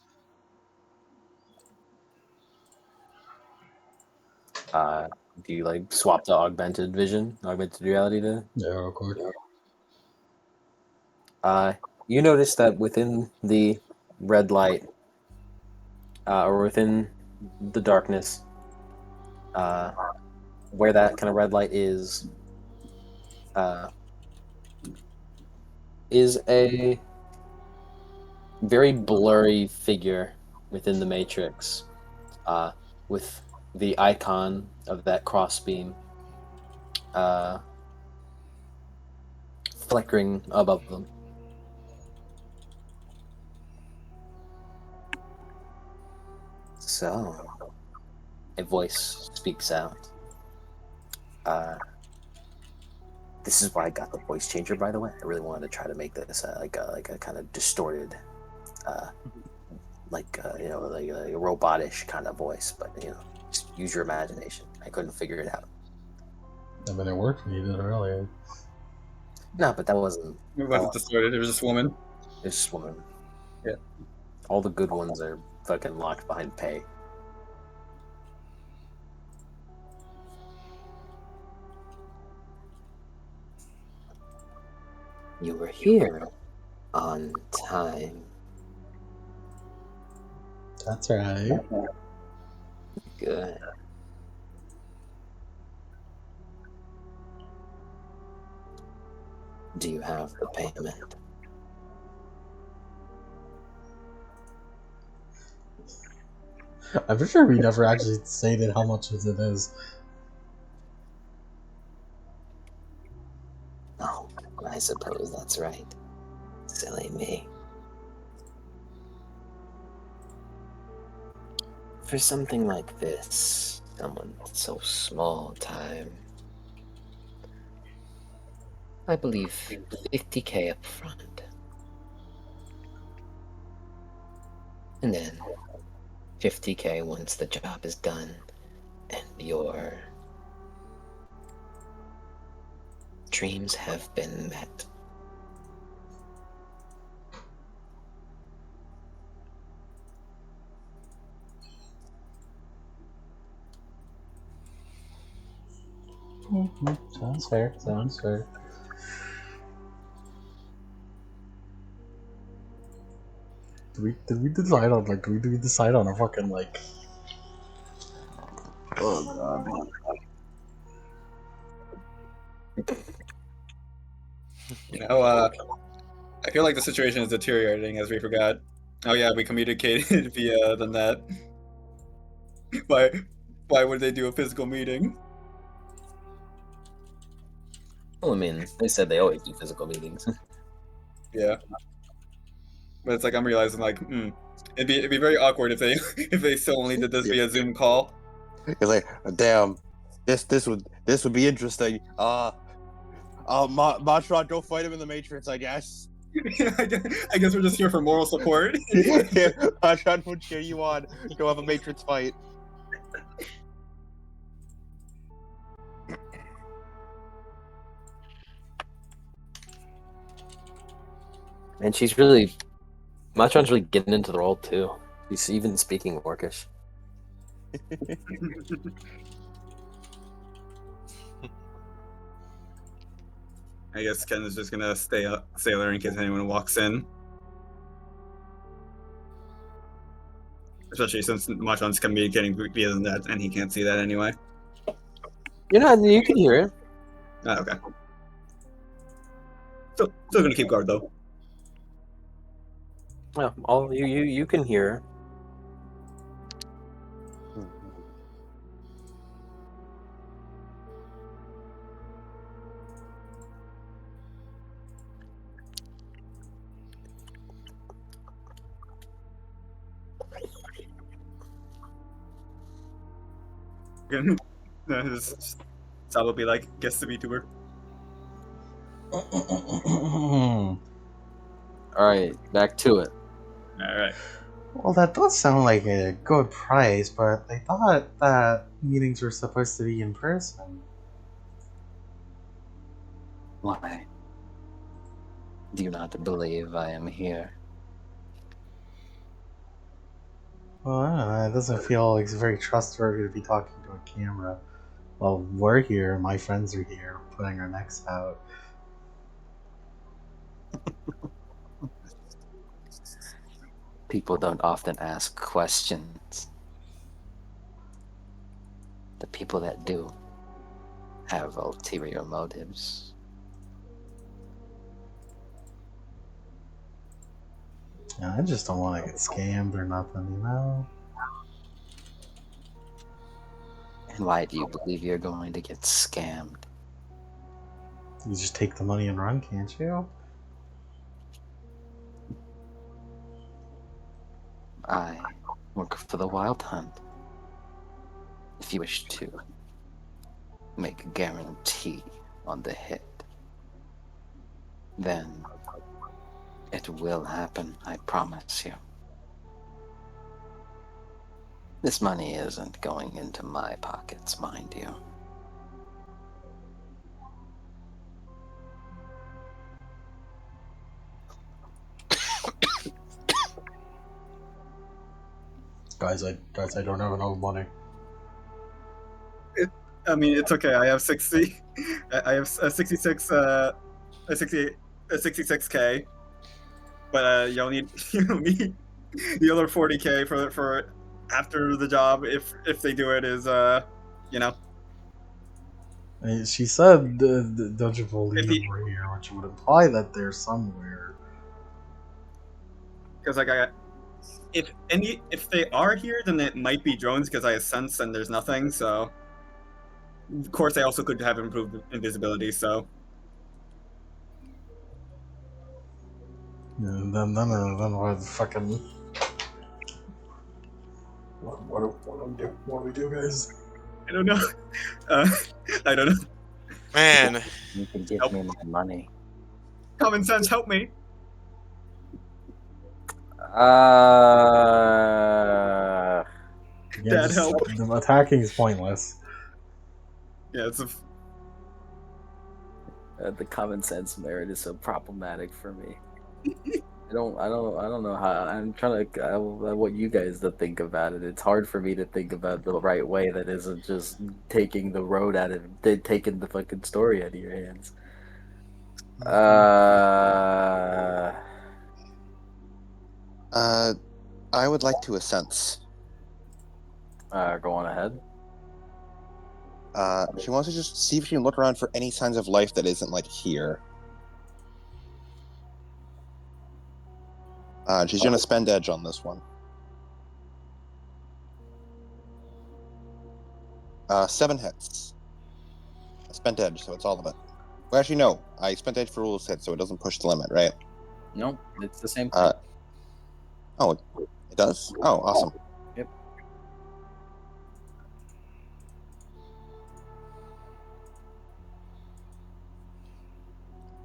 Do you like swap to augmented reality to? Yeah, real quick. You notice that within the red light, or within the darkness, where that kind of red light is a very blurry figure within the matrix, with the icon of that crossbeam flickering above them. So, a voice speaks out. This is why I got the voice changer, by the way. I really wanted to try to make this like a kind of distorted, like a robotish kind of voice, but just use your imagination. I couldn't figure it out. I mean, it worked when you did it earlier. No, but that wasn't. It wasn't distorted, it was just woman. It's just woman. Yeah. All the good ones are fucking locked behind pay. You were here on time. That's right. Good. Do you have the payment? I'm pretty sure we never actually stated how much it is. Oh, I suppose that's right. Silly me. For something like this, someone so small time, I believe 50K up front. And then 50K once the job is done and your dreams have been met. Sounds fair. Sounds fair. Did we decide on did we decide on a fucking like? Oh god. I feel like the situation is deteriorating as we forgot. Oh yeah, we communicated via the net. Why would they do a physical meeting? Well, I mean, they said they always do physical meetings. Yeah. But it's like I'm realizing it'd be very awkward if they if they still only did this via Zoom call. It's like, damn, this would be interesting. Matron, go fight him in the Matrix, I guess. I guess we're just here for moral support. Yeah, Matron will cheer you on. Go have a Matrix fight. And she's really Machan's really getting into the role too. She's even speaking Orcish. I guess Ken is just gonna stay there in case anyone walks in. Especially since Machan's communicating via the net and he can't see that anyway. You can hear it. Okay. Still gonna keep guard though. Yeah, all you can hear her. His Sal will be like, guess the VTuber. Alright, back to it. Alright. Well, that does sound like a good price, but I thought that meetings were supposed to be in person. Why? Do you not believe I am here? Well, I don't know, it doesn't feel like it's very trustworthy to be talking to a camera. Well, we're here, my friends are here, putting our necks out. People don't often ask questions. The people that do have ulterior motives. Yeah, I just don't want to get scammed or nothing, you know? And why do you believe you're going to get scammed? You just take the money and run, can't you? I work for the Wild Hunt. If you wish to make a guarantee on the hit, then it will happen, I promise you. This money isn't going into my pockets, mind you. Guys, I don't have enough money. I mean, it's okay. I have 60. I have a 66. A 66K. But you'll need the other 40K for after the job if they do it is you know. She said, don't you believe 50. we're here, which would imply that they're somewhere. Because like if they are here, then it might be drones because I have sense and there's nothing. So of course I also could have improved invisibility. So And then what fucking... What do we do, guys? I don't know. I don't know. Man, You can give Nope. me my money. Common sense, help me. Yeah, Dad, help. the attacking is pointless. Yeah, it's The common sense merit is so problematic for me. I don't know how. I'm trying to. I want you guys to think about it. It's hard for me to think about the right way that isn't just taking the road out of, taking the fucking story out of your hands. I would like to assent. Go on ahead. She wants to just see if she can look around for any signs of life that isn't like here. She's gonna spend edge on this one. 7 hits. I spent edge, so it's all of it. Well, actually, no. I spent edge for rules hit, so it doesn't push the limit, right? Nope, it's the same thing. Oh, it does? Oh, awesome. Yep.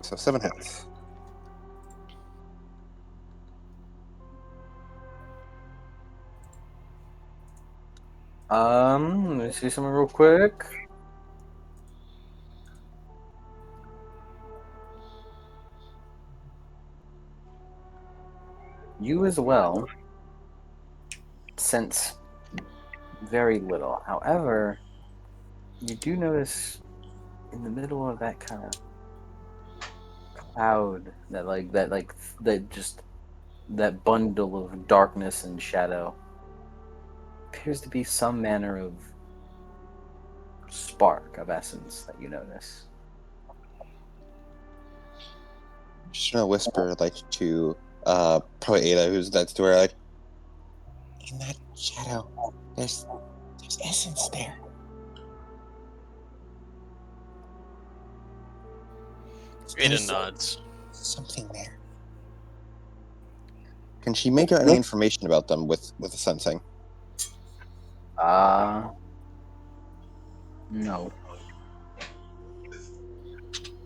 So 7 hits. Let me see something real quick. You as well sense very little. However, you do notice in the middle of that kind of cloud, that bundle of darkness and shadow, appears to be some manner of spark of essence that you notice. Just gonna whisper like to probably Ada, who's next to her, like, In that shadow, there's essence there. Ada There's nods. something there. can she make out any information about them with the sensing? No.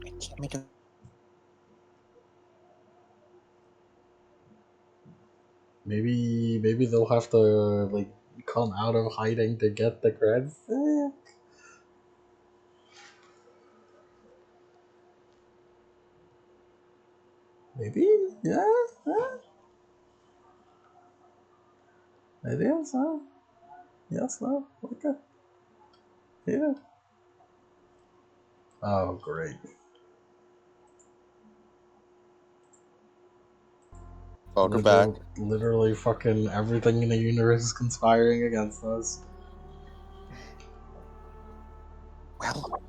I can't make a Maybe they'll have to like come out of hiding to get the creds. Maybe, yeah. Maybe so. Yes, no. Okay. Yeah. Oh, great. Welcome back. Literally fucking everything in the universe is conspiring against us. Well,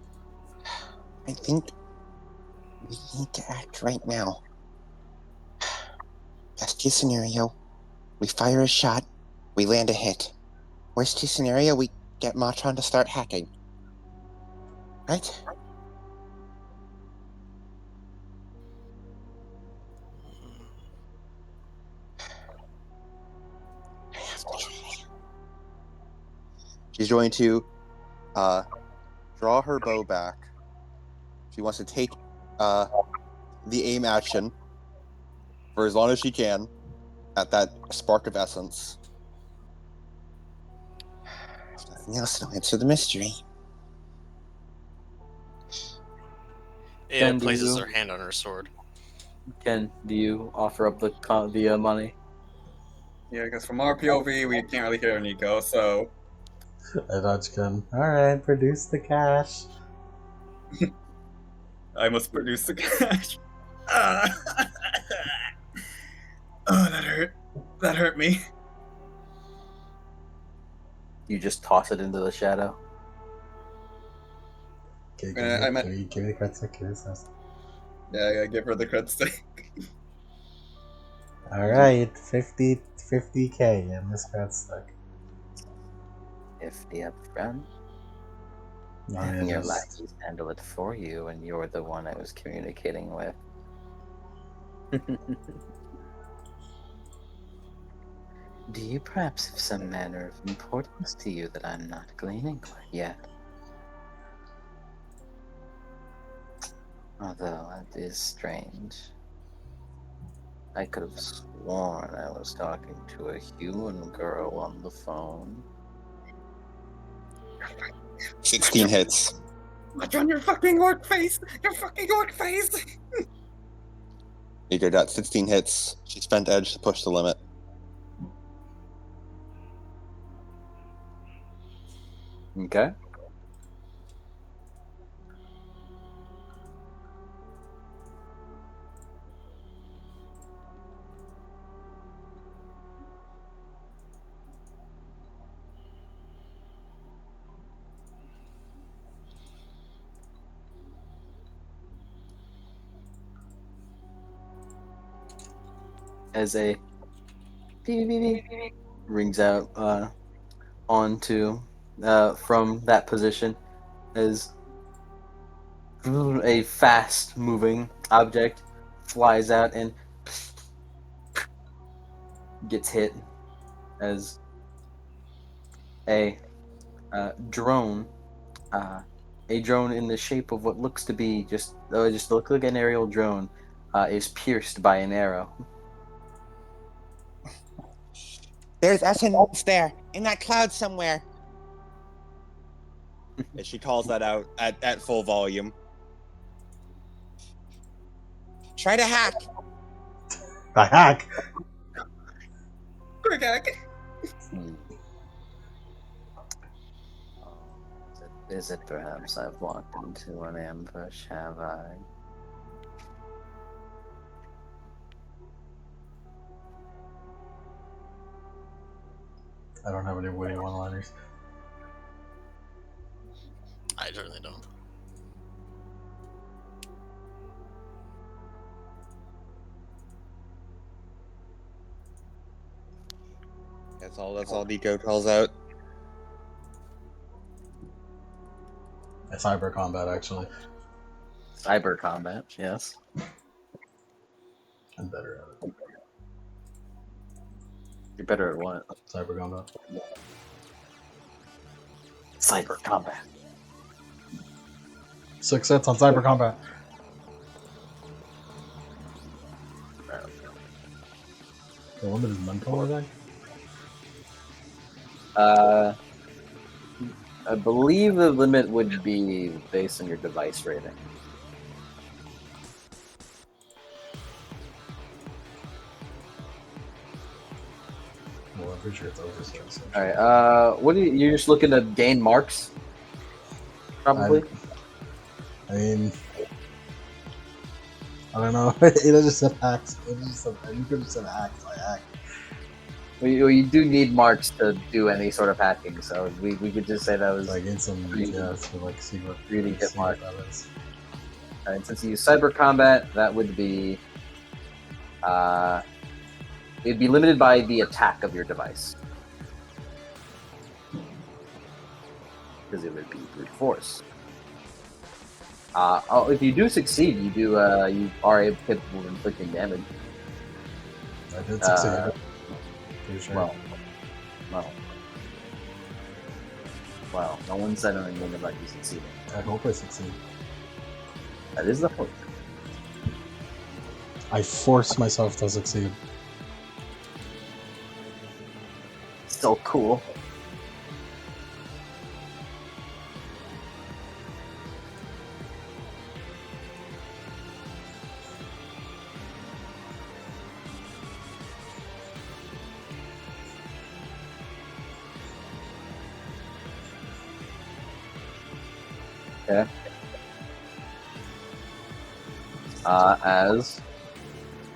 I think we need to act right now. Best case scenario, we fire a shot, we land a hit. Worst case scenario, we get Matron to start hacking. Right? I have to try. She's going to draw her bow back. She wants to take the aim action for as long as she can at that spark of essence. If nothing else, it'll answer the mystery. Ada Ken, do places you- her hand on her sword. Ken, do you offer up the money? Yeah, because from our POV, we can't really hear Nico, so I dodge gun. Alright, produce the cash. I must produce the cash. Ah. Oh, that hurt. That hurt me. You just toss it into the shadow. Okay, I meant- give me the credit stick, give me this. Yeah, I gotta give her the cred stick. Alright, 50k in this credit stick. 50 up front. I mean, And your just- lackeys handle it for you, and you're the one I was communicating with. Do you perhaps have some manner of importance to you that I'm not gleaning yet? Although it is strange. I could have sworn I was talking to a human girl on the phone. 16 hits. Watch on your fucking orc face! Your fucking orc face! Figure got 16 hits. She spent edge to push the limit. Okay. As a beep, beep, beep, rings out onto from that position as a fast moving object flies out and gets hit as a drone, a drone in the shape of what looks to be just look like an aerial drone, is pierced by an arrow. There's essence there, in that cloud somewhere. And she calls that out at full volume. Try to hack. A hack! Hmm. Is it perhaps I've walked into an ambush, have I? I don't have any witty one-liners. I really don't. That's all Nico calls out. It's cyber combat, actually. Cyber combat, yes. I'm better at it. You're better at what? Cyber combat. Cyber combat. 6 hits on cyber combat. The limit is mental, I think. I believe the limit would be based on your device rating. Well, I'm pretty sure it's over 6. So All right. What do you're just looking to gain marks? Probably. I mean, I don't know. It just said axe. It just said, you could have said axe. I act. Well, you do need marks to do any sort of hacking, so we could just say that was Like in some, Really- yeah, to like see what really get see what marked. that is. Alright, since you use cyber combat, that would be it'd be limited by the attack of your device. Because it would be brute force. If you do succeed, you are capable of inflicting damage. I did succeed. Pretty sure. Well, no one said anything about you succeeding. I hope I succeed. That is the hope. I force myself to succeed. So cool. Okay. As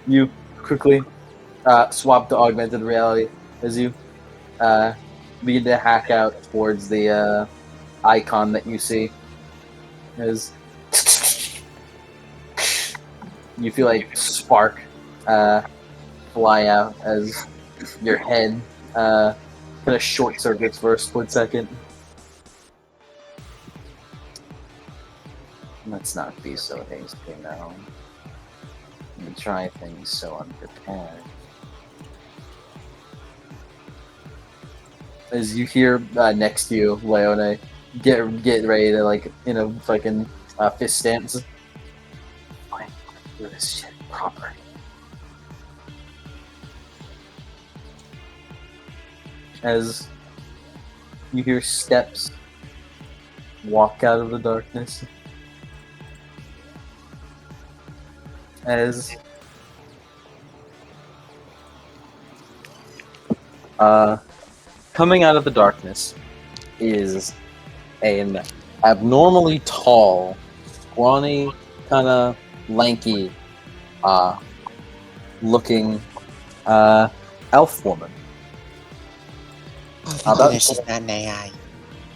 you quickly swap to augmented reality, as you begin to hack out towards the icon that you see, as you feel like spark fly out as your head kind of short circuits for a split second. Let's not be so hasty now. We try things so unprepared. As you hear next to you, Leone, get ready to like in a fucking fist stance. Fine, do this shit proper. As you hear steps walk out of the darkness. As coming out of the darkness is an abnormally tall, scrawny, kind of lanky looking elf woman. Oh, thank About- goodness she's not an AI.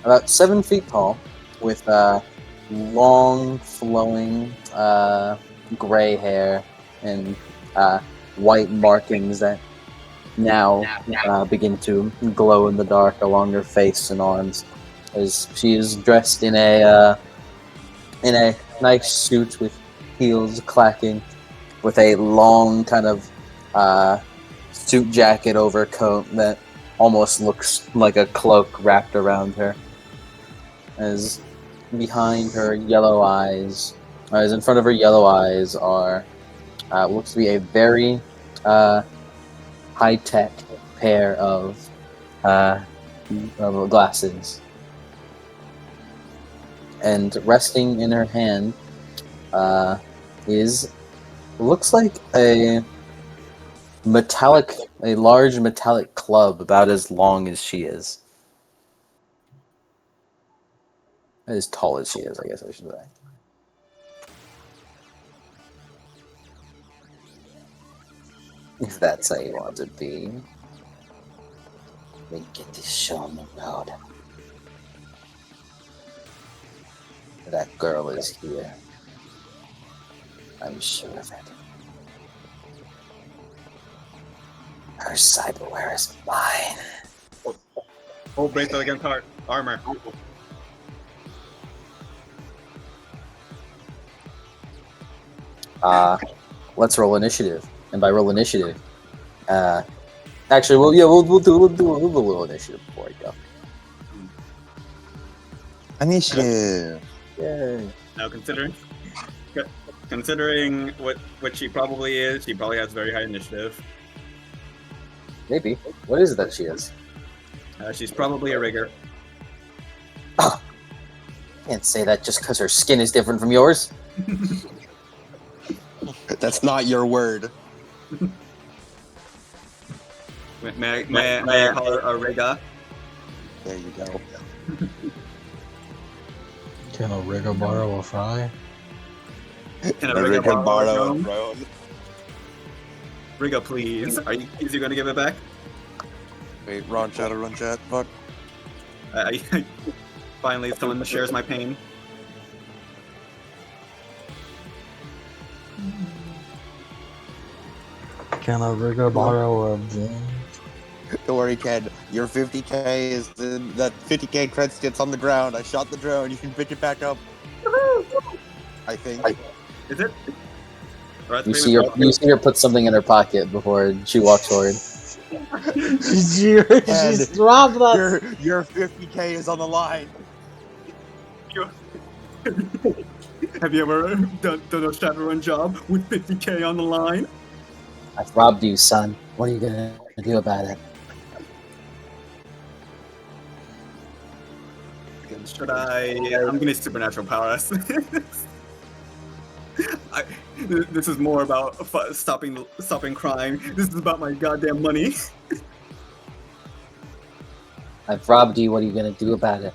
About 7 feet tall, with long, flowing gray hair and white markings that now begin to glow in the dark along her face and arms, as she is dressed in a nice suit with heels clacking, with a long kind of suit jacket overcoat that almost looks like a cloak wrapped around her. As behind her yellow eyes, as in front of her yellow eyes are looks to be a very high-tech pair of glasses. And resting in her hand looks like a a large metallic club about as long as she is. As tall as she is, I guess I should say. If that's how you want it to be. We get this show on the road. That girl is here. I'm sure of it. Her cyberware is mine. Hold bracelet against heart. Armor. Let's roll initiative. And by roll initiative, actually, we'll do a little initiative before I go. Initiative. Yay. Now considering what she probably is, she probably has very high initiative. Maybe. What is it that she is? She's probably a rigger. Can't say that just because her skin is different from yours. That's not your word. May I call her a rigger? There you go. Can a rigger borrow a fry? Can a A rigger rigger borrow borrow a a drone? drone. Rigger, please. Is you going to give it back? Wait, run chat. Fuck. Finally, someone shares my pain. Can a rigger borrow a drone? Don't worry, Ken. Your 50k is that 50k credits gets on the ground. I shot the drone. You can pick it back up. I think. Is it? Or You see her put something in her pocket before she walks forward. She's dropped that. Your 50k is on the line. Have you ever done a Shadowrun job with 50k on the line? I've robbed you, son. What are you gonna do about it? Should I? I'm gonna supernatural power us. This is more about stopping crime. This is about my goddamn money. I've robbed you. What are you gonna do about it?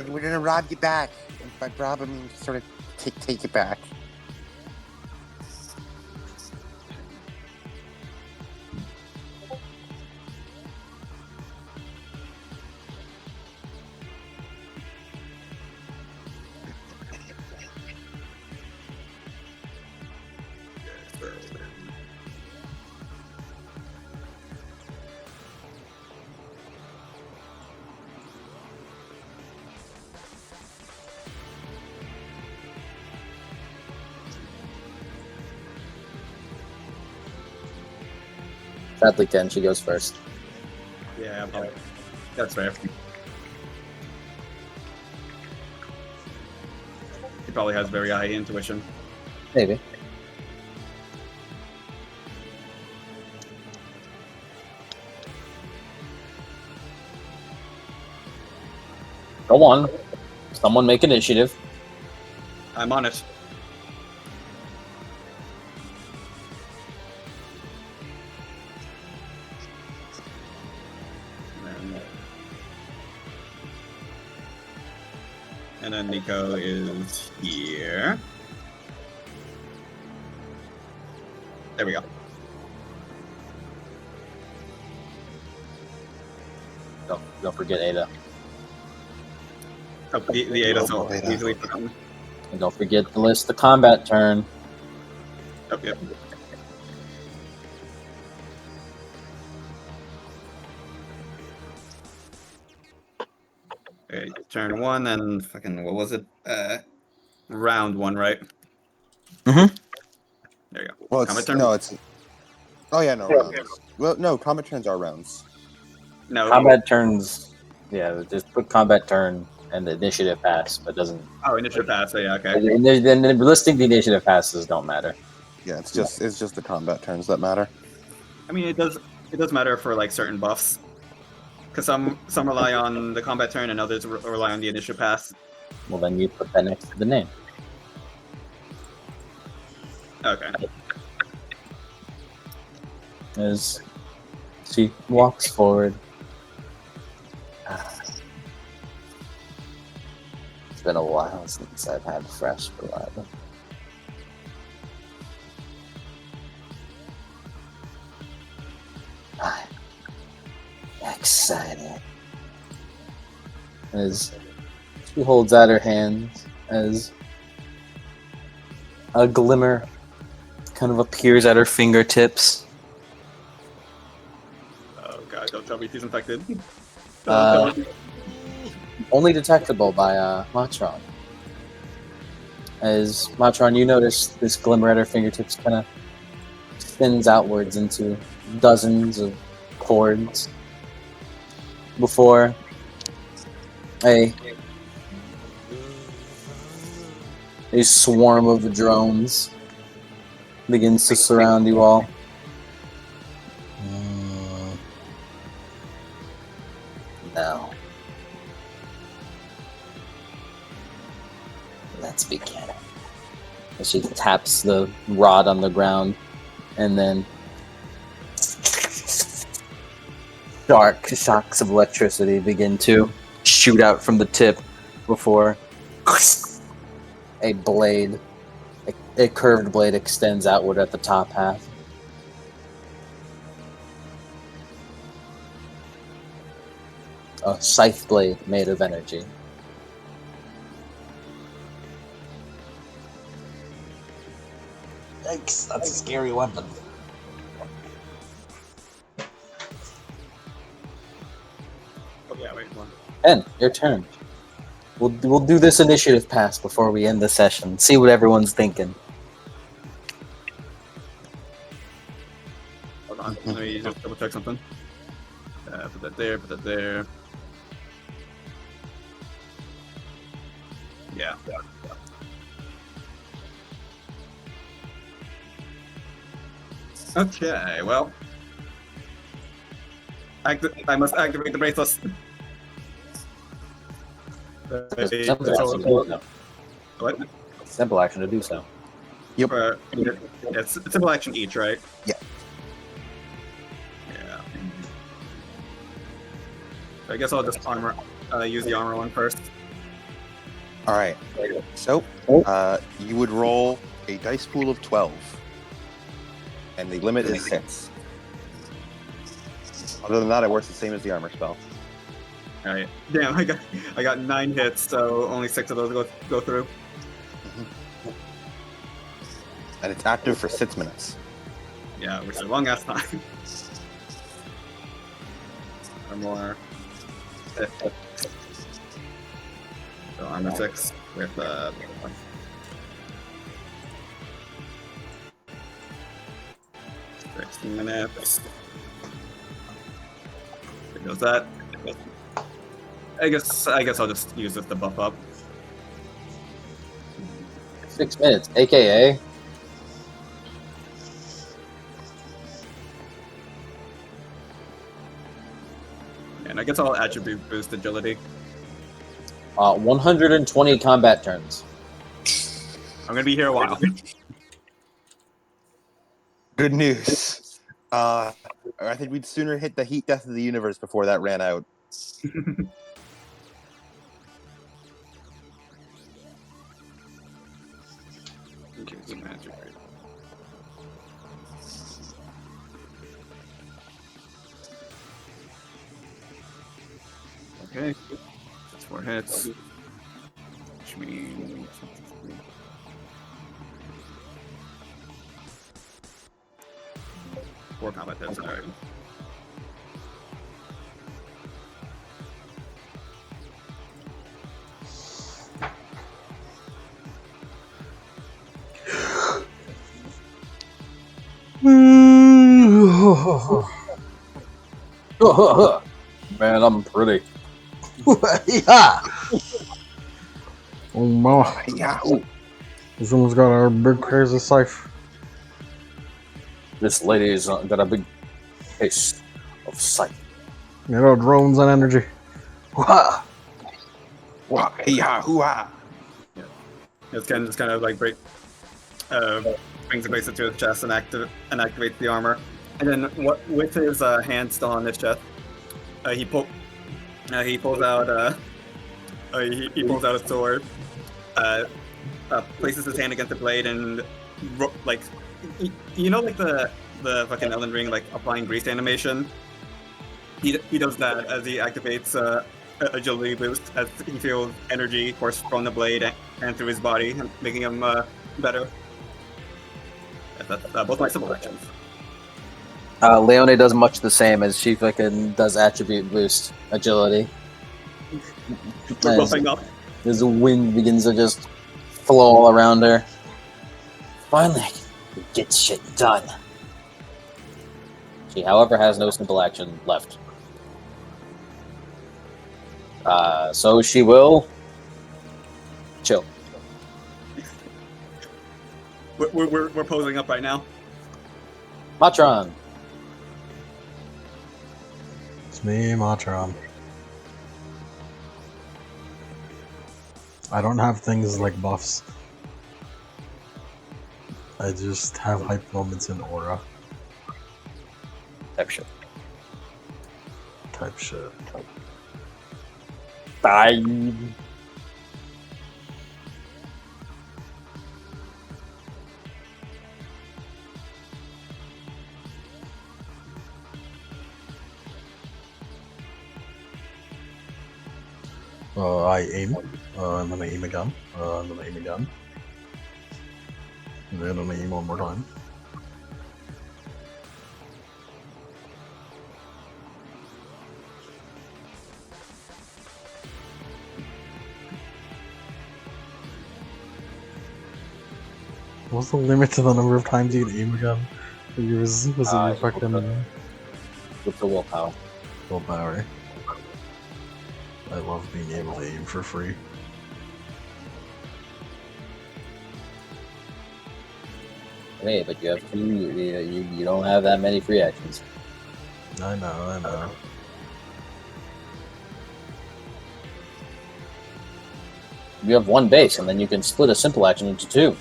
We're gonna rob you back. By rob, I mean sort of take it back. Sadly, Ken, she goes first. Yeah, probably. That's fair. He probably has very high intuition. Maybe. Go on. Someone make initiative. I'm on it. And then Nico is here. There we go. Don't forget Ada. Oh, the Ada's so easily forgotten. And don't forget to list the combat turn. Oh, yep. Okay, turn one, and fucking, what was it? Round one, right? Mhm. There you go. Well, Combat it's turn? no, it's. Oh yeah, no rounds. Well, no, combat turns are rounds. No. Combat turns. Yeah, just put combat turn and the initiative pass, but doesn't. Oh, initiative pass. Oh, yeah, okay. And then listing the initiative passes don't matter. Yeah, it's just the combat turns that matter. I mean, it does matter for like certain buffs, because some rely on the combat turn and others rely on the initiative pass. Well, then you put that next to the name. Okay. As she walks forward. It's been a while since I've had fresh blood. I'm excited. As she holds out her hands, as a glimmer kind of appears at her fingertips. Oh god, don't tell me he's infected. Uh, only detectable by Matron. As Matron, you notice this glimmer at her fingertips kind of spins outwards into dozens of cords before a swarm of drones begins to surround you all. Now, let's begin. And she taps the rod on the ground, and then dark shocks of electricity begin to shoot out from the tip before a blade, a curved blade extends outward at the top half. A scythe blade made of energy. Yikes, that's a scary weapon. Oh yeah, wait, one. And your turn. We'll do this initiative pass before we end the session. See what everyone's thinking. Hold on, let me just double check something. Put that there, put that there. Yeah. Okay, well. I must activate the bracelets. Simple action to do so. What? Simple action to do so. Yep. It's a simple action each, right? Yeah. Yeah. So I guess I'll just use the armor one first. All right. So, you would roll a dice pool of 12, and the limit is 6. Other than that, it works the same as the armor spell. All right. Damn, I got 9 hits, so only 6 of those go through. And it's active for 6 minutes. Yeah, which is a long ass time. Or more. So armor 6 with 6 minutes. There goes that. I guess I'll just use this to buff up. 6 minutes, aka And I guess I'll attribute boost agility. 120 combat turns. I'm gonna be here a while. Good news. I think we'd sooner hit the heat death of the universe before that ran out. Okay, so magic, right? Okay, that's 4 hits, which means 4 combat hits. Alright. Man, I'm pretty. Yeah. Oh my. Yeah. Someone's got our big crazy scythe. This lady's got a big case of sight. You know, drones and energy. Wah. Wah, hee-ha, hoo-ha. It's kind of like break. brings the bracelet to his chest and activates the armor. And then, with his hand still on his chest, he pulls out he pulls out a sword, places his hand against the blade, and like like the fucking Elden Ring like applying grease animation. He does that as he activates agility boost as he feels energy course from the blade and through his body, making him better. That's both my simple actions. Leone does much the same as she fucking does attribute boost agility. We're buffing up. As the wind begins to just flow all around her. Finally, I can get shit done. She, however, has no simple action left. So she will chill. We're posing up right now. Matron. It's me, Matron. I don't have things like buffs. I just have hype moments in aura. Type shit. Type shit. Bye. I aim. I'm gonna aim again. I'm gonna aim again. And then I'm gonna aim one more time. What's the limit to the number of times you can aim again? Was it your fucking With the willpower. willpower? I love being able to aim for free. Hey, but you have two. You don't have that many free actions. I know. You have one base, and then you can split a simple action into two.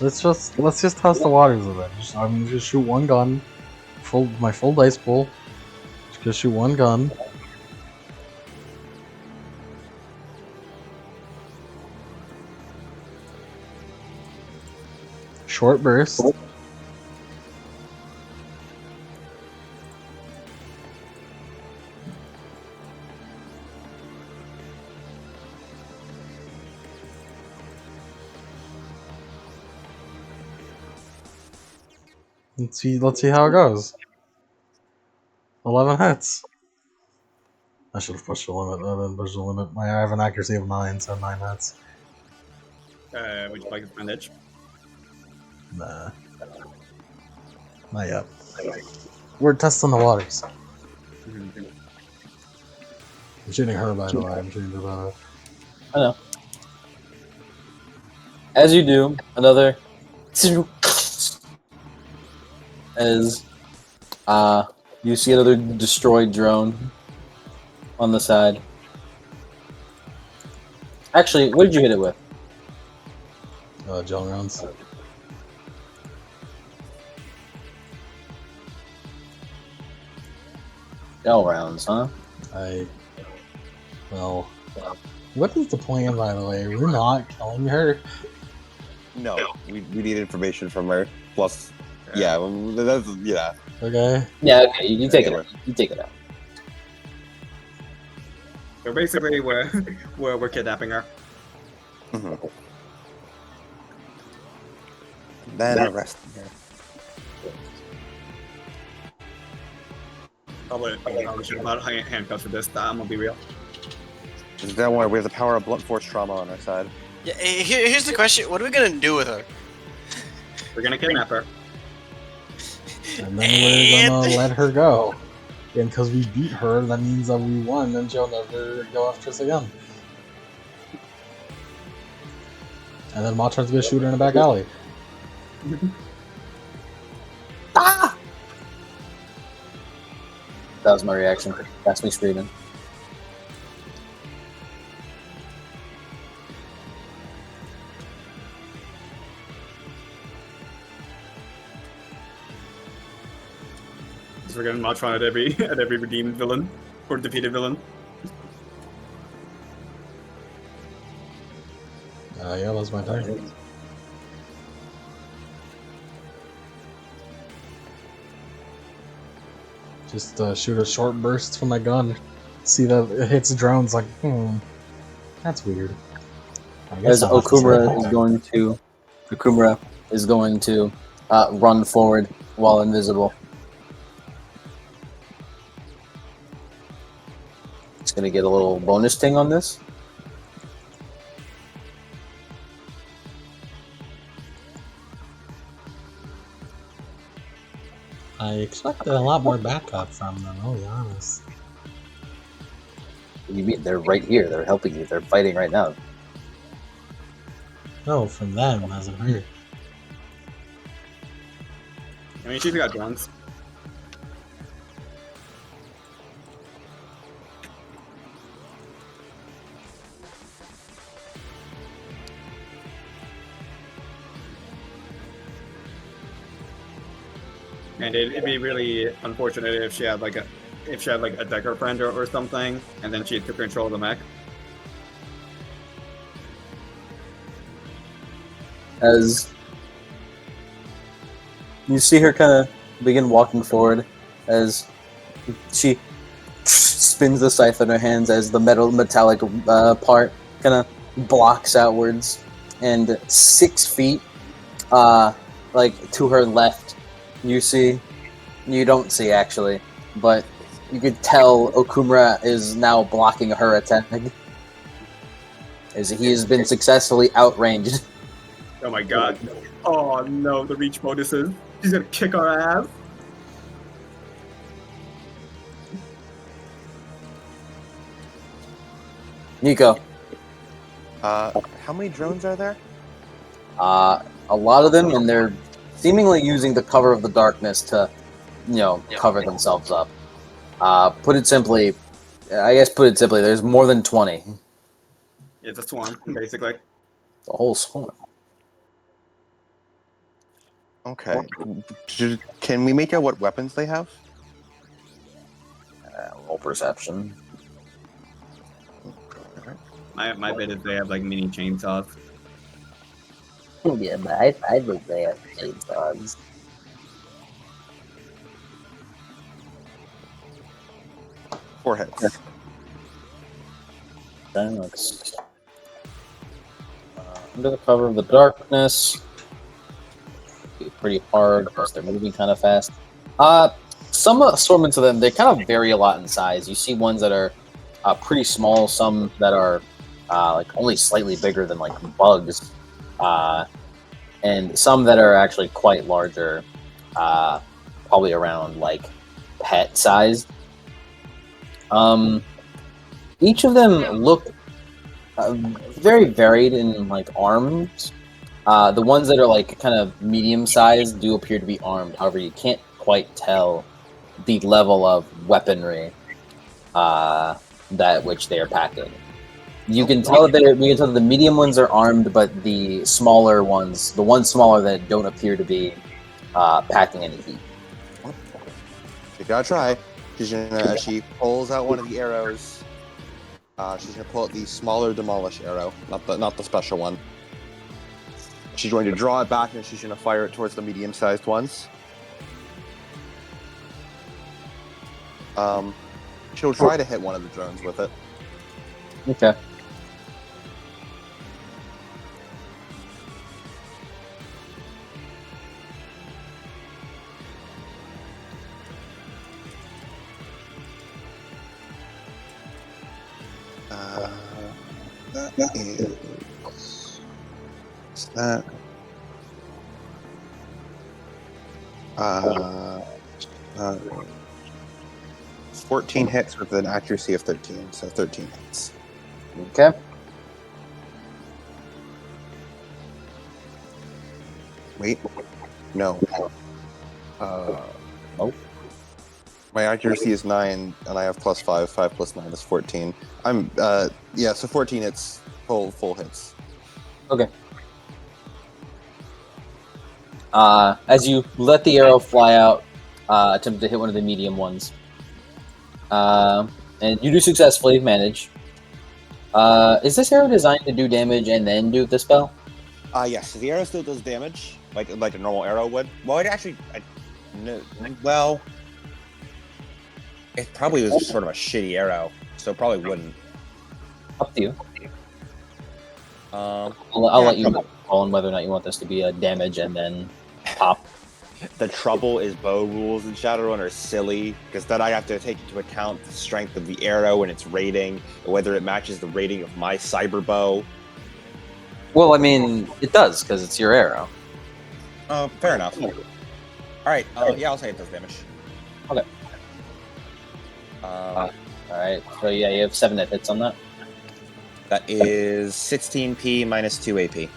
Let's just test the waters of it. I'm gonna just shoot one gun. My full dice pool. Just gonna shoot one gun. Short burst. Let's see how it goes. 11 hits. I should have pushed the limit. I didn't push the limit. I have an accuracy of 9, so 9 hits. Would you like a bandage? Nah. Not yet. We're testing the waters. I'm shooting her, by the way. I'm shooting her. I know. As you do, another as you see another destroyed drone on the side. Actually, what did you hit it with? Gel rounds. Gel rounds, huh? Well, what is the plan, by the way? We're not killing her. No, we need information from her. Plus, yeah. Okay. Yeah, okay, you take it out. You take it out. So basically, we're kidnapping her. Mm-hmm. Then arresting her. Probably should have bought handcuffs for this. I'm gonna be real. Just don't worry, we have the power of blunt force trauma on our side. Yeah, here's the question: what are we gonna do with her? We're gonna kidnap her. And then we're gonna let her go. And because we beat her, that means that we won, and she'll never go after us again. And then Matron's gonna shoot her in the back alley. Ah! That was my reaction. That's me screaming. Because we're gonna march on at every redeemed villain or defeated villain. Yeah, that was my turn. Just shoot a short burst from my gun. See that it hits drones like, that's weird. I guess As I'll have to say Okumura that. is going to run forward while invisible. It's going to get a little bonus ting on this. I expected a lot more backup from them, I'll be honest. What do you mean? They're right here. They're helping you. They're fighting right now. No, from them, as in her. I mean, she's got drones. And it'd be really unfortunate if she had like a Decker friend or something, and then she took control of the mech. As you see her kind of begin walking forward, as she spins the scythe in her hands, as the metallic part kind of blocks outwards, and 6 feet, like to her left, you don't see actually, but you could tell Okumura is now blocking her attack, as he has been successfully outranged. Oh my god. Oh no, the reach bonuses. She's gonna kick our ass. Nico. How many drones are there? A lot of them, and they're seemingly using the cover of the darkness to, cover themselves up. Put it simply, there's more than 20. It's a swarm, basically. The whole swarm. Okay. Can we make out what weapons they have? Roll perception. My bet is they have like mini chainsaws. Yeah, but I think they have chainsaws. Four hits. Then let's under the cover of the darkness. Be pretty hard because they're moving kind of fast. Some assortments of them, they kind of vary a lot in size. You see ones that are pretty small, some that are like only slightly bigger than like bugs, and some that are actually quite larger, probably around like pet size. Each of them look very varied in like arms. The ones that are like kind of medium sized do appear to be armed. However, you can't quite tell the level of weaponry that which they are packing. You can tell that the medium ones are armed, but the smaller ones, the ones smaller that don't appear to be packing any heat. You gotta try. She's gonna, as she pulls out one of the arrows, she's gonna pull out the smaller demolish arrow, not the special one. She's going to draw it back and she's gonna fire it towards the medium-sized ones. She'll try to hit one of the drones with it. Okay. That is that. 14 hits with an accuracy of 13, so 13 hits. Okay. Wait, no. Nope. My accuracy is 9, and I have +5. 5 plus 9 is 14. So 14 hits, full hits. Okay. As you let the arrow fly out, attempt to hit one of the medium ones. And you do successfully manage. Is this arrow designed to do damage and then do the spell? Yes, the arrow still does damage, like a normal arrow would. Well, it actually, no, well, it probably was sort of a shitty arrow, so it probably wouldn't. Up to you. Um, I'll yeah, let you probably. call on whether or not you want this to be a damage and then pop. The trouble is bow rules in Shadowrun are silly, because then I have to take into account the strength of the arrow and its rating, and whether it matches the rating of my cyber bow. Well, I mean, it does because it's your arrow. Fair enough. Alright, yeah, I'll say it does damage. Okay. All right. So yeah, you have 7 that hits on that. That is 16p minus 2 AP.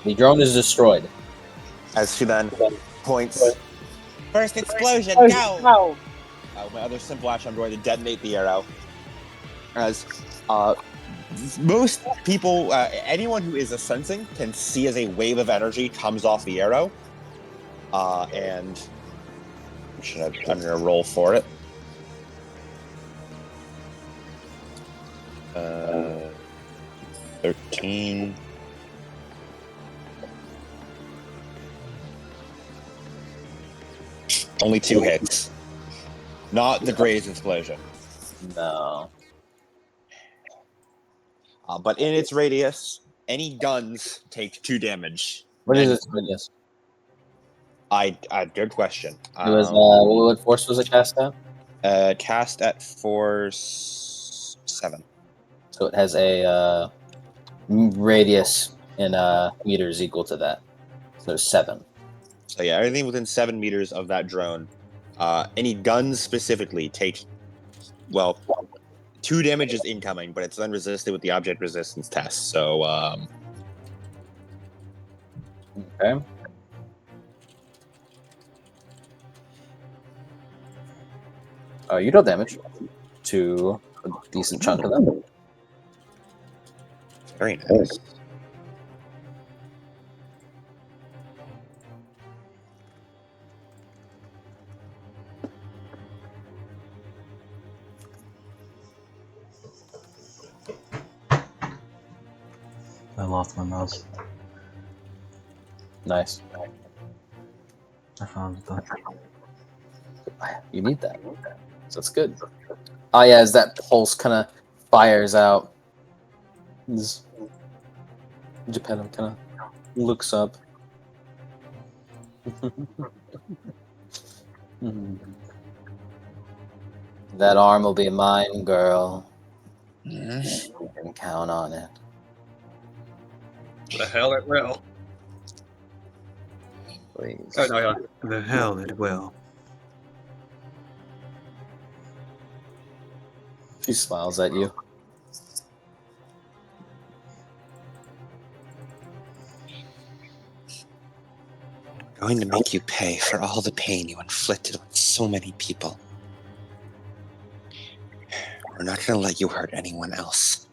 The drone is destroyed. As she then points. First explosion, go! My other simple action, I'm going to detonate the arrow. As most people, anyone who is a sensing can see as a wave of energy comes off the arrow. And I'm going to roll for it. 13. Only 2 hits. Not the greatest explosion. No. But in its radius, any guns take 2 damage. What is its radius? Good question. It was what force was it cast at? Cast at force 7. So it has a radius in meters equal to that. So 7. So yeah, everything within 7 meters of that drone. Any guns specifically take, well, 2 damage is incoming, but it's then resisted with the object resistance test. So Okay. You deal damage to a decent chunk of them. very nice. I lost my mouse. Nice. I found it though. You need that. So that's good. Oh yeah, as that pulse kind of fires out, Geppetto kind of looks up. That arm will be mine, girl. You can count on it. The hell it will. Please. Oh, no, yeah. The hell it will. She smiles at you. I'm going to make you pay for all the pain you inflicted on so many people. We're not going to let you hurt anyone else.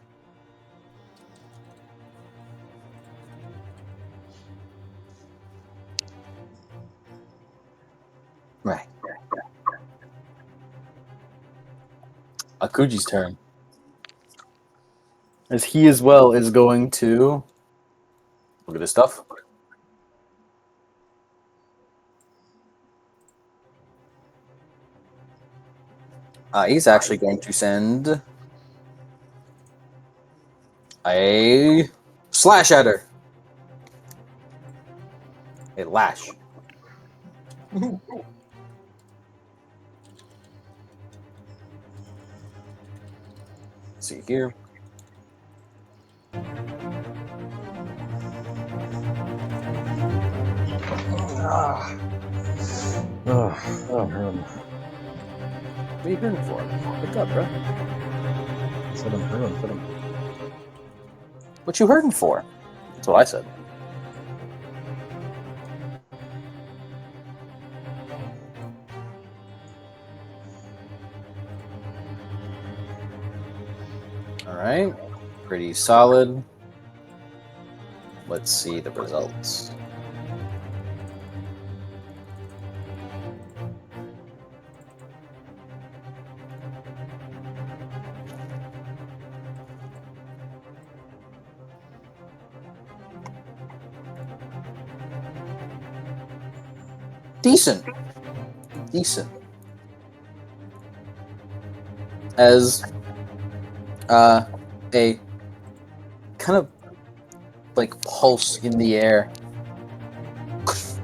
Right. Akuji's turn. As he as well is going to look at his stuff. He's actually going to send a slash at her. A lash. See here. I'm hurting. What are you hurting for? Wake up, bro. I said I'm hurting. What you hurting for? That's what I said. All right. Pretty solid. let's see the results. Decent. As a kind of like pulse in the air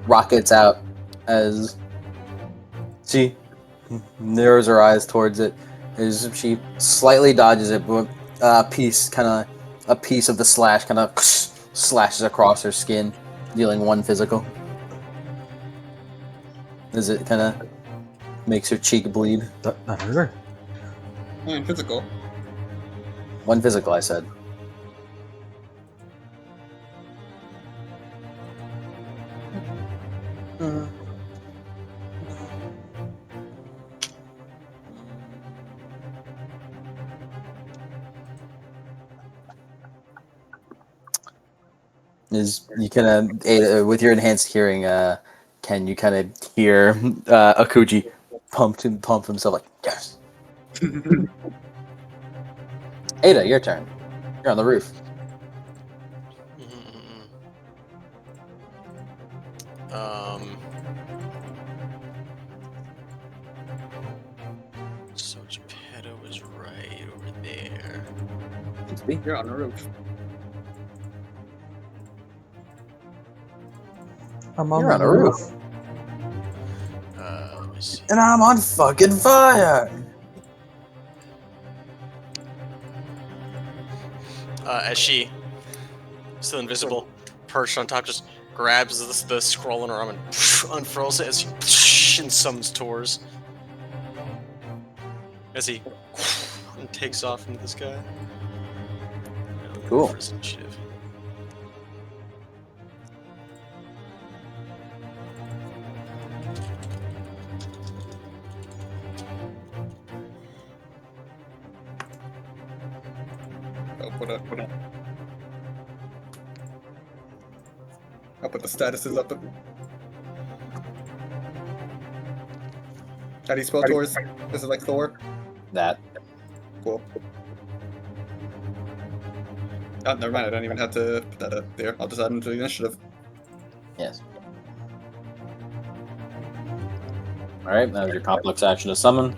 rockets out as she narrows her eyes towards it as she slightly dodges it, but a piece of the slash kind of slashes across her skin, dealing 1 physical. As it kind of makes her cheek bleed. That hurt her. Physical. 1 physical, I said. Is you kind of with your enhanced hearing, Ken, you kind of hear Akuji pump himself like yes. Ada, your turn. You're on the roof. So Geppetto was right over there. You're on the roof. I'm on You're on the a roof. Let me see. And I'm on fucking fire. As she, still invisible, perched on top, just grabs the scroll in her arm and unfurls it as he and summons Tors. As he and takes off into the sky. Cool. First initiative. I'll put the statuses up. How do you spell Taurus? Is it like Thor? That. Cool. Oh, never mind. I don't even have to put that up there. I'll just add them to the initiative. Yes. All right, that was your complex action to summon.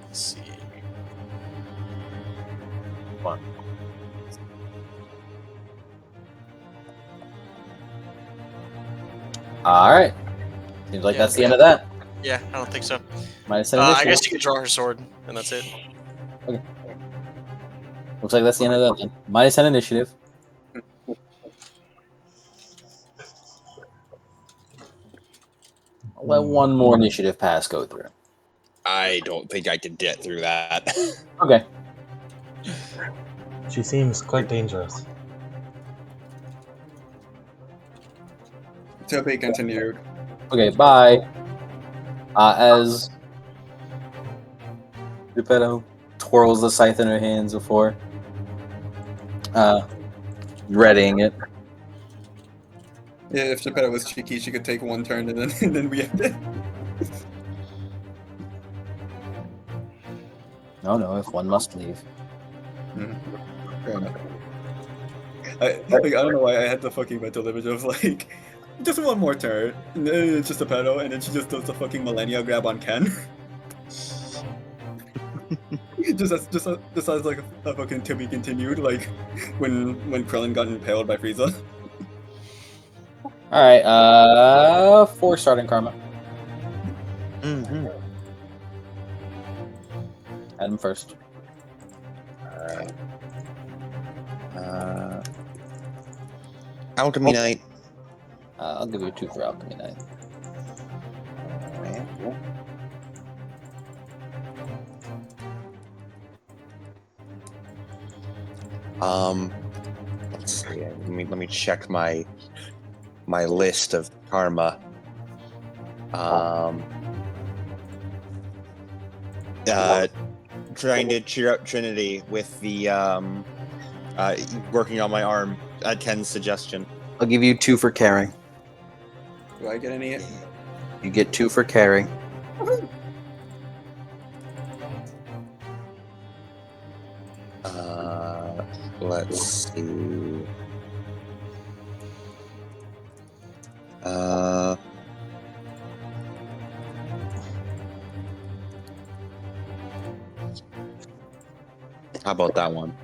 Let's see. Fun. All right. Seems like that's the end of that. Yeah, I don't think so. Minus 10 I initiative. guess you could draw her sword, and that's it. Okay. Looks like that's the end of that then. Minus 10 initiative. I'll let one more initiative pass go through. I don't think I can get through that. Okay. She seems quite dangerous. To be continued. Okay, bye. As Geppetto twirls the scythe in her hands before readying it. Yeah, if Geppetto was cheeky, she could take 1 turn and then we end it. No, if one must leave. Fair enough. I don't know why I had the fucking mental image of like just 1 more turn, and then it's just a pedo, and then she just does the fucking Millennia grab on Ken. just as like a fucking to be continued, like when Krillin got impaled by Frieza. Alright, 4 starting karma. Mm-hmm. Add him first. Alright. Alchemy Knight. I'll give you 2 for Alchemy Knight. Alright. Let me check my list of karma. Trying to cheer up Trinity with the working on my arm at Ken's suggestion. I'll give you 2 for caring. Do I get any? You get 2 for caring. Let's see. How about that one?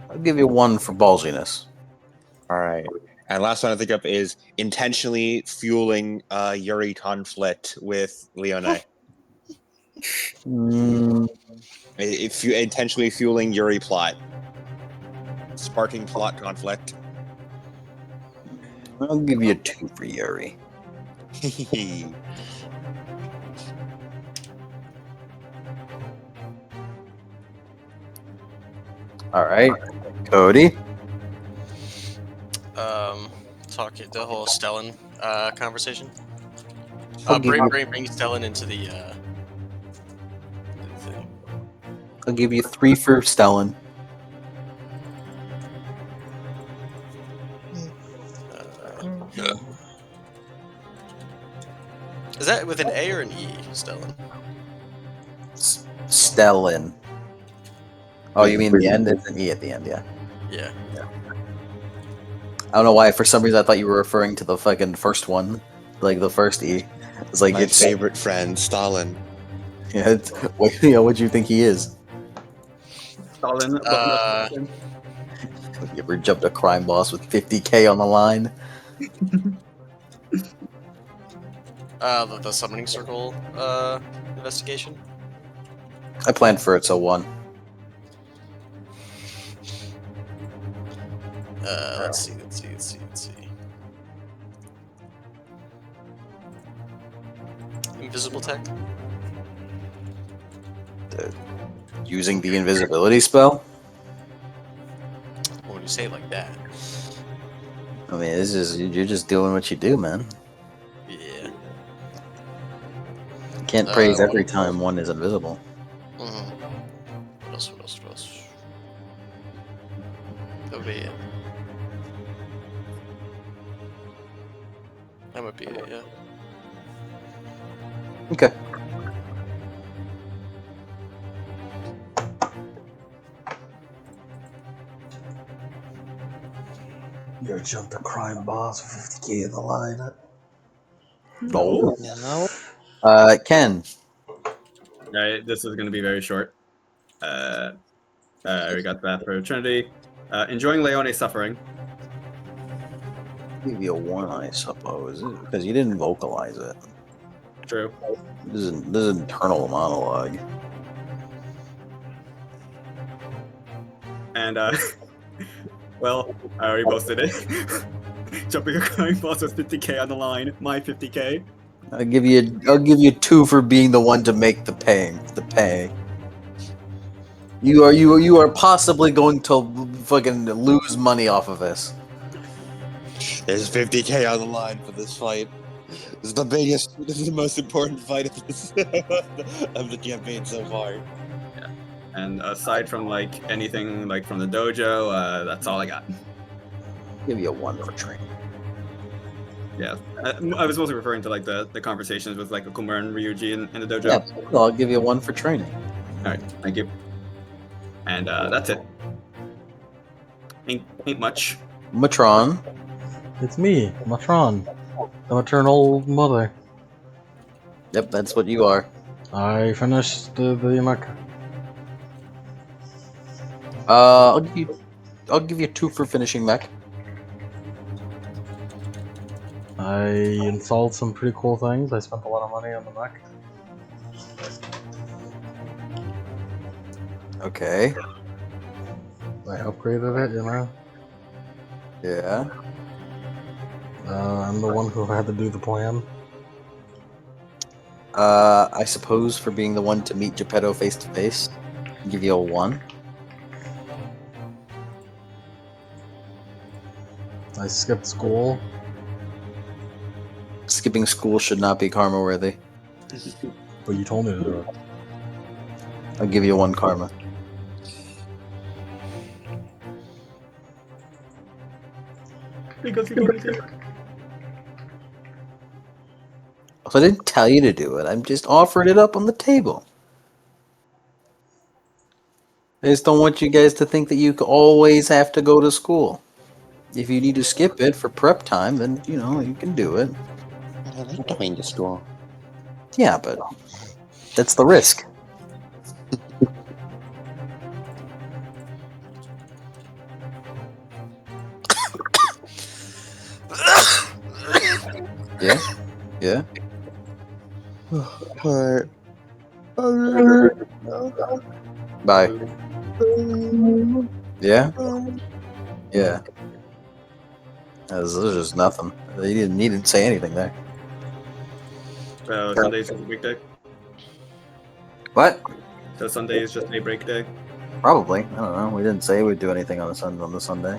I'll give you 1 for ballsiness. All right. And last one I think of is intentionally fueling Yuri conflict with Leone. If you intentionally fueling Yuri plot, sparking plot conflict. I'll give you 2 for Yuri. All right, Cody. Talking the whole Stellan conversation. I'll give you- Bring Stellan into the thing. I'll give you 3 for Stellan. Is that with an A or an E, Stellan? Stellan. Oh, you mean the end? It's an E at the end, yeah. Yeah. I don't know why. For some reason, I thought you were referring to the fucking first one, like the first E. It's like My it's favorite friend, Stalin. Yeah, what do you think he is? Stalin. You ever jumped a crime boss with 50K on the line? The summoning circle investigation. I planned for it, so 1. Let's see. Invisible tech. Using the invisibility spell. When you say it like that. I mean, you're just doing what you do, man. Yeah. You can't praise every time one is invisible. Mm-hmm. What else? That would be it. That would be it, yeah. Okay. You ever jumped a crime boss with 50K in the line? No. No. Ken. Alright, this is going to be very short. We got that for Trinity. Enjoying Leone's suffering. Give you a 1, I suppose, because you didn't vocalize it. True. This is internal monologue. And, well, I already posted it. Jumping a crime boss with 50K on the line. My 50K. I'll give you 2 for being the one to make the pay. You are possibly going to fucking lose money off of this. There's 50K on the line for this fight. This is the most important fight of the campaign so far. Yeah. And aside from like anything like from the dojo, that's all I got. Give you a 1 for training. Yeah, I was mostly referring to like the conversations with like Okumura and Ryuji in the dojo. Yeah, well, I'll give you a 1 for training. All right, thank you. And that's it. Ain't much. Matron. It's me, Matron, the maternal mother. Yep, that's what you are. I finished the mech. I'll give you 2 for finishing mech. I installed some pretty cool things. I spent a lot of money on the mech. Okay. I upgraded it, you know. Yeah. I'm the one who had to do the plan. I suppose for being the one to meet GEPPETO face to face, give you a 1. I skipped school. Skipping school should not be karma worthy. But you told me to do it. I'll give you 1 karma. Because you told me to. So I didn't tell you to do it. I'm just offering it up on the table. I just don't want you guys to think that you always have to go to school. If you need to skip it for prep time, then, you can do it. But I like going to school. Yeah, but that's the risk. Yeah? Yeah? But Bye. Yeah? Yeah. This is just nothing. He didn't say anything there. So Sunday is just a break day. What? So Sunday is just a break day. Probably. I don't know. We didn't say we'd do anything on the Sunday.